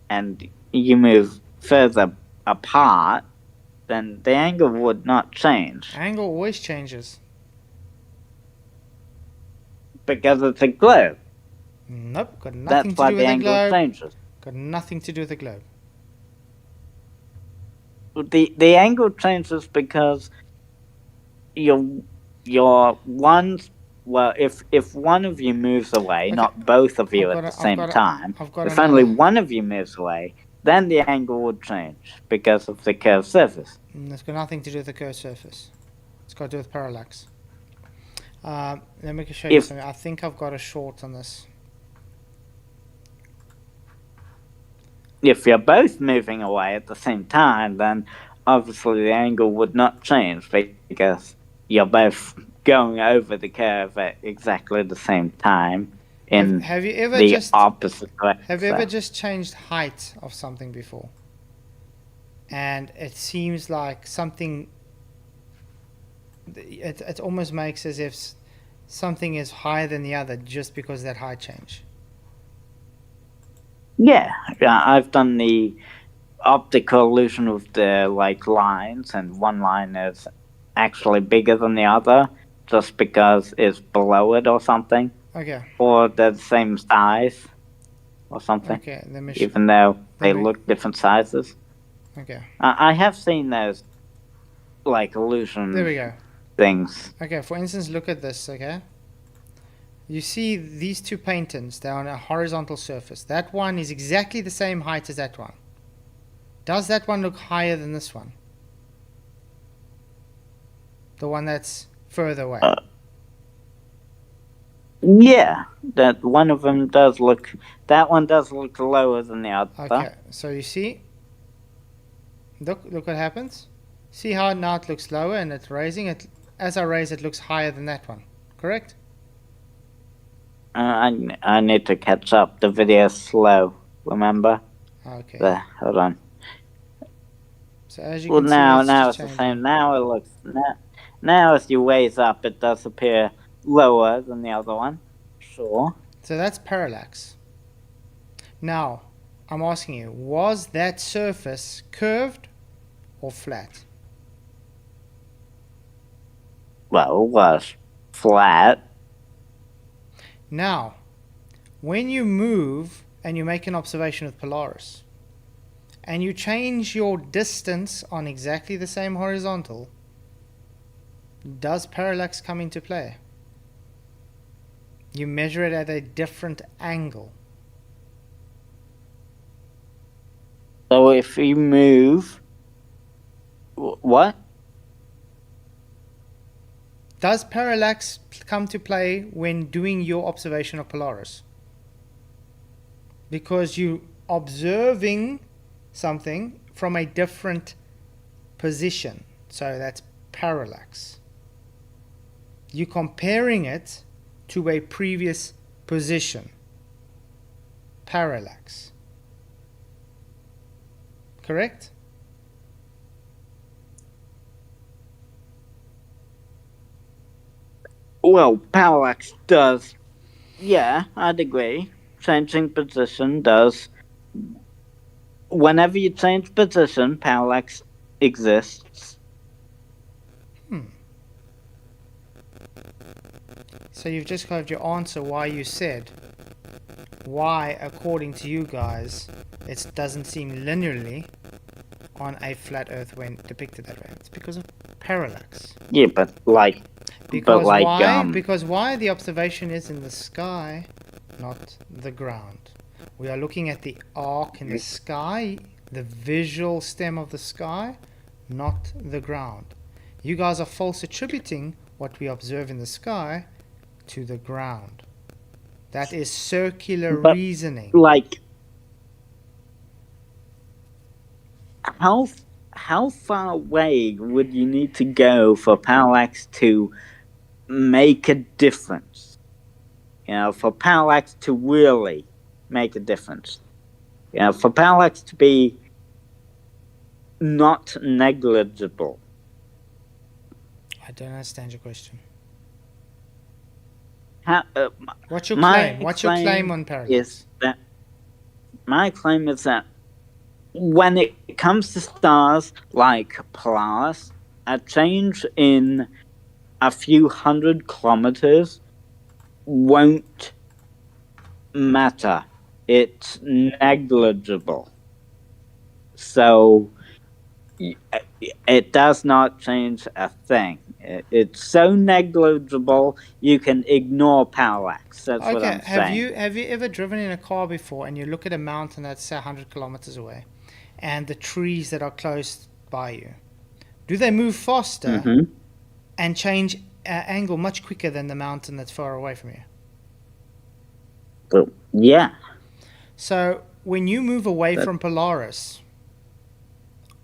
and you move further apart, then the angle would not change Angle always changes. because it's a globe. Nope, got nothing That's to why do the with the angle globe. changes. Got nothing to do with the globe. The angle changes because your one's if one of you moves away, Okay. not both of you I've at got the a- same time. I've got If another- only one of you moves away, then the angle would change because of the curved surface. It's got nothing to do with the curved surface. It's got to do with parallax. Let me show you something. I think I've got a short on this. If you're both moving away at the same time, then obviously the angle would not change because you're both going over the curve at exactly the same time in Have you ever the just opposite direction. have you ever just changed height of something before? And it seems like something. It almost makes as if something is higher than the other just because of that height change. Yeah, I've done the optical illusion of the lines, and one line is actually bigger than the other just because it's below it or something, Okay. or they're the same size or something, Okay. even though they look different sizes. Okay. I have seen those illusion There we go. things. Okay. For instance, look at this. Okay. You see these two paintings. They're on a horizontal surface. That one is exactly the same height as that one. Does that one look higher than this one? The one that's further away. Yeah, that one of them does look. That one does look lower than the other. Okay, so you see. Look what happens. See how now it looks lower and it's raising it. As I raise, it looks higher than that one. Correct? I need to catch up. The video's slow. Remember? Okay. There. Hold on. So as you Well, can now see, it's the same. Now it looks. Now as you raise up, it does appear lower than the other one. Sure. So that's parallax. Now, I'm asking you, was that surface curved or flat? Well, it was flat. Now, when you move and you make an observation with Polaris, and you change your distance on exactly the same horizontal, does parallax come into play? You measure it at a different angle. So if you move, what? Does parallax come to play when doing your observation of Polaris? Because you observing something from a different position. So that's parallax. You comparing it to a previous position. Parallax. Correct? Well, parallax does. Yeah, I'd agree. Changing position does. Whenever you change position, parallax exists. So you've just got your answer why you said why, according to you guys, it doesn't seem linearly on a flat Earth when depicted that way. It's because of parallax. Yeah, but Because why? why? Because why the observation is in the sky, not the ground. We are looking at the arc in the sky, the visual stem of the sky, not the ground. You guys are false attributing what we observe in the sky to the ground. That is circular reasoning. How far away would you need to go for parallax to make a difference? For parallax to really make a difference. For parallax to be not negligible. I don't understand your question. What's your claim? What's your claim on parallax? My claim is that when it comes to stars like Polaris, a change in a few hundred kilometers won't matter. It's negligible. So it does not change a thing. It's so negligible you can ignore parallax. That's what I'm saying. Have you ever driven in a car before and you look at a mountain that's say 100 kilometers away and the trees that are close by you? Do they move faster and change angle much quicker than the mountain that's far away from you? Yeah. So when you move away from Polaris,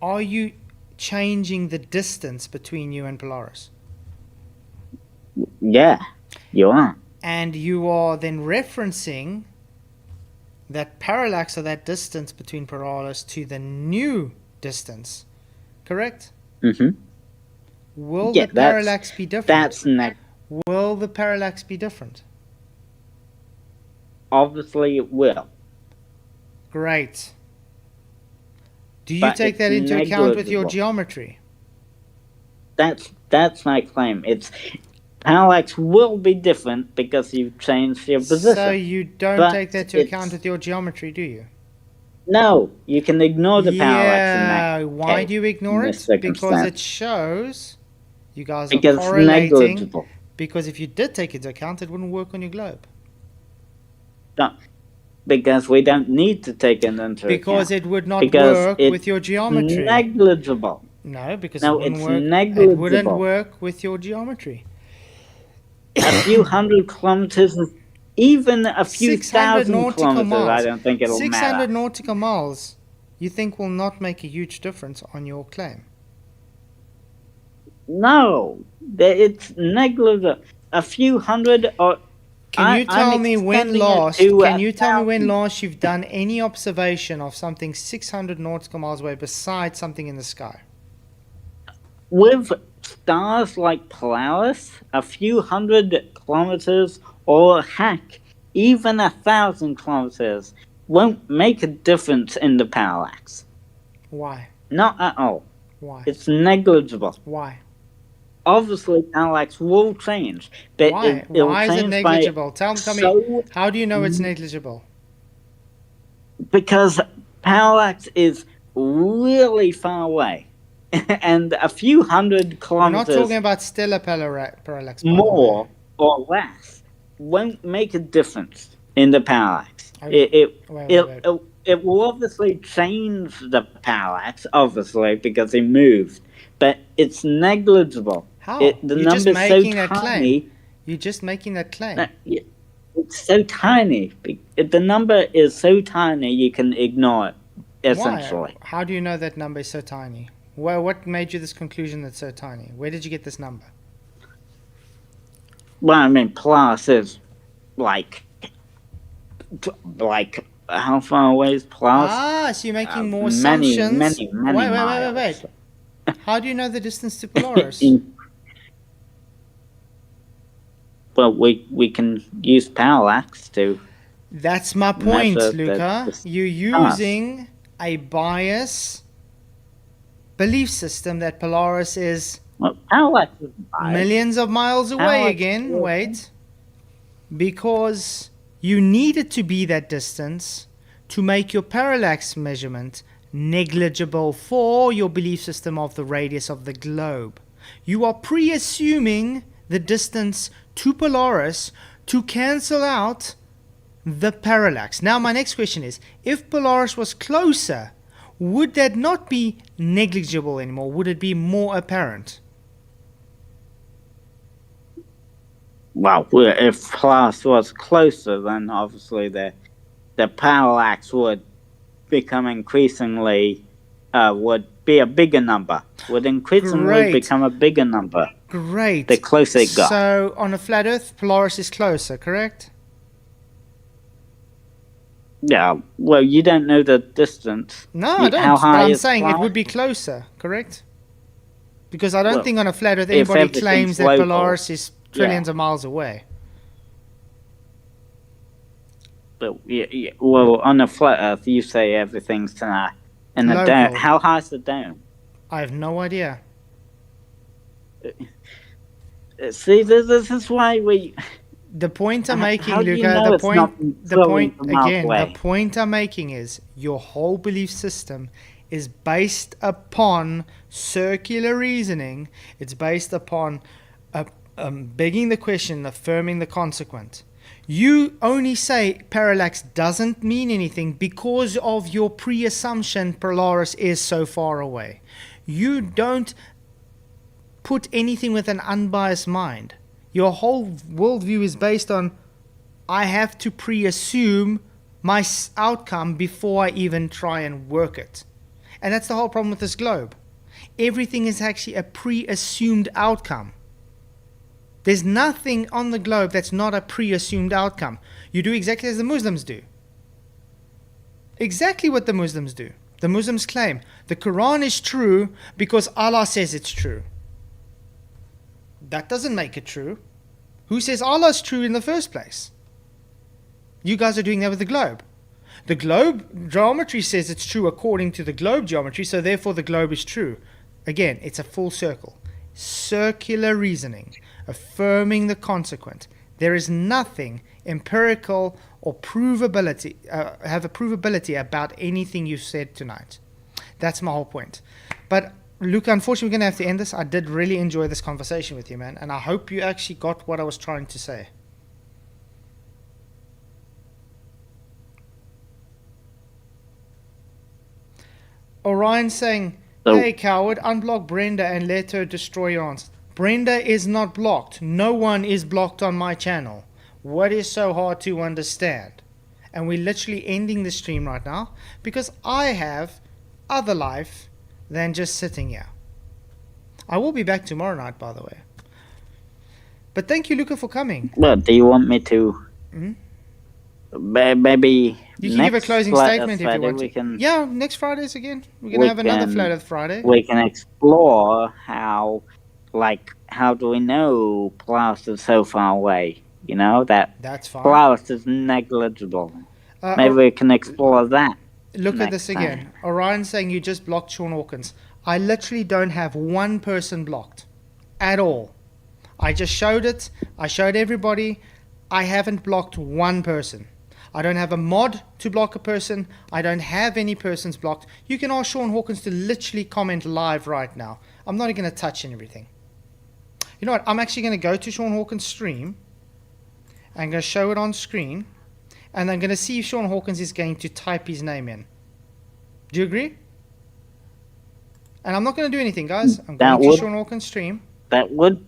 are you changing the distance between you and Polaris? Yeah, you are. And you are then referencing that parallax, or that distance between Polaris, to the new distance, correct? Mm-hmm. Will Yeah, the parallax be different? Will the parallax be different? Obviously it will. Great. Do you But take it's that into account with your negligible. geometry? That's my claim. It's parallax will be different because you've changed your position. So you don't But take that into account with your geometry, do you? No, you can ignore the parallax in that Why case, do you ignore in it? this Because circumstance. it shows you guys are Because it's correlating. negligible. Because if you did take it into account, it wouldn't work on your globe. No, because we don't need to take it into Because account. it would not Because work it's with your geometry. negligible. No, because No, it wouldn't it's work. It negligible. wouldn't work with your geometry. A few hundred kilometers, even a few 600 thousand nautical kilometers, miles. I don't think it'll 600 matter. nautical miles, you think will not make a huge difference on your claim? No, it's negligible. A few hundred or Can you tell me when last? Can you tell me when 1,000. last you've done any observation of something 600 nautical miles away besides something in the sky? With stars like Polaris, a few hundred kilometers, or heck, even 1,000 kilometers, won't make a difference in the parallax. Why? Not at all. Why? It's negligible. Why? Obviously, parallax will change, but Why? it'll Why is it change negligible? Tell me. so How do you know it's negligible? because parallax is really far away, and a few hundred We're not kilometers talking about stellar parallax. By the way. more or less won't make a difference in the parallax. Okay. It will obviously change the parallax, obviously, because it moved, but it's negligible. How? The You're just number's making so that tiny. claim. You're just making that claim. It's so tiny. The number is so tiny you can ignore it, essentially. Why? How do you know that number is so tiny? Well, what made you this conclusion that's so tiny? Where did you get this number? Well, I mean, Polaris is like how far away is Polaris? Ah, so you're making more many, assumptions. many Wait. How do you know the distance to Polaris? Well, we can use parallax to. That's my point, measure Luca. You're using a bias belief system that Polaris is Parallax is biased. millions of miles away Parallax again. is- Wait. Because you need it to be that distance to make your parallax measurement negligible for your belief system of the radius of the globe. You are pre-assuming the distance to Polaris to cancel out the parallax. Now my next question is, if Polaris was closer, would that not be negligible anymore? Would it be more apparent? Well, if Polaris was closer, then obviously the parallax would become increasingly would be a bigger number. Would increasingly Great. become a bigger number. Great. The closer it got. So on a flat Earth, Polaris is closer, correct? Yeah. Well, you don't know the distance. No, I don't. How But high I'm is saying it Polaris? would be closer, correct? Because I don't Well, think on a flat Earth if anybody everything's claims that local, Polaris is trillions of miles away. But well, on a flat Earth, you say everything's in a Local. dome. How high is the dome? I have no idea. See, this is why we. The point I'm making, How do you Luca, know it's not the point trillions of miles again, away? the point I'm making is your whole belief system is based upon circular reasoning. It's based upon begging the question, affirming the consequent. You only say parallax doesn't mean anything because of your pre-assumption Polaris is so far away. You don't put anything with an unbiased mind. Your whole worldview is based on, I have to pre-assume my outcome before I even try and work it. And that's the whole problem with this globe. Everything is actually a pre-assumed outcome. There's nothing on the globe that's not a pre-assumed outcome. You do exactly as the Muslims do. Exactly what the Muslims do. The Muslims claim the Quran is true because Allah says it's true. That doesn't make it true. Who says Allah's true in the first place? You guys are doing that with the globe. The globe geometry says it's true according to the globe geometry, so therefore the globe is true. Again, it's a full circle. Circular reasoning, affirming the consequent. There is nothing empirical or have a provability about anything you've said tonight. That's my whole point. But Luca, unfortunately, we're going to have to end this. I did really enjoy this conversation with you, man, and I hope you actually got what I was trying to say. Orion saying, hey, coward, unblock Brenda and let her destroy your answers. Brenda is not blocked. No one is blocked on my channel. What is so hard to understand? And we're literally ending the stream right now because I have other life than just sitting here. I will be back tomorrow night, by the way. But thank you, Luca, for coming. Well, do you want me to? Maybe you can give a closing statement if you want to. Can, yeah, next Friday's again. We're going to have another Flat Earth Friday. We can explore how do we know Polaris is so far away? You know, that's fine. Polaris is negligible. Maybe we can explore that. Look at this again. Orion saying you just blocked Sean Hawkins. I literally don't have one person blocked at all. I just showed it. I showed everybody. I haven't blocked one person. I don't have a mod to block a person. I don't have any persons blocked. You can ask Sean Hawkins to literally comment live right now. I'm not going to touch anything. You know what? I'm actually going to go to Sean Hawkins' stream. I'm going to show it on screen. And I'm going to see if Sean Hawkins is going to type his name in. Do you agree? And I'm not going to do anything, guys. I'm going to Sean Hawkins' stream. That would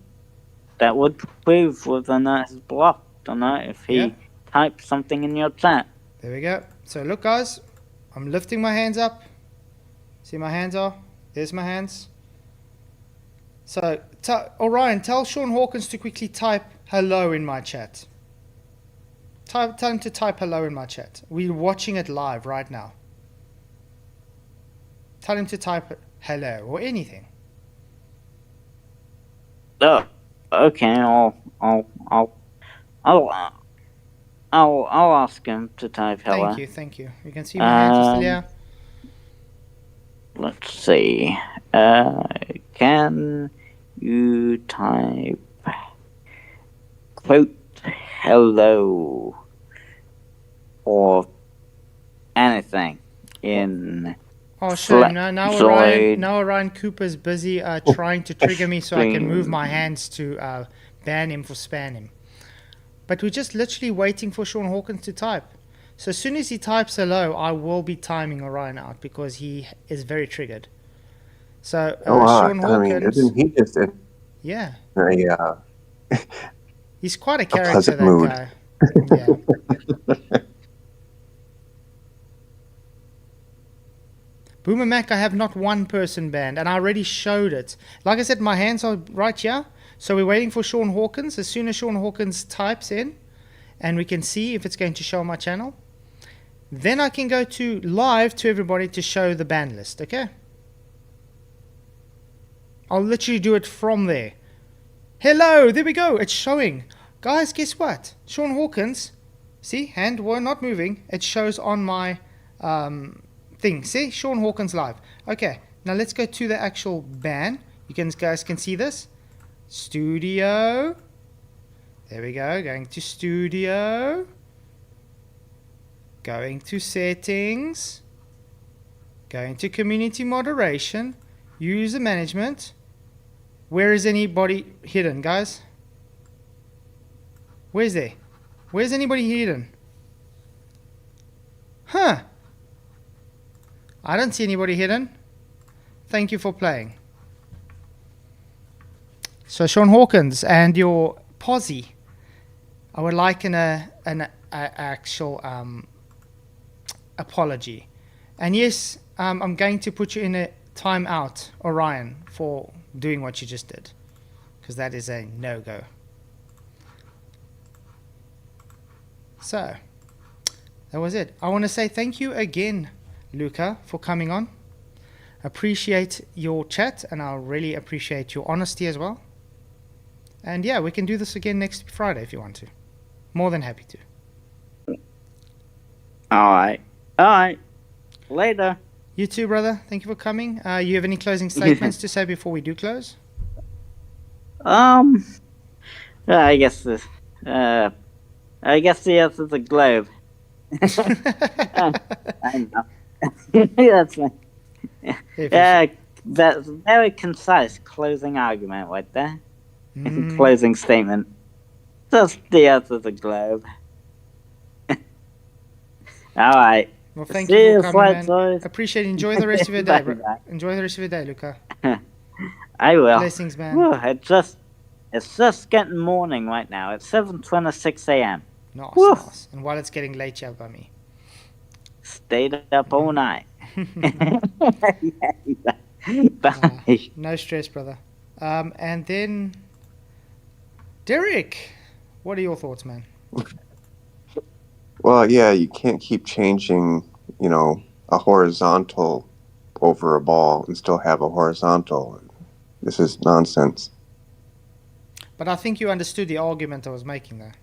prove whether or not it's blocked or not if he types something in your chat. There we go. So look, guys. I'm lifting my hands up. See my hands are? There's my hands. So, Orion, tell Sean Hawkins to quickly type hello in my chat. Tell him to type hello in my chat. We're watching it live right now. Tell him to type hello or anything. Oh, okay. I'll ask him to type hello. Thank you. You can see my hands still here. Let's see. Can you type quote hello or anything in? Oh, sure. Now Orion Cooper's busy trying to trigger me so I can move my hands to ban him for spamming. But we're just literally waiting for Sean Hawkins to type. So as soon as he types hello, I will be timing Orion out because he is very triggered. So Sean Hawkins, isn't he just yeah, a he's quite a character. Pleasant mood. Guy. Yeah. Boomer Mac, I have not one person banned, and I already showed it. Like I said, my hands are right here. So we're waiting for Sean Hawkins. As soon as Sean Hawkins types in, and we can see if it's going to show on my channel, then I can go to live to everybody to show the ban list, okay? I'll literally do it from there. Hello, there we go. It's showing. Guys, guess what? Sean Hawkins, see, hand were not moving. It shows on my thing. See, Sean Hawkins live. Okay, now let's go to the actual ban. Guys can see this. Studio. There we go. Going to studio. Going to settings. Going to community moderation. User management. Where is anybody hidden, guys? Where's there? Where's anybody hidden? Huh. I don't see anybody hidden. Thank you for playing. So Sean Hawkins and your posse, I would like an actual apology. And yes, I'm going to put you in a timeout, Orion, for doing what you just did, because that is a no-go. So, that was it. I want to say thank you again, Luca, for coming on. Appreciate your chat, and I really appreciate your honesty as well. And yeah, we can do this again next Friday if you want to. More than happy to. All right. All right. Later. You too, brother. Thank you for coming. You have any closing statements to say before we do close? I guess the Earth is a globe. I know. That's my, that's a very concise closing argument right there. Closing statement. Just the Earth is a globe. All right. Well, thank See you for coming, Flatzoid. man. Appreciate it. Enjoy the rest of your day, bro. Bye-bye. Enjoy the rest of your day, Luca. I will. Blessings, man. Whew, it's just getting morning right now. It's 7:26 a.m. Nice, Woof. nice. And while it's getting late here by me. Stayed up all night. Bye. No stress, brother. And then, Derek, what are your thoughts, man? Well, yeah, you can't keep changing, a horizontal over a ball and still have a horizontal. This is nonsense. But I think you understood the argument I was making there.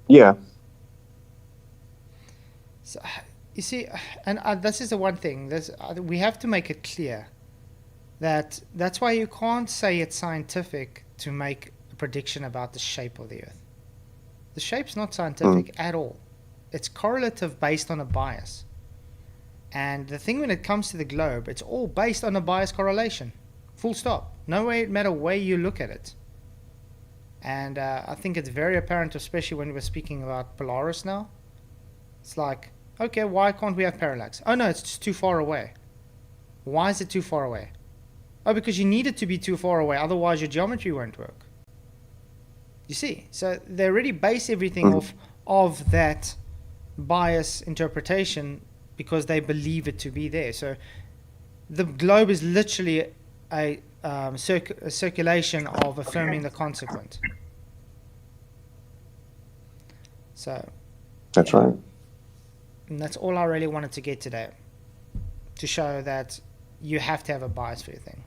Yeah. So, you see, and this is the one thing. We have to make it clear that that's why you can't say it's scientific to make a prediction about the shape of the Earth. The shape's not scientific at all. It's correlative based on a bias. And the thing when it comes to the globe, it's all based on a bias correlation. Full stop. No matter where you look at it. And I think it's very apparent, especially when we're speaking about Polaris now. It's like, okay, why can't we have parallax? Oh no, it's just too far away. Why is it too far away? Oh, because you need it to be too far away, otherwise your geometry won't work. You see, so they already base everything off of that bias interpretation because they believe it to be there. So the globe is literally a circulation of affirming the consequent. So That's right. and that's all I really wanted to get today, to show that you have to have a bias for your thing.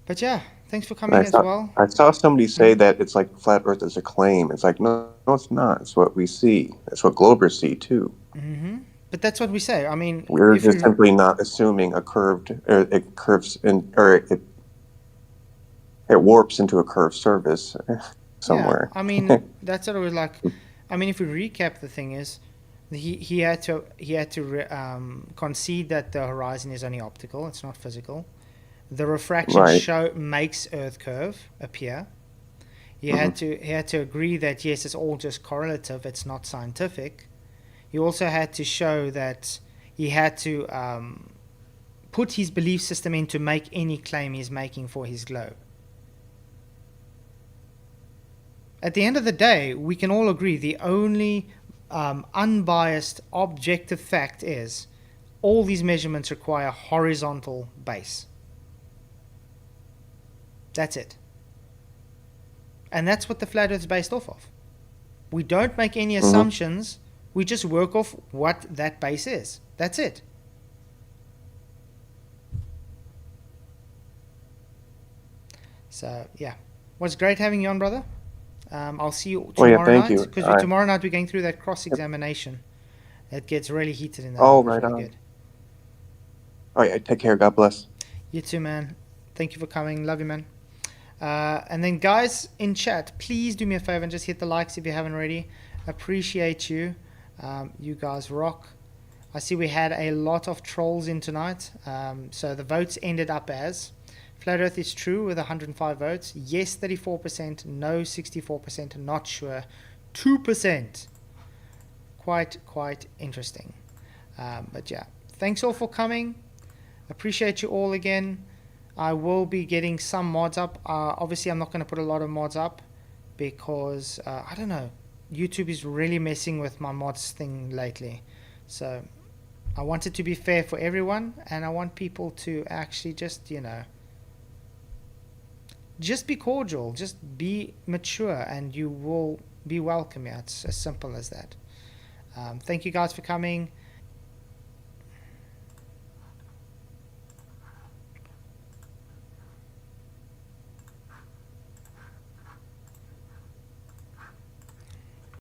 But yeah, thanks for coming as well. I saw somebody say that it's like flat Earth is a claim. It's like, no, it's not. It's what we see. It's what Globers see too. But that's what we say. I mean, We're just simply not assuming a curved, or it curves in, or it warps into a curved surface somewhere. Yeah, I mean, that's what it was like. I mean, if we recap, the thing is, he had to concede that the horizon is only optical; it's not physical. The refraction makes Earth curve appear. He had to agree that yes, it's all just correlative; it's not scientific. He also had to show that he had to put his belief system in to make any claim he's making for his globe. At the end of the day, we can all agree the only unbiased objective fact is all these measurements require horizontal base. That's it. And that's what the flat Earth is based off of. We don't make any assumptions. We just work off what that base is. That's it. So, yeah. Was great having you on, brother. I'll see you tomorrow thank night. you. Because tomorrow night we're going through that cross-examination. It gets really heated in that. Oh, It's right really on. good. All right, take care. God bless. You too, man. Thank you for coming. Love you, man. And then, guys in chat, please do me a favor and just hit the likes if you haven't already. Appreciate you. You guys rock. I see we had a lot of trolls in tonight. So the votes ended up as Flat Earth is true with 105 votes. Yes, 34%. No, 64%. Not sure. 2%. Quite interesting. But yeah, thanks all for coming. Appreciate you all again. I will be getting some mods up. Obviously, I'm not going to put a lot of mods up because, I don't know, YouTube is really messing with my mods thing lately. So I want it to be fair for everyone, and I want people to actually just, just be cordial, just be mature, and you will be welcome. Yeah, it's as simple as that. Thank you guys for coming.